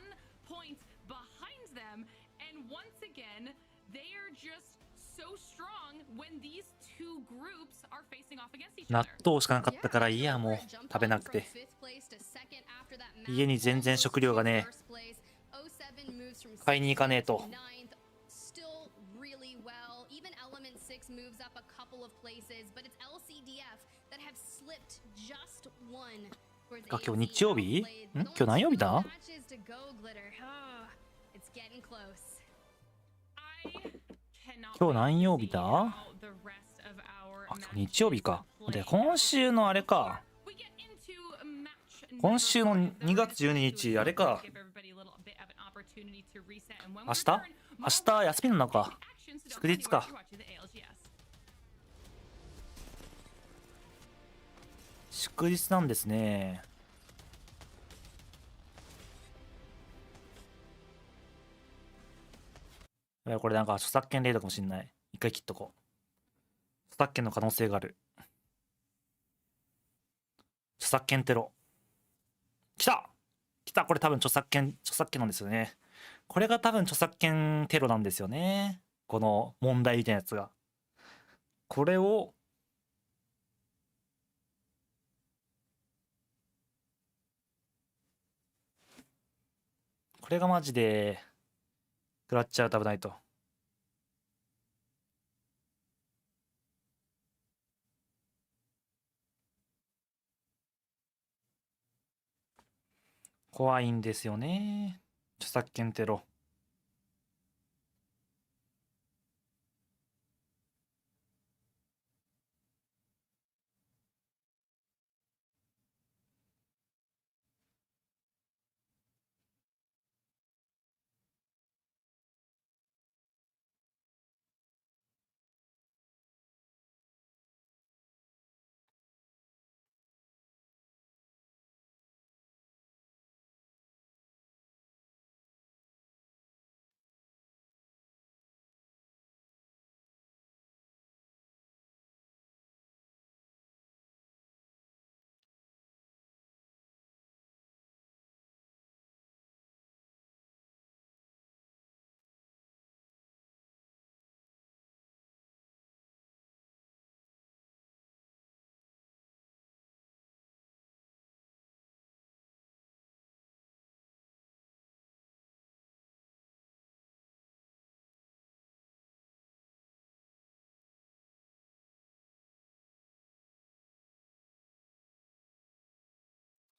point behind them. And once again, they are just so strong when these 2 groups are facing off against each 納 other. 豆しかなかったからいいや、もう食べなくて。家に全然食料がねえ。買いに行かねえと。あ、今日日曜日？今日何曜日だ？今日何曜日だ？あ、今日日曜日か。で、今週のあれか。今週の2月12日、あれか。明日休みなのか。祝日か。祝日なんですね。これなんか著作権レイドかもしんない。一回切っとこう。著作権の可能性がある。著作権テロ。来たこれ多分著作権なんですよね。これが多分著作権テロなんですよね。この問題みたいなやつが。これをこれがマジで食らっちゃうと危ないと。怖いんですよね。著作権テロ。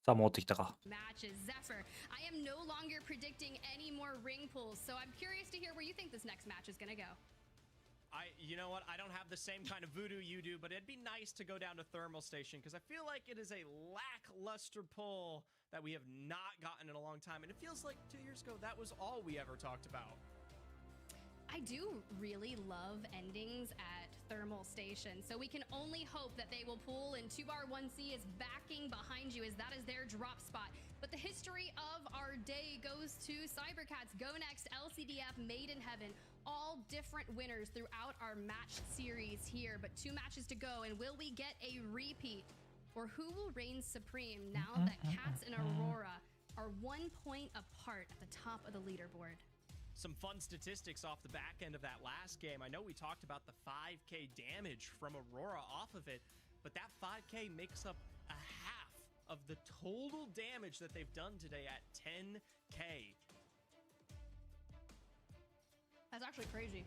さあ戻ってきたか。 matches. Zephyr, I am no longer predicting any more ring pulls, so I'm curious to hear where you think this next match is gonna go. You know what? I don't have the same kind of voodoo you do, but it'd be nice to go down to Thermal Station because I feel like it is a lackluster pull that we have not gotten in a long time. And it feels like 2 years ago, that was all we ever talked about. I do really love endings at Thermal Station, so we can only hope that they will pull and 2R1C is backing behind you as that is their drop spot. But the history of our day goes to Cybercats, Go Next, LCDF, Made in Heaven, all different winners throughout our match series here. But 2 matches to go, and will we get a repeat? Or who will reign supreme now that Cats and Aurora are 1 point apart at the top of the leaderboard? Some fun statistics off the back end of that last game. I know we talked about the 5k damage from Aurora off of it, but that 5k makes up a half of the total damage that they've done today at 10k. That's actually crazy.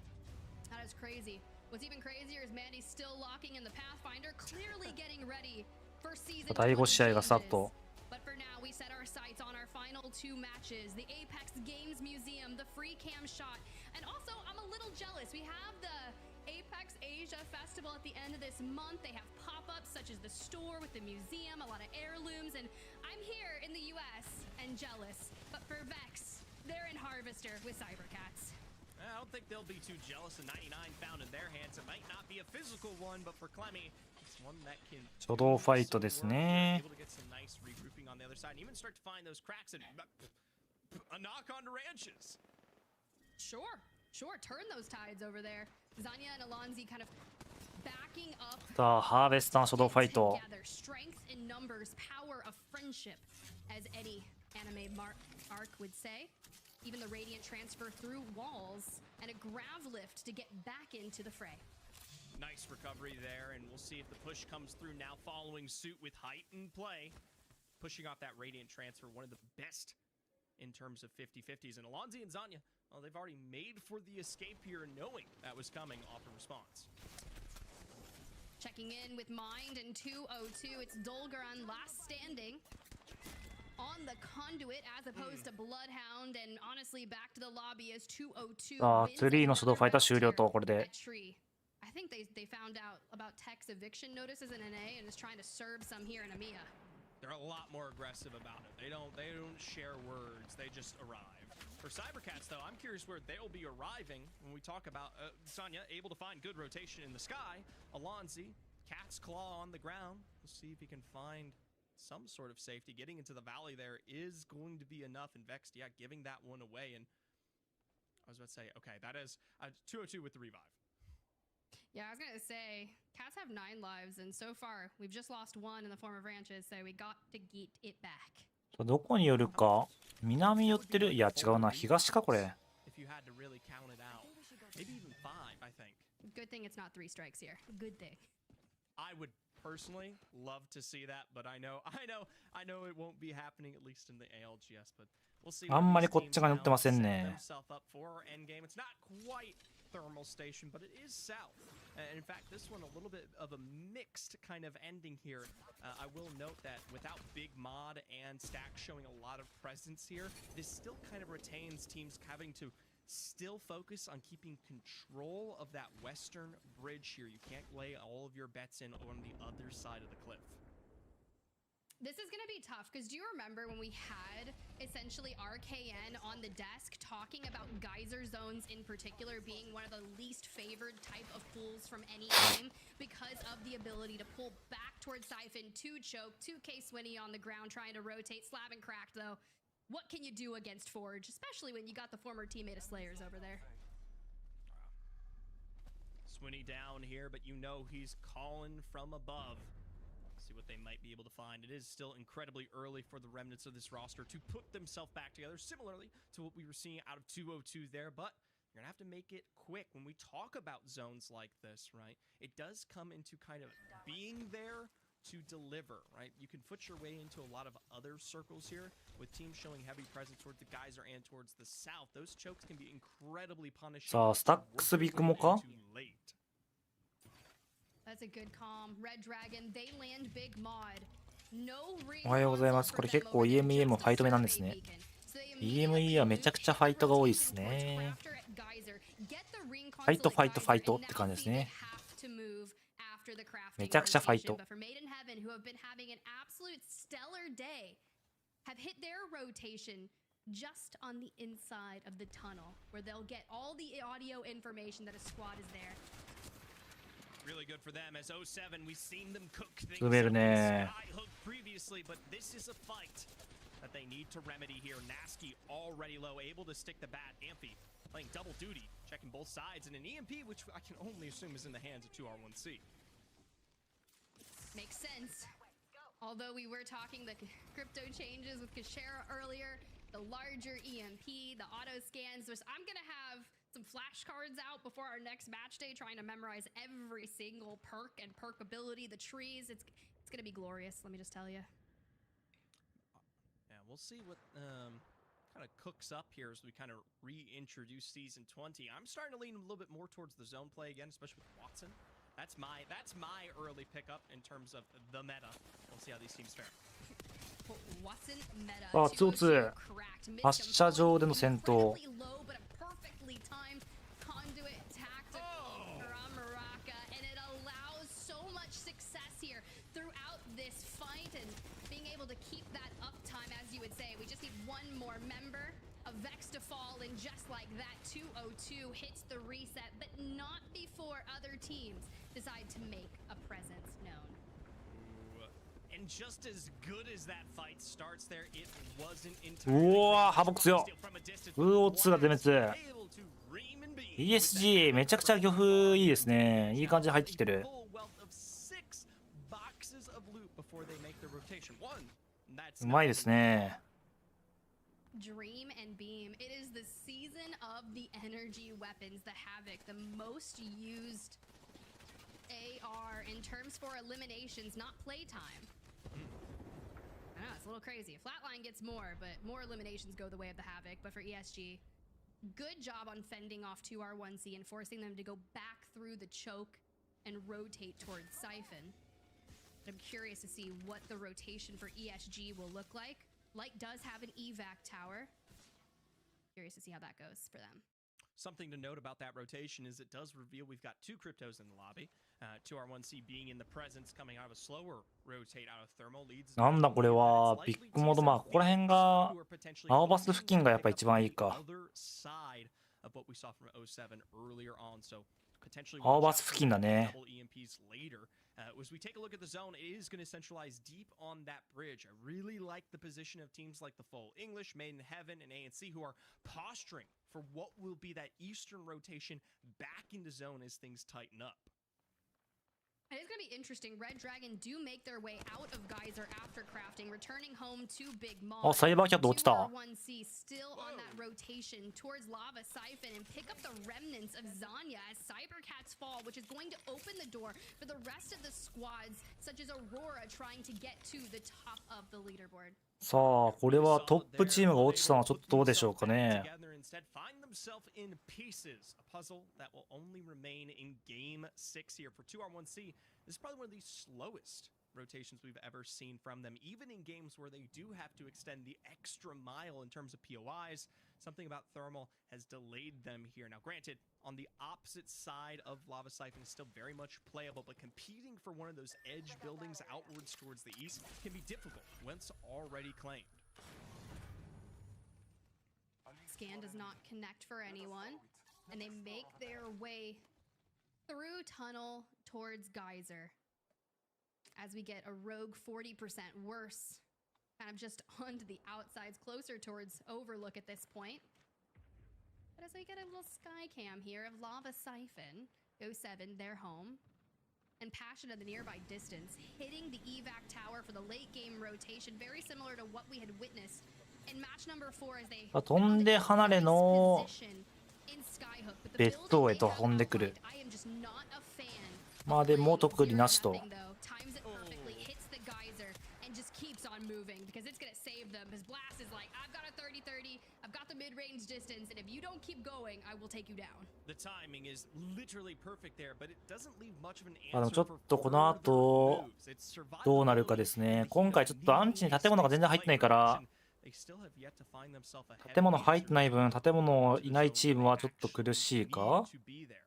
That is crazy. What's even crazier is Mande still locking in the Pathfinder, clearly getting ready for season 第5試合がスタート。 But for now, we set our sights on our final 2 matches, the Apex Games Museum, the free cam shot, and also I'm a little jealous. We have the Apex Asia Festival at the end of this month. They have pop-ups such as the store with the museum, a lot of heirlooms, and I'm here in the US and jealous. But for Vex, they're in Harvester with Cybercats. I don't think they'll be too jealous of 99 found in their hands. It might not be a physical one, but for Clemmy, it's one that can 初動ファイトですね。 able to get some nice regrouping on the other side and even start to find those cracks and a knock on to Ranches. Sure, turn those tides over there. Zanya and Alonzi kind of backing up. さあハーベスター初動ファイト。 Together, strength in numbers, power of friendship, as any anime arc would say. Even the radiant transfer through walls and a grav lift to get back into the fray. Nice recovery there, and we'll see if the push comes through now following suit with height and play. Pushing off that radiant transfer, one of the best in terms of 50-50s. And Alonzi and Zanya, well, they've already made for the escape here knowing that was coming off a response. Checking in with Mind and 202, it's Dolgaran last standing on the conduit as opposed to Bloodhound, and honestly back to the lobby as 202. さあ3の初動ファイトは終了とこれで。 I think they found out about Tech's eviction notices in NA and is trying to serve some here in EMEA. They're a lot more aggressive about it. They don't share words. They just arrive. For Cybercats, though, I'm curious where they'll be arriving when we talk about Zanya able to find good rotation in the sky. Alonzi, Cat's Claw on the ground. We'll see if he can find some sort of safety. Getting into the valley there is going to be enough. And Vex, yeah, giving that one away. And I was about to say, okay, that is 202 with the revive. Yeah, I was gonna say, Cats have 9 lives, and so far we've just lost 1 in the form of Ranches, so we got to get it back. どこに寄るか。南寄ってる。いや違うな。東かこれ。 If you had to really count it out, maybe even 5, I think. Good thing it's not 3 strikes here. Good thing. I would personally love to see that, but I know it won't be happening, at least in the ALGS, but we'll see. あんまりこっちが寄ってませんね。 It's not quite Thermal Station, but it is south. And in fact, this one a little bit of a mixed kind of ending here. I will note that without Big Mod and Stack showing a lot of presence here, this still kind of retains teams having to still focus on keeping control of that western bridge here. You can't lay all of your bets in on the other side of the cliff. This is going to be tough, because do you remember when we had essentially RKN on the desk talking about geyser zones in particular being one of the least favored type of pulls from any game because of the ability to pull back towards Siphon, 2 choke, 2K Swinny on the ground trying to rotate, slab and cracked though. What can you do against Forge, especially when you got the former teammate of Slayers over there? Swinny down here, but you know he's calling from above. See what they might be able to find. It is still incredibly early for the remnants of this roster to put themselves back together, similarly to what we were seeing out of 202 there, but you're gonna have to make it quick. When we talk about zones like this, right, it does come into kind of being there to deliver, right? You can foot your way into a lot of other circles here with teams showing heavy presence towards the geyser and towards the south. Those chokes can be incredibly punishing. さあスタックスビクもか。 That's a good calm. Red Dragon, they land Big Mod. おはようございます。これ結構 EMEA もファイト目なんですね。EMEA はめちゃくちゃファイトが多いですね。ファイトファイトファイトって感じですね。めちゃくちゃファイト。Just on the inside of the tunnel, where they'll get all the audio information that a squad is there. Really good for them as 07 we've seen them cook things 詰めるね。 previously, but this is a fight that they need to remedy here. Nasky already low, able to stick the bat. Amphi playing double duty, checking both sides, and an EMP, which I can only assume is in the hands of 2R1C. Makes sense. Although we were talking the crypto changes with Kashera earlier, the larger EMP, the auto scans. I'm gonna have some flashcards out before our next match day, trying to memorize every single perk and perk ability, the trees. It's gonna be glorious. Let me just tell you. Yeah, we'll see what kind of cooks up here as we kind of reintroduce season 20. I'm starting to lean a little bit more towards the zone play again, especially with Watson. That's my early pickup in terms of the meta. We'll see how these teams fare. さあ、2-2発射場での戦闘。Vex to fall, and just like that, 202 hits the reset, but not before other teams decide to make a presence known. And just as good as that fight starts there, it wasn't うわー、ハボク強。2-2が全滅。ESG めちゃくちゃ漁夫いいですね。いい感じで入ってきてる。うまいですね。Dream and Beam. It is the season of the energy weapons, the Havoc, the most used AR in terms for eliminations, not playtime. I know, it's a little crazy. Flatline gets more, but more eliminations go the way of the Havoc. But for ESG, good job on fending off 2R1C and forcing them to go back through the choke and rotate towards Siphon. I'm curious to see what the rotation for ESG will look like. Light does have an evac tower. Curious to see how that goes for them. Something to note about that rotation is it does reveal we've got two cryptos in the lobby. 2R1C being in the presence, coming out of a slower rotate out of thermal leads. なんだこれはビッグモード、まあここら辺が青バス付近がやっぱ一番いいか。青バス付近だね。As we take a look at the zone, it is going to centralize deep on that bridge. I really like the position of teams like the Full English, Made in Heaven, and ANC who are posturing for what will be that eastern rotation back into zone as things tighten up. It is going to be interesting. Red Dragon do make their way out of Geyser after crafting, returning home to Big Mom. あ、サイバーキャット落ちた。2R1C still on that rotation towards Lava Siphon and pick up the remnants of Zanya as Cybercats fall, which is going to open the door for the rest of the squads, such as Aurora trying to get to the top of the leaderboard. さあ、これはトップチームが落ちたのはちょっとどうでしょうかね。Puzzle that will only remain in game 6 here for 2R1C. This is probably one of the slowest rotations we've ever seen from them, even in games where they do have to extend the extra mile in terms of POIs. Something about thermal has delayed them here. Now, granted, on the opposite side of Lava Siphon is still very much playable, but competing for one of those edge buildings outwards towards the east can be difficult once already claimed. Scan does not connect for anyone, and they make their way through tunnel towards Geyser as we get a rogue 40% worse, kind of just onto the outsides, closer towards Overlook at this point. But as we get a little sky cam here of Lava Siphon, 07, their home, and Passion at the nearby distance, hitting the evac tower for the late game rotation, very similar to what we had witnessed in match number 4 as they 飛んで離れのベッドへと飛んでくる。まあでも特になしと。keeps on moving because it's going to save them. His blast is like, I've got a 30-30, I've got the mid-range distance, and if you don't keep going, I will take you down. The timing is literally perfect there, but it doesn't leave much of an でも answer ちょっ for とこの後 further moves. It's survival どうなるかですね。今回ちょっとアンチに建物が全然入ってないから、 They still have yet to find themselves ahead 建物入ってない分、建物いないチームはちょっと苦しいか。 to be there.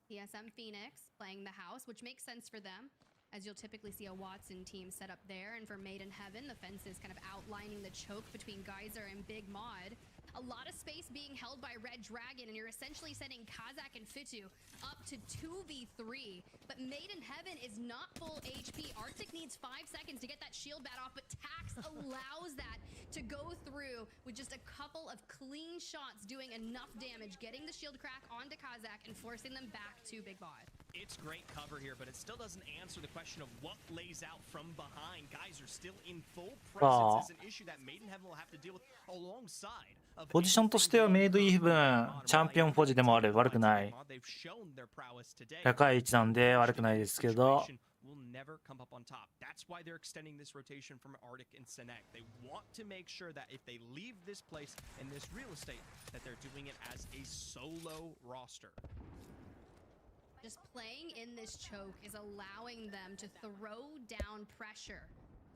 TSM Phoenix playing the house, which makes sense for them, as you'll typically see a Watson team set up there. And for Maiden Heaven, the fence is kind of outlining the choke between Geyser and Big Mod. A lot of space being held by Red Dragon, and you're essentially sending Kazakh and Fitu up to 2v3. But Maiden Heaven is not full HP. Arctic needs 5 seconds to get that shield bat off, but Tax allows that to go through with just a couple of clean shots, doing enough damage, getting the shield crack onto Kazakh and forcing them back to Big Mod. It's great cover here, but it still doesn't answer the question of what lays out from behind. Guys are still in full presence. Is an issue that Maiden Heaven will have to deal with alongside. ポジションとしてはメイドイーブン、チャンピオンポジでもある。悪くない。高い位置なんで悪くないですけど。 will never come up on top. That's why they're extending this rotation from Arctic and Senek. They want to make sure that if they leave this place and this real estate, that they're doing it as a solo roster. Just playing in this choke is allowing them to throw down pressure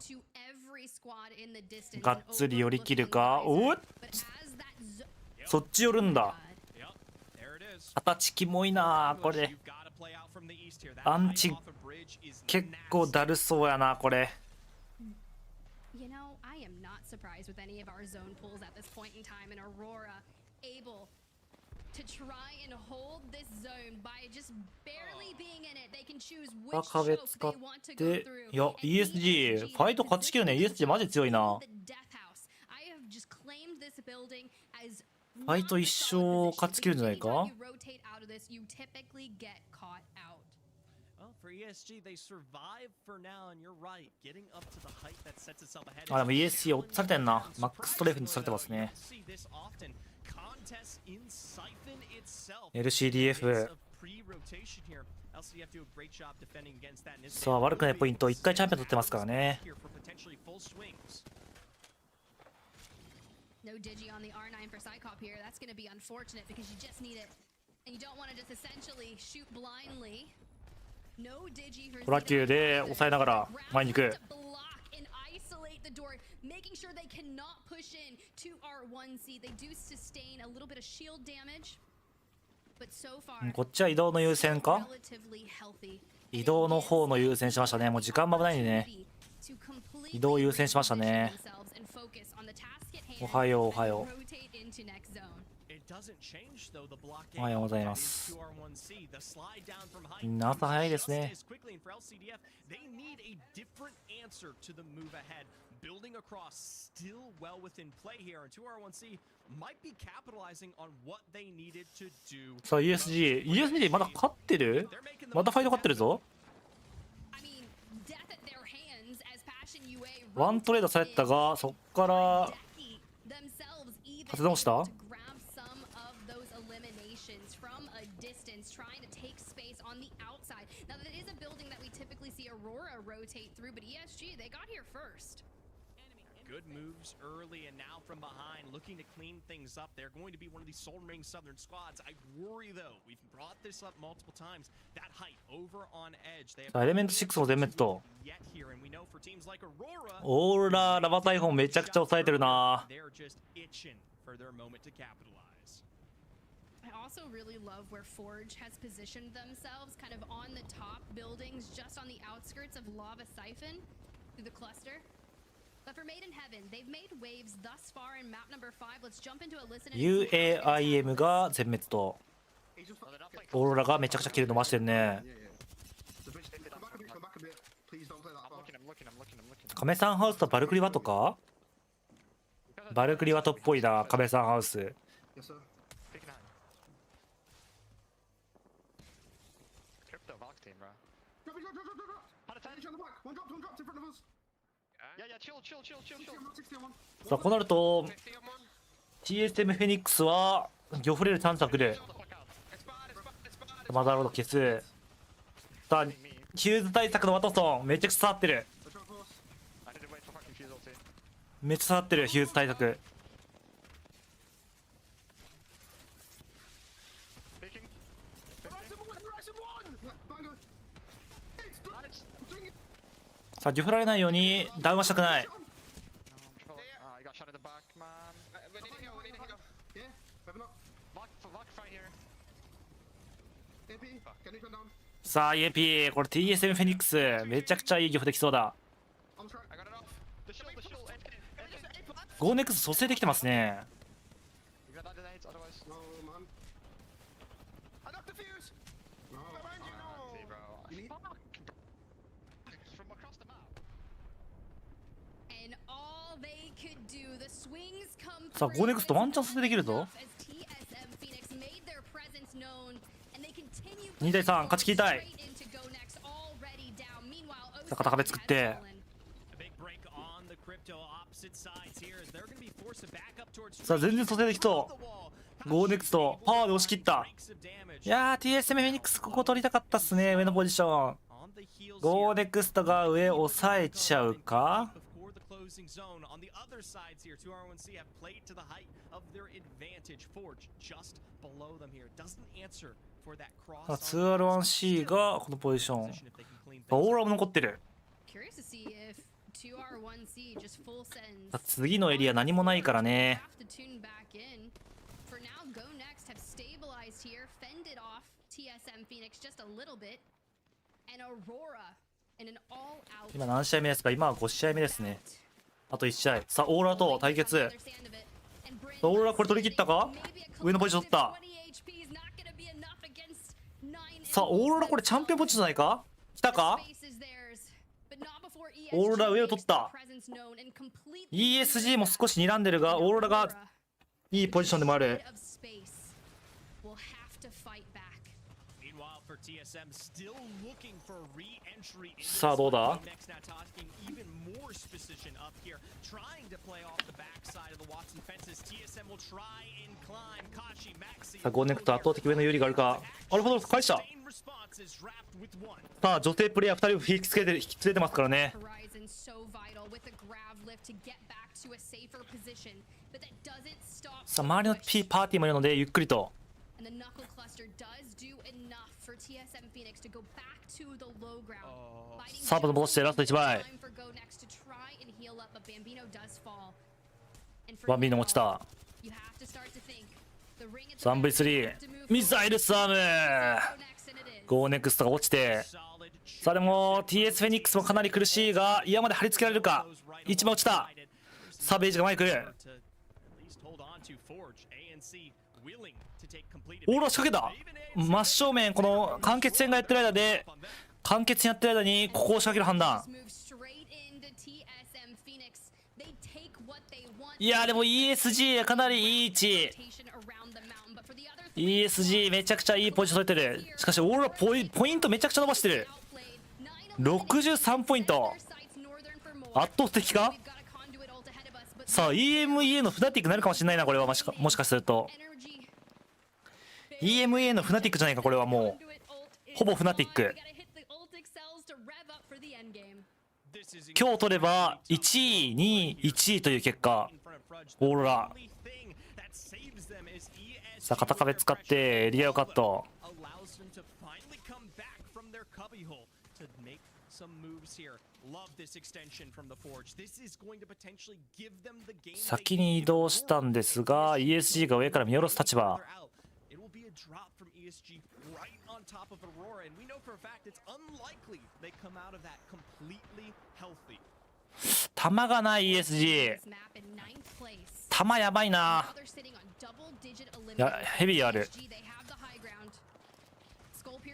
to every squad in the distance. がっつり寄り切るか。おっ、そっち寄るんだ。形キモいなこれ。アンチ結構だるそうやなこれ。 You know, I am not surprised with any of our zone pulls at this point in time, and Aurora able to try and hold this zone by just barely being in it. They can choose which choke they want to go through. いや ESG ファイト勝ちきるね。 ESG マジ強いな。 I have just claimed this building as ファイト一生勝ちきるんじゃないか。 For ESG, they survive for now, and you're right. Getting up to the height that sets itself ahead. あ、でも ESG 落とされてんな。マックストレーフにされてますね。LCDF。さあ、悪くないポイント。1回チャンピオン取ってますからね。No Digi on the R9 for Psycop here. That's going to be unfortunate because you just need it. And you don't want to just essentially shoot blindly. トラキューで抑えながら前に行く。こっちは移動の優先か。移動の方の優先しましたね。もう時間も危ないんでね。移動優先しましたね。おはようおはよう。おはようございます。みんな朝早いですね。さあ USG まだ勝ってる。またファイト勝ってるぞ。ワントレードされたが、そっから発動した。Good moves early, and now from behind, looking to clean things up. They're going to be one of these Soul Ring Southern squads. I worry though. We've brought this up multiple times. That height over on edge. They have エレメント6も全滅と。 yet here, and we know for teams like Aurora, オーロララバ大砲めちゃくちゃ抑えてるな。 they're just itching for their moment to capitalize. I also really love where Forge has positioned themselves kind of on the top buildings, just on the outskirts of Lava Siphon through the cluster. But for Maiden Heaven, they've made waves thus far in map number 5. Let's jump into a listen. UAIM が全滅と。オーロラがめちゃくちゃキル伸ばしてるね。亀さんハウスとバルクリワトか。バルクリワトっぽいな、亀さんハウス。さあこうなると TSM フェニックスはギョフレル3着でマザーロード消す。さあヒューズ対策のワトソンめちゃくちゃ触ってる。めっちゃ刺さってるヒューズ対策。さあデュフられないようにダウンはしたくない。さあ EMP これ TSM フェニックスめちゃくちゃいい漁夫できそうだ。ゴーネックス蘇生できてますね。さあゴーネックスとワンチャン蘇生できるぞ。2対3勝ち切りたい。さあ片壁作ってさあ全然蘇生できそう。ゴーネックスとパワーで押し切った。いやー TSM フェニックスここ取りたかったっすね。上のポジションゴーネクストが上抑えちゃうか。2R1C がこのポジション。オーラも残ってる。次のエリア何もないからね。今何試合目ですか。今は5試合目ですね。あと1試合。さあオーラと対決。オーラこれ取り切ったか。上のポジション取った。さあオーロラこれチャンピオンポジションじゃないか。来たか。オーロラ上を取った。 ESG も少し睨んでるがオーロラがいいポジションでもある。さあどうだ。さあゴーネクト圧倒的上の有利があるか。アルファドロス返した。さあ女性プレイヤー2人を引き連れてますからね。さあ周りのパーティーもいるのでゆっくりと。サーブと戻してラスト1枚。バンビーノ落ちた。 3v3 ミサイルスアーム。ゴーネクストが落ちて。さあでも TS フェニックスもかなり苦しいが岩まで貼り付けられるか。1枚落ちた。サベージが前来る。オーラ仕掛けた。真正面この間欠戦がやってる間で間欠戦やってる間にここを仕掛ける判断。いやでも ESG かなりいい位置。ESG めちゃくちゃいいポジション取れてる。しかしオーロラポイントめちゃくちゃ伸ばしてる。63ポイント圧倒的か。さあ EMEA のフナティックになるかもしれないなこれは。もしかすると EMEA のフナティックじゃないかこれは。もうほぼフナティック。今日取れば1位2位1位という結果。オーロラさあ片壁使ってエリアをカット。先に移動したんですが ESG が上から見下ろす立場。弾がない ESG。 弾やばいな。いやヘビーある。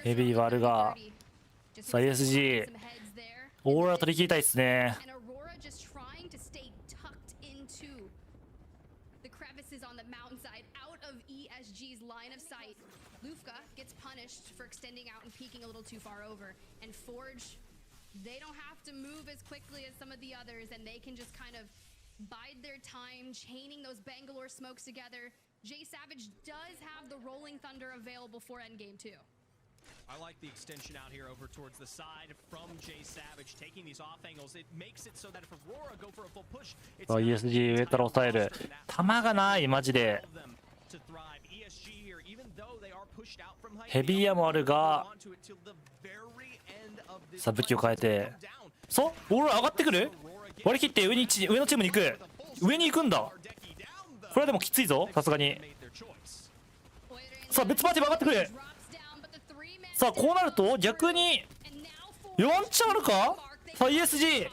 ヘビーはあるがさあ ESG オーロラ取り切りたいですね。They don't have to move as quickly as some of the others, and they can just kind of bide their time, chaining those Bangalore smokes together. Jay Savage does have the Rolling Thunder available for endgame too. I like the extension out here over towards the side from Jay Savage taking these off angles. It makes it so that if Aurora go for a full push, it's ESG 上から抑える。弾がないマジで。ヘビーアもあるが、さあ武器を変えて、そう、オーロラ上がってくる？割り切って上のチームに行く。上に行くんだ。これはでもきついぞ、さすがに。さあ別パーティーも上がってくる。さあこうなると逆にワンチャンあるか。さあ ESG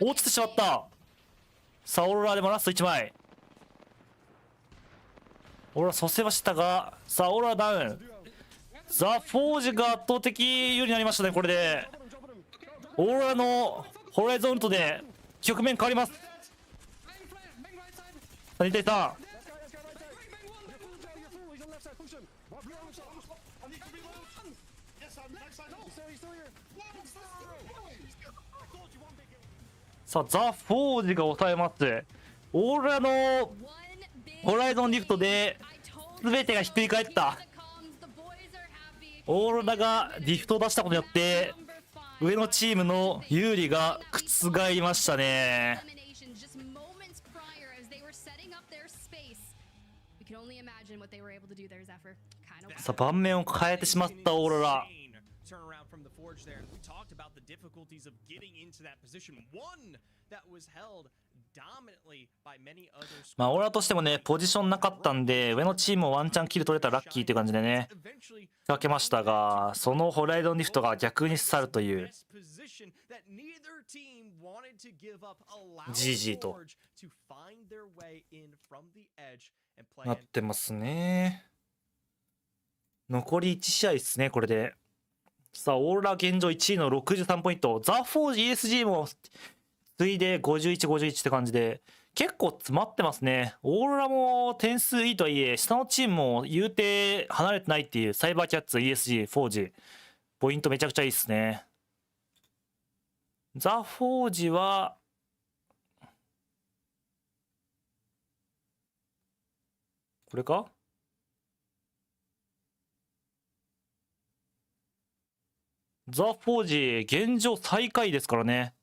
落ちてしまった。さあオーロラでもラスト1枚。オーロラ蘇生はしたが、さあオーロラダウン。ザ・フォージが圧倒的有利になりましたね。これでオーロラのホライゾンウルトで局面変わります。2対3。さあザ・フォージが抑えます。オーロラのホライゾンリフトで全てがひっくり返った。オーロラがリフトを出したことによって上のチームの有利が覆りましたね。さあ盤面を変えてしまったオーロラ。まあオーロラとしてもねポジションなかったんで上のチームをワンチャンキル取れたらラッキーっていう感じでね仕掛けましたが、そのホライゾンリフトが逆に去るという GG となってますね。残り1試合ですねこれで。さあオーロラ現状1位の63ポイント、ザ・フォージ ESG も次いで51、51って感じで結構詰まってますね。オーロラも点数いいとはいえ下のチームも言うて離れてないっていうサイバーキャッツ ESG フォージポイントめちゃくちゃいいっすね。ザ・フォージはこれか。ザ・フォージ現状最下位ですからね。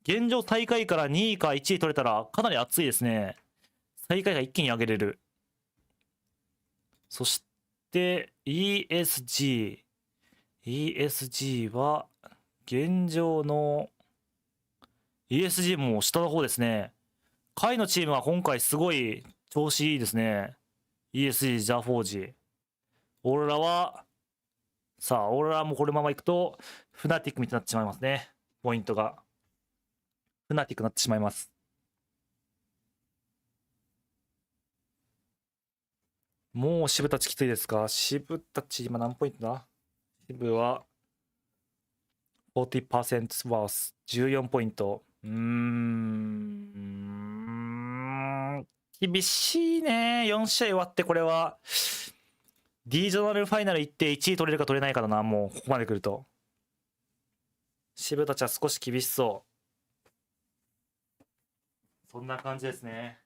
現状最下位から2位か1位取れたらかなり熱いですね。最下位が一気に上げれる。そして ESG は現状の ESG も下の方ですね。下位のチームは今回すごい調子いいですね。ESG ザ・フォージ。オーロラはさあオーロラもこのままいくとフナティックみたいになってしまいますね。ポイントがフナティックになってしまいます。もう渋たちきついですか。渋たち今何ポイントだ。渋は 40% worth 14ポイント。厳しいね。4試合終わってこれは D ジョナルファイナル行って1位取れるか取れないかだな。もうここまで来ると渋たちは少し厳しそう。そんな感じですね。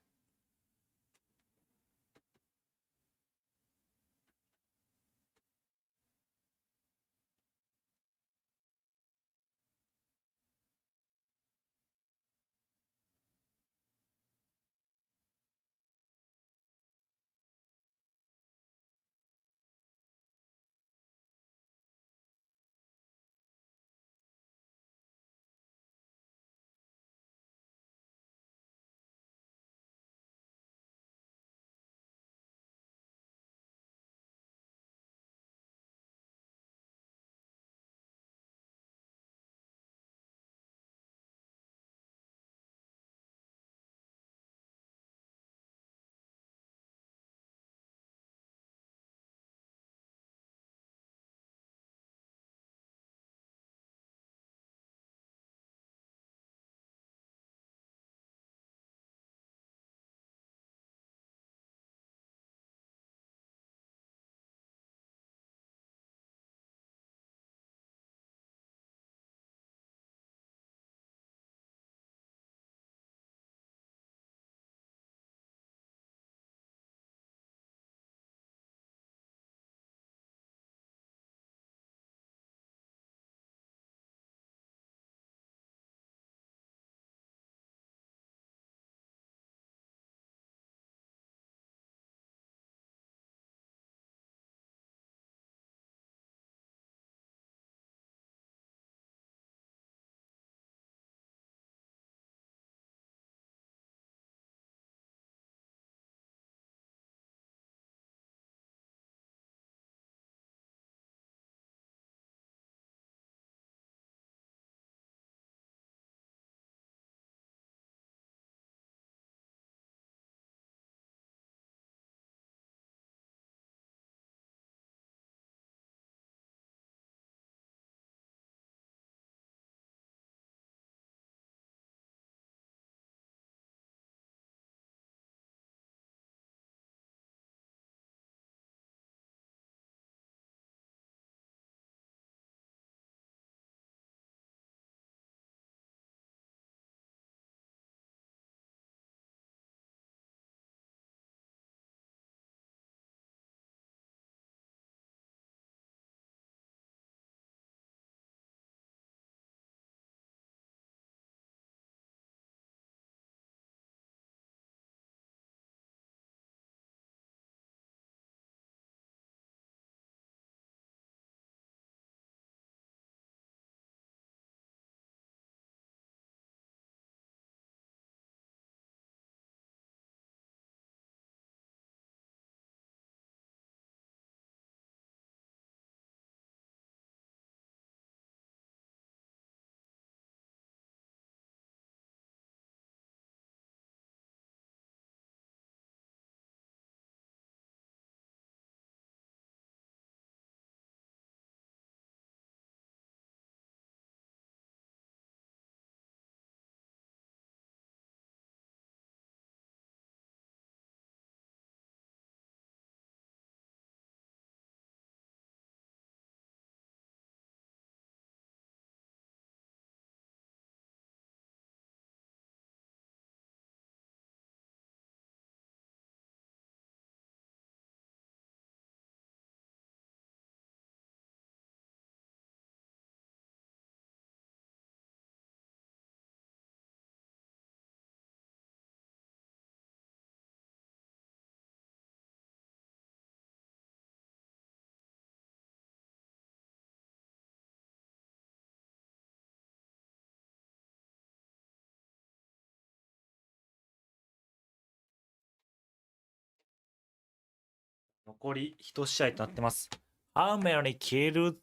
残り1試合となってます。How many kills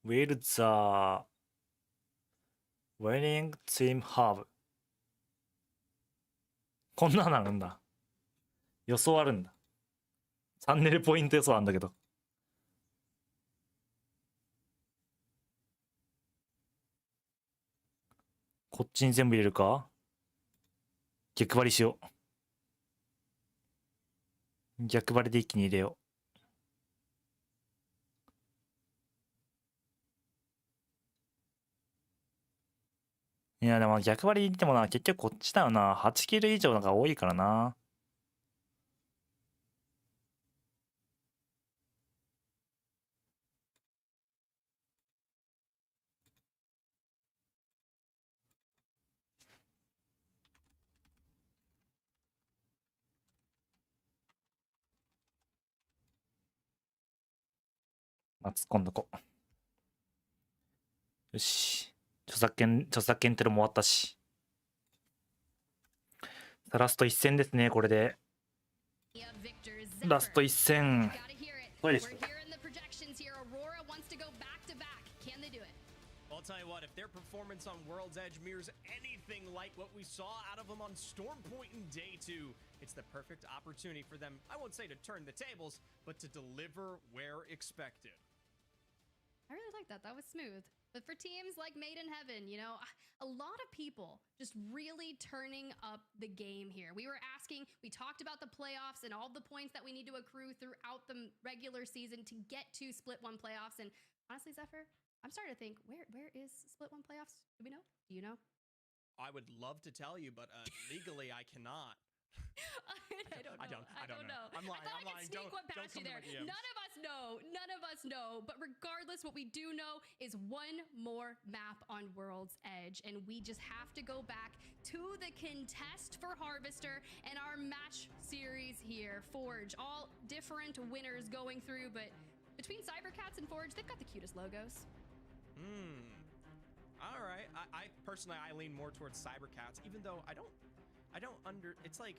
will the winning team have? こんなのあるんだ。予想あるんだ。チャンネルポイント予想あるんだけど。こっちに全部入れるか？逆張りしよう。逆張りで一気に入れよう。いや、でも逆張り入れてもな、結局こっちだよな。8キル以上なんか多いからな。まあ、突っ込んどこう。よし。著作権テロも終わったし。ラスト1戦ですね、これで。ラスト1戦。どうでしょう。I'll tell you what, if their performance on World's Edge mirrors anything like what we saw out of them on Storm Point in Day 2, it's the perfect opportunity for them, I won't say to turn the tables, but to deliver where expected. I really like that. That was smooth. But for teams like Made in Heaven, you know, a lot of people just really turning up the game here. We talked about the playoffs and all the points that we need to accrue throughout the regular season to get to Split 1 playoffs. And honestly, Zephyr, I'm starting to think, where is Split 1 playoffs? Do we know? Do you know? I would love to tell you, but legally I cannot. I don't know. I'm lying. I thought I could sneak one past you there. None of us know. But regardless, what we do know is one more map on World's Edge. And we just have to go back to the contest for Harvester and our match series here. Forge, all different winners going through. But between Cybercats and Forge, they've got the cutest logos. All right. I personally, I lean more towards Cybercats, even though it's like,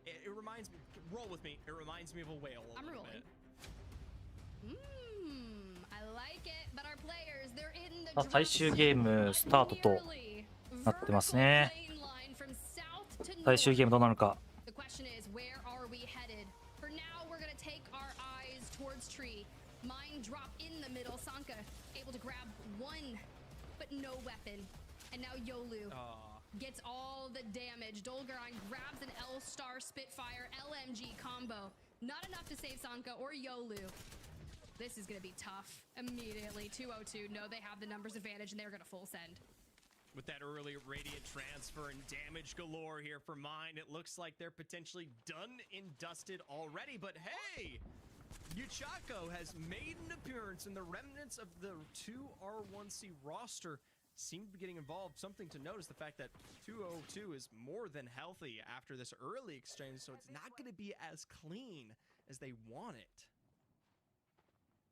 it reminds me, roll with me, it reminds me of a whale a little bit. I like it, but our players, they're in the 最終ゲームスタートとなってますね。最終ゲームどうなるか。The question is, where are we headed? For now, we're gonna take our eyes towards tree. Mine drop in the middle. Sanka able to grab one, but no weapon. And now Yolu gets all the damage. Dolgaran grabs an L-Star Spitfire LMG combo. Not enough to save Sanka or Yolu. This is gonna be tough. Immediately, 202. No, they have the numbers advantage and they're gonna full send. With that early Radiant transfer and damage galore here for Mine, it looks like they're potentially done and dusted already. But hey, Yuchako has made an appearance, and the remnants of the 2R1C roster seem to be getting involved. Something to notice, the fact that 202 is more than healthy after this early exchange, so it's not going to be as clean as they want it.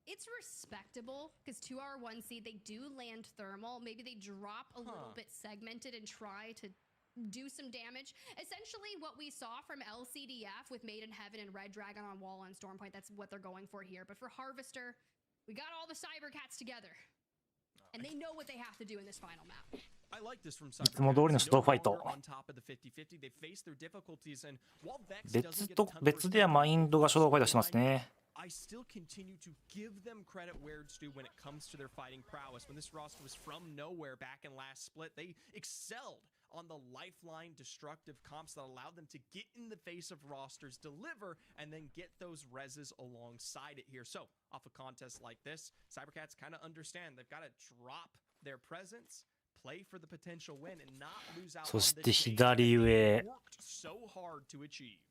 It's respectable because 2R1C, they do land thermal. Maybe they drop a little bit segmented and try to do some damage. Essentially what we saw from LCDF with Made in Heaven and Red Dragon on wall on Stormpoint, that's what they're going for here. But for Harvester, we got all the Cybercats together. And they know what they have to do in this final map. I like this from いつも通りのストーファイト。別ではマインドが初動ファイトしてますね。I still continue to give them credit where it's due when it comes to their fighting prowess. When this roster was from nowhere back in last split, they excelled on the lifeline destructive comps that allowed them to get in the face of rosters, deliver, and then get those reses alongside it here. So, off a contest like this, Cybercats kind of understand they've got to drop their presence, play for the potential win, and not lose out on the chase that they worked so hard to achieve.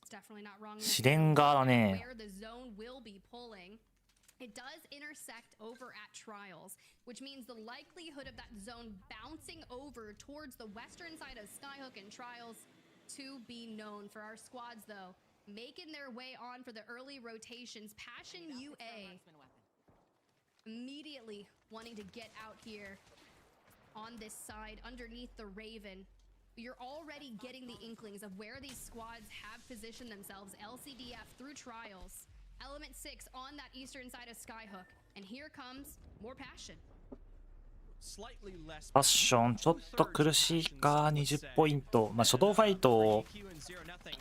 Definitely not wrong. 試練側だね。 Where the zone will be pulling. It does intersect over at Trials, which means the likelihood of that zone bouncing over towards the western side of Skyhook and Trials to be known. For our squads, though, making their way on for the early rotations. Passion UA immediately wanting to get out here on this side underneath the Raven. you're already getting the inklings of where these squads have positioned themselves. LCDF through trials. Element 6 on that eastern side of Skyhook. And here comes more passion. パッションちょっと苦しいか。20ポイント。まあ初動ファイトを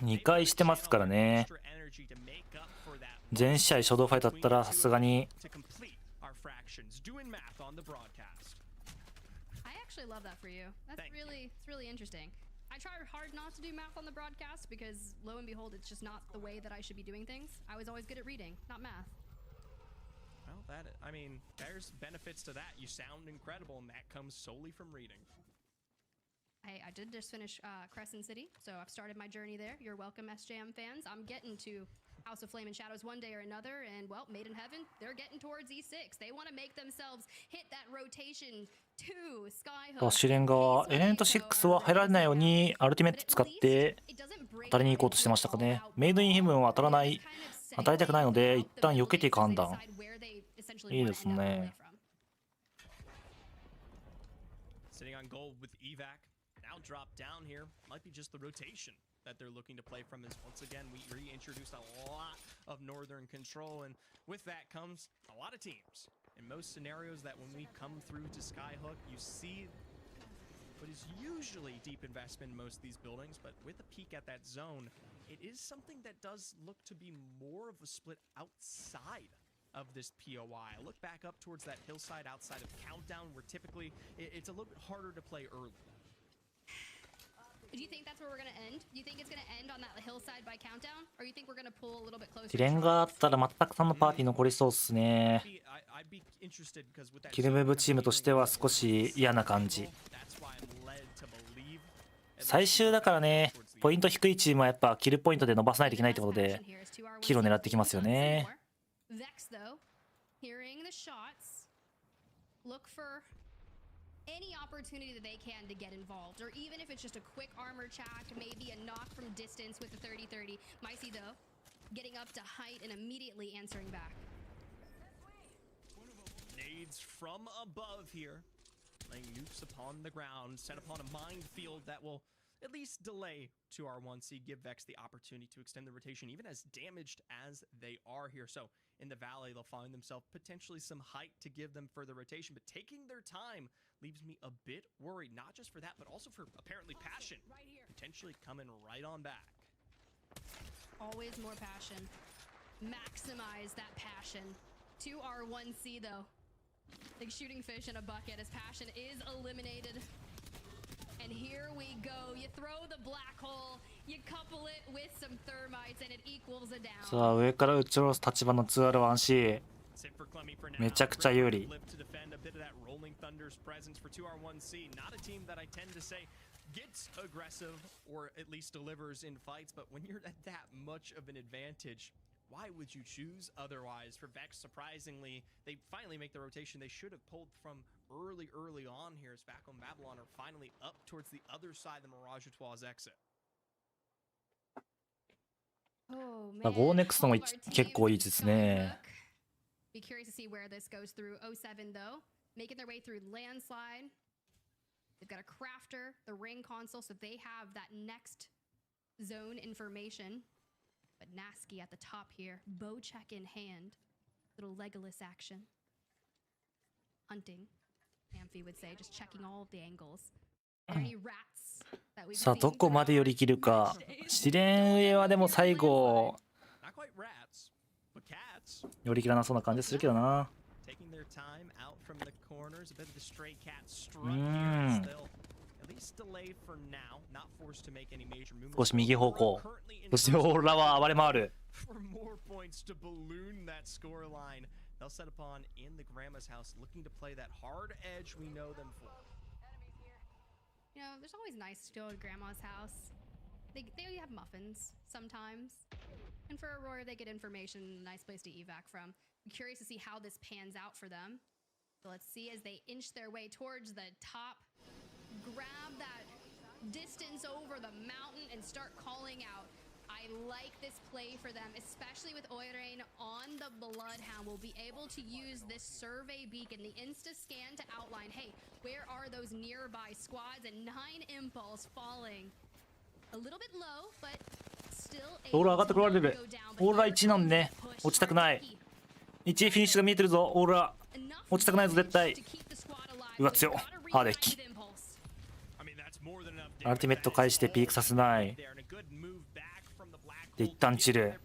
2回してますからね。全試合初動ファイトだったらさすがに。I actually love that for you. That's it's really interesting. I try hard not to do math on the broadcast because lo and behold, it's just not the way that I should be doing things. I was always good at reading, not math. Well, I mean, there's benefits to that. You sound incredible, and that comes solely from reading. Hey, I did just finish Crescent City, so I've started my journey there. You're welcome, SJM fans. I'm getting to House of Flame and Shadows one day or another, and well, Made in Heaven, they're getting towards E6. They want to make themselves hit that rotation to Skyhook. 試練側エレント6は入られないようにアルティメット使って当たりに行こうとしてましたかね。メイドインヘブンは当たらない、当たりたくないので一旦避けていく判断。いいですね。Sitting on gold with evac. Now drop down here. Might be just the rotation that they're looking to play from. Is once again we reintroduced a lot of northern control, and with that comes a lot of teams. In most scenarios, that when we come through to Skyhook, you see what is usually deep investment in most of these buildings, but with a peek at that zone, it is something that does look to be more of a split outside of this POI. I look back up towards that hillside outside of Countdown, where typically it's a little bit harder to play early. Do you think that's where we're going to end? Do you think it's going to end on that hillside by Countdown? Or you think we're going to pull a little bit closer? 試練があったら全くさんのパーティー残りそうっすね。キルムブチームとしては少し嫌な感じ。最終だからね、ポイント低いチームはやっぱキルポイントで伸ばさないといけないってことで、キルを狙ってきますよね。Vex though, hearing the shots, look for any opportunity that they can to get involved, or even if it's just a quick armor check, maybe a knock from distance with the 30-30. Micey though, getting up to height and immediately answering back. Nades from above here, laying nukes upon the ground, set upon a minefield that will at least delay to our 1C, give Vex the opportunity to extend the rotation, even as damaged as they are here. So in the valley, they'll find themselves potentially some height to give them further rotation, but taking their time leaves me a bit worried, not just for that, but also for apparently passion potentially coming right on back. Always more passion. Maximize that passion. To our 1C though, like shooting fish in a bucket as passion is eliminated. And here we go. You throw the black hole, you couple it with some thermites, and it equals a down. さあ上から打ち下ろす立場の 2R1C めちゃくちゃ有利。Gets aggressive or at least delivers in fights, but when you're at that much of an advantage, why would you choose otherwise? For Vex, surprisingly, they finally make the rotation they should have pulled from early on here, as back on Babylon are finally up towards the other side of the Mirage Etoile's exit. Oh, man. ゴーネクストも結構いいですね。Be curious to see where this goes through. 07 though, making their way through landslide. They've got a crafter, the ring console, so they have that next zone information. But Nasky at the top here, bow check in hand, little Legolas action. Hunting, Amphi would say, just checking all of the angles. Are there any rats that we've さあ seen どこまで寄り切るか。試練上はでも最後 Not quite rats, but cats. 寄り切らなそうな感じするけどな。Taking their time out from the corners, a bit of the stray cat strut here. They'll at least delay for now, not forced to make any major movements. 少し右方向。そしてオーラは暴れ回る。For more points to balloon that score line, they'll set upon in the grandma's house, looking to play that hard edge we know them for. You know, there's always nice to go to grandma's house. They have muffins sometimes. And for Aurora, they get information, a nice place to evac from. I'm curious to see how this pans out for them. So let's see as they inch their way towards the top, grab that distance over the mountain and start calling out. I I like this play for them, especially with Oirein on the Bloodhound. We'll be able to use this survey beacon, the insta scan to outline, hey, where are those nearby squads? And 9 impulse falling a little bit low, but still オーラ上がってこられる。オーラ1なんでね、落ちたくない。1位フィニッシュが見えてるぞ。オーラ落ちたくないぞ絶対。うわ強っ。ハーデッキ。アルティメット返してピークさせない。で一旦散る。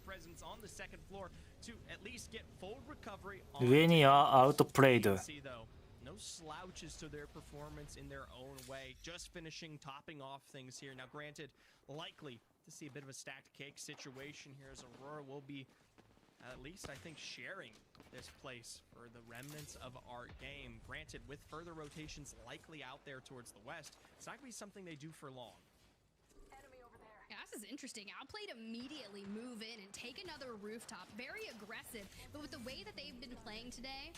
上にはアウトプレイド。No slouches to their performance in their own way, just finishing topping off things here. Now granted, likely to see a bit of a stacked cake situation here as Aurora will be at least I think sharing this place for the remnants of our game. Granted, with further rotations likely out there towards the west, it's not going to be something they do for long. Yeah, this is interesting. Outplayed immediately move in and take another rooftop. Very aggressive, but with the way that they've been playing today,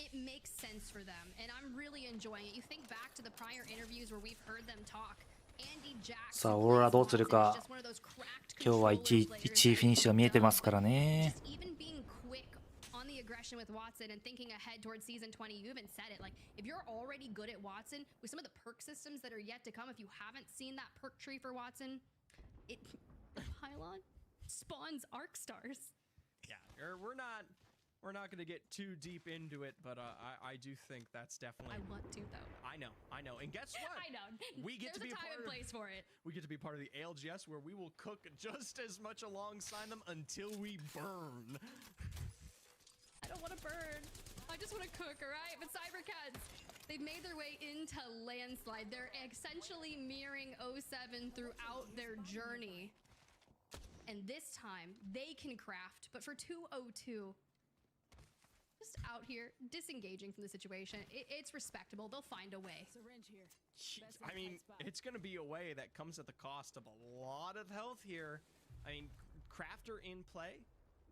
it makes sense for them, and I'm really enjoying it. You think back to the prior interviews where we've heard them talk. Andy Jackson さあオーラどうするか。今日は1位フィニッシュが見えてますからね。Even being quick on the aggression with Watson and thinking ahead towards season 20, you even said it. Like, if you're already good at Watson, with some of the perk systems that are yet to come, if you haven't seen that perk tree for Watson, it pylon spawns arc stars. Yeah, we're not going to get too deep into it, but I do think that's definitely. I want to though. I know, and guess what? I know. We get There's to be a time and place for it. We get to be part of the ALGS where we will cook just as much alongside them until we burn. I don't want to burn. I just want to cook, all right? But Cybercats, they've made their way into Landslide. They're essentially mirroring 07 throughout their journey. And this time, they can craft. But for 202, just out here, disengaging from the situation, it's respectable. They'll find a way. I mean, it's going to be a way that comes at the cost of a lot of health here. I mean, Crafter in play.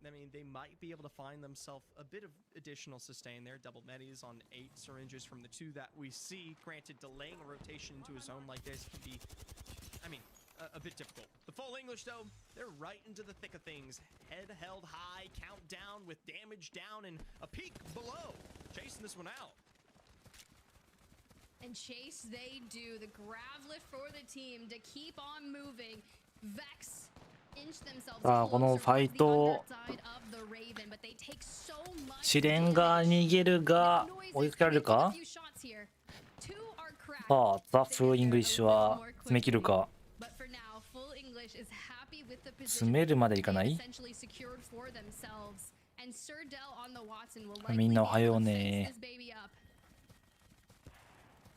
I mean, they might be able to find themselves a bit of additional sustain there. Double medis on 8 syringes from the 2 that we see. Granted, delaying a rotation into a zone like this can be, I mean, a bit difficult. The full English, though, they're right into the thick of things. Head held high, countdown with damage down, and a peak below. Chasing this one out. And chase they do. The grab lift for the team to keep on moving. Vex inch themselves さあこのファイト closer to the underside of the Raven, but they take so much 試練が逃げるが追いつけられるか。 few shots here. Two are cracked. さあザ・フルイングリッシュは詰め切るか。 But for now, full English is happy with the position 詰めるまでいかない。 essentially secured for themselves. And Sir Del on the Watson will likely みんなおはよう be able to ね fix this baby up.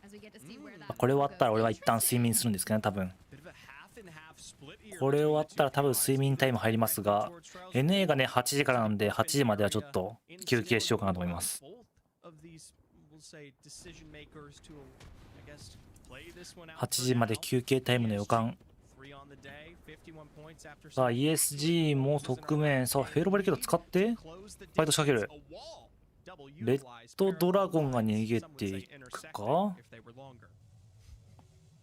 As we get to see where that これ終わったら俺は一旦睡眠するんですけどね多分。 Bit of a half and half split here. これ終わったら多分睡眠タイム入りますが NA がね8時からなんで8時まではちょっと休憩しようかなと思います。 Both of these, we'll say, decision makers to, I guess, play this one out 8時まで休憩タイムの予感。 3 on the day, 51 points after さあ ESG も側面。さあフェロバリケード使ってファイト仕掛ける。レッドドラゴンが逃げていくか。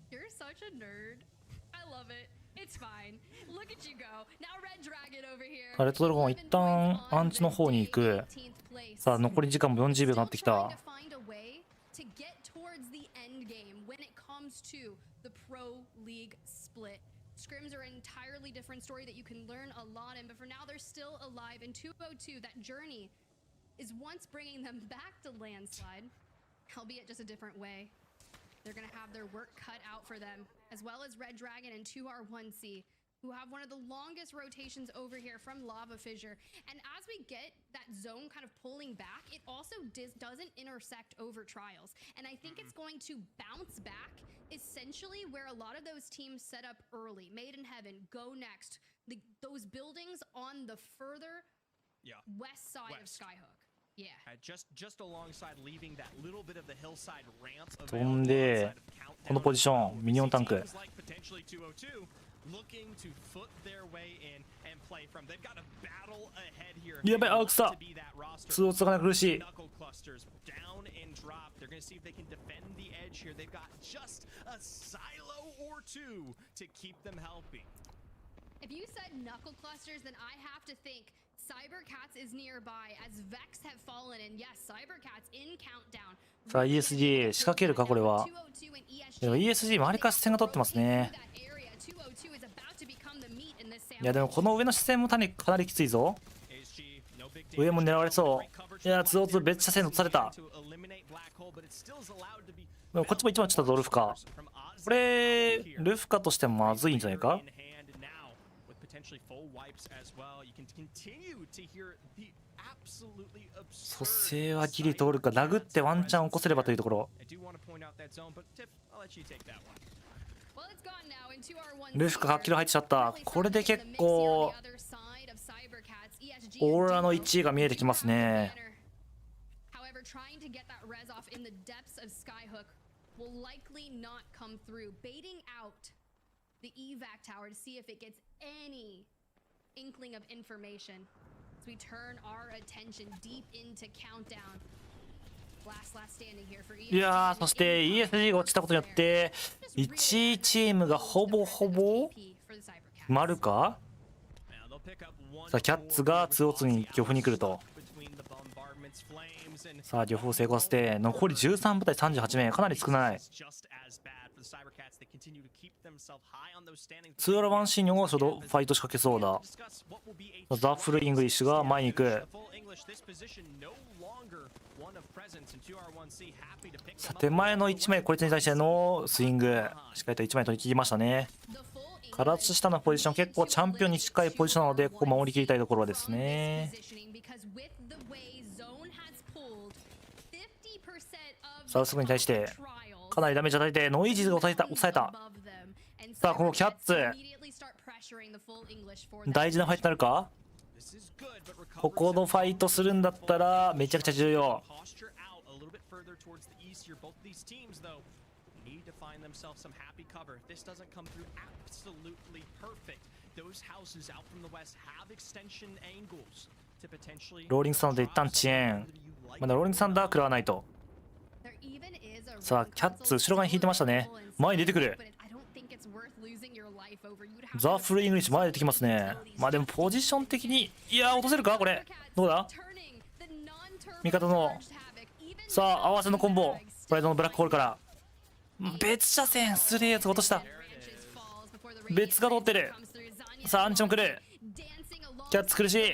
You're such a nerd. I love it. It's fine. Look at you go. Now Red Dragon over here. さあレッドドラゴンは一旦アンチの方に行く。さあ残り時間も40秒になってきた。 to find a way to get towards the end game when it comes to the Pro League split. Scrims are an entirely different story that you can learn a lot in, but for now they're still alive in 202. That journey is once bringing them back to Landslide, albeit just a different way. They're going to have their work cut out for them, as well as Red Dragon and 2R1C, who have one of the longest rotations over here from Lava Fissure. And as we get that zone kind of pulling back, it also doesn't intersect over Trials. And I think it's going to bounce back essentially where a lot of those teams set up early. Made in Heaven, Go Next, those buildings on the further west side of Skyhook. Yeah. Just alongside leaving that little bit of the hillside ramp 飛んでこのポジションミニオンタンク。 looking to foot their way in and play from. They've got a battle ahead here. やばい青草。通をつかな苦しい。 Knuckle clusters down and drop. They're going to see if they can defend the edge here. They've got just a silo or two to keep them helping. If you said knuckle clusters, then I have to think Cybercats is nearby as Vex have fallen, and yes, Cybercats in countdown. さあ ESG 仕掛けるかこれは。でも ESG 周りから視線が取ってますね。いやでもこの上の視線もかなりきついぞ。上も狙われそう。いや202別車線落とされた。でもこっちも一番ちょっとドルフか。これルフカとしてもまずいんじゃないか。蘇生はギリ通るか。殴ってワンチャン起こせればというところ。ルフカ8キロ入っちゃった。これで結構オーロラの1位が見えてきますね。いやー、そして ESG が落ちたことによって1位チームがほぼほぼ丸か。さあキャッツが2-2に漁夫に来ると。さあ漁夫を成功させて残り13部隊38名、かなり少ない。2アラ1シーンをちょうどファイト仕掛けそうだ。ザ・フルイングリッシュが前に行く。さあ手前の1枚こいつに対してのスイングしっかりと1枚取り切りましたね。唐津下のポジション結構チャンピオンに近いポジションなのでここ守りきりたいところですね。さあすぐに対してかなりダメージ与えてノイジーズが抑えた。さあこのキャッツ大事なファイトになるか。ここのファイトするんだったらめちゃくちゃ重要。ローリングサンダーで一旦遅延。まだローリングサンダー食らわないと。さあキャッツ後ろ側に引いてましたね。前に出てくる。ザ・フルイングリッシュ前に出てきますね。まあでもポジション的にいや落とせるかこれ。どうだ味方のさあ合わせのコンボ。プライドのブラックホールから別車線スレーズ落とした。別が通ってる。さあアンチも来る。キャッツ苦しい。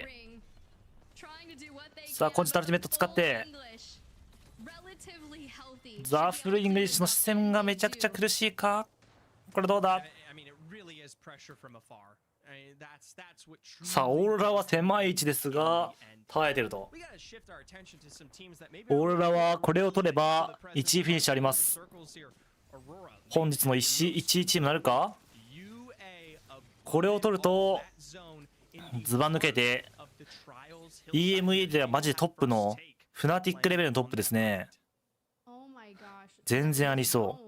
さあコンチタルティメット使ってザ・フルイングリッシュの視線がめちゃくちゃ苦しいか。これどうだ。さあオーロラは狭い位置ですが耐えてると。オーロラはこれを取れば1位フィニッシュあります。本日の1位チームなるか。これを取るとズバ抜けて EMEA ではマジでトップのフナティックレベルのトップですね。全然ありそう。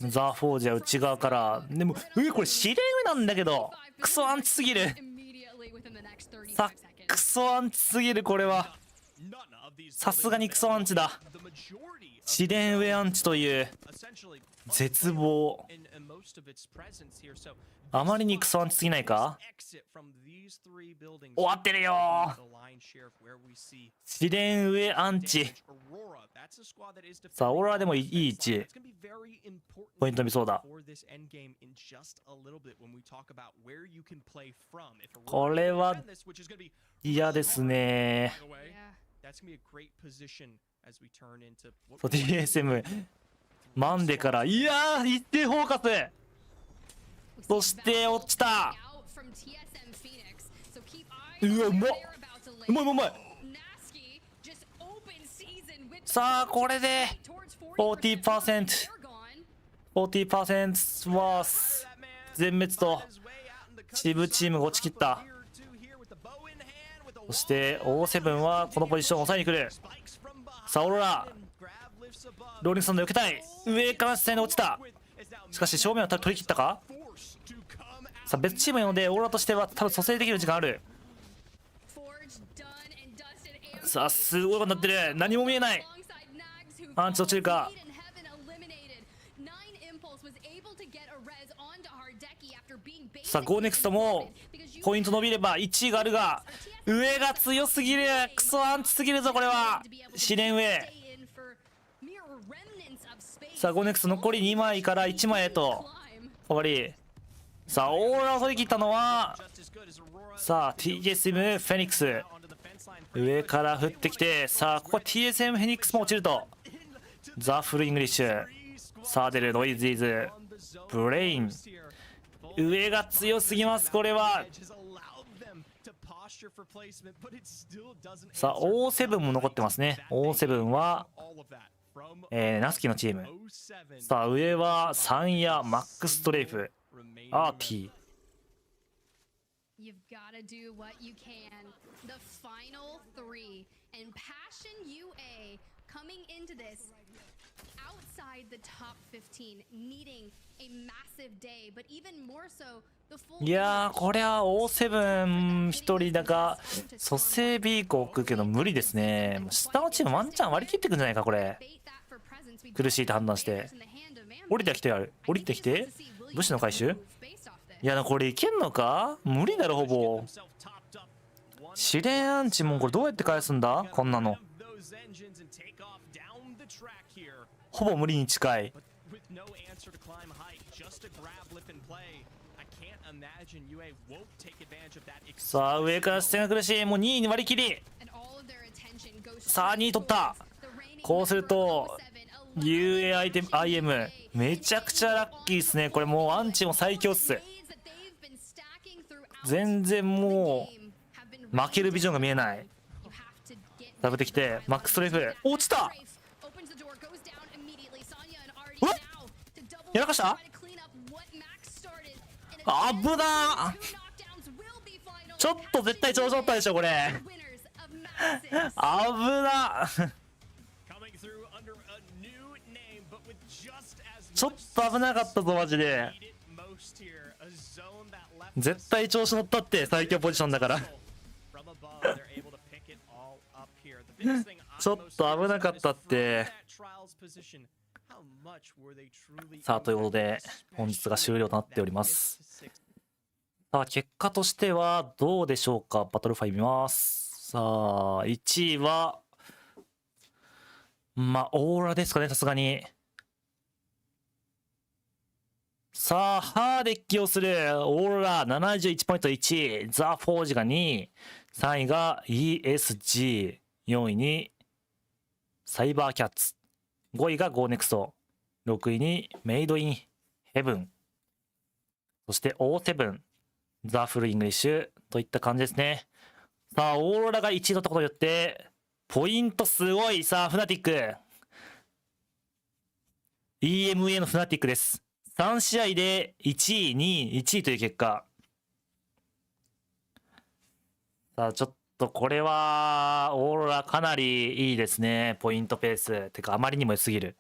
ザ・フォージは内側からでもこれ司令上なんだけどクソアンチすぎる。さクソアンチすぎる。これはさすがにクソアンチだ。司令上アンチという絶望。あまりにクソアンチすぎないか。終わってるよ。司令上アンチ。さあオーロラでもいい位置ポイント見そうだ。これは嫌ですね。DSM マンデからいやー一定フォーカス。そして落ちた。うわうまっうまいうまい。さあこれで 40% ワース全滅とシブチームが落ちきった。そしてO7はこのポジションを抑えに来る。さあオーロラローリングサンド避けたい。上から視線で落ちた。しかし正面は取り切ったか。さあ別チームなのでオーロラとしては多分蘇生できる時間ある。さあすごいことになってる。何も見えない。アンチ落ちるか。さあ GoNext もポイント伸びれば1位があるが、上が強すぎる。クソアンチすぎるぞこれは。試練上。さあ GoNext 残り2枚から1枚へと変わり、さあオーラを取り切ったのは、さあ TSM フェニックス上から降ってきて、さあここは TSM フェニックスも落ちると、ザ・フルイングリッシュ、さあ出るノイズイズブレイン、上が強すぎます。これはさあ O7 も残ってますね。 O7 はナスキのチーム。さあ上はサンヤ、マックストレイフ、アーティ。You've got to do what you can. The final 3 and Passion UA coming into this outside the top 15, needing a massive day, but even more so the full. いやーこれは O7 一人だが蘇生 B 個置くけど無理ですね。下のチームワンチャン割り切ってくんじゃないかこれ。苦しいと判断して降りてきてやる。降りてきて武士の回収。いやこれいけんのか。無理だろほぼ。試練アンチもこれどうやって返すんだこんなの。ほぼ無理に近い。さあ上から視線が苦しい。もう2位に割り切り。さあ2位取った。こうすると UA アイテム IM めちゃくちゃラッキーですね。これもうアンチも最強っす。全然もう負けるビジョンが見えない。食べてきてマックストレフ落ちた。やらかした。危な。ちょっと絶対調子乗ったでしょこれ。危な。ちょっと危なかったぞマジで。絶対調子乗ったって最強ポジションだからちょっと危なかったって。さあということで本日が終了となっております。さあ結果としてはどうでしょうか。バトルファイ見ます。さあ1位はまあオーラですかねさすがに。さあハーデッキをするオーラ71ポイント1位、ザ・フォージが2位、3位が ESG、 4位にサイバーキャッツ、5位が GoNext、 6位にメイドインヘブン、そして O7、 ザ・フルイングリッシュといった感じですね。さあオーロラが1位取ったことによってポイントすごい。さあフナティック EMEA のフナティックです。3試合で1位2位1位という結果。さあちょっとこれはオーロラかなりいいですね。ポイントペースてかあまりにも良すぎる。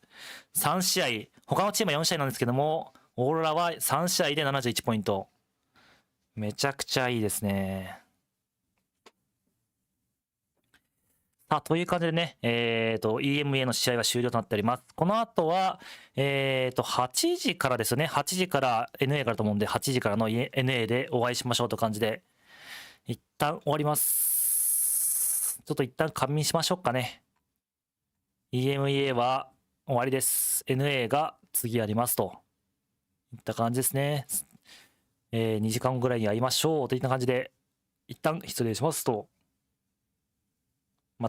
3試合他のチームは4試合なんですけどもオーロラは3試合で71ポイント。めちゃくちゃいいですね。さあという感じでね、EMEA の試合は終了となっております。この後は、8時からですね、8時から NA からと思うんで、8時からの NA でお会いしましょうという感じで、一旦終わります。ちょっと一旦仮眠しましょうかね。EMEA は終わりです。NA が次ありますといった感じですね。2時間ぐらいに会いましょうといった感じで、一旦失礼しますと。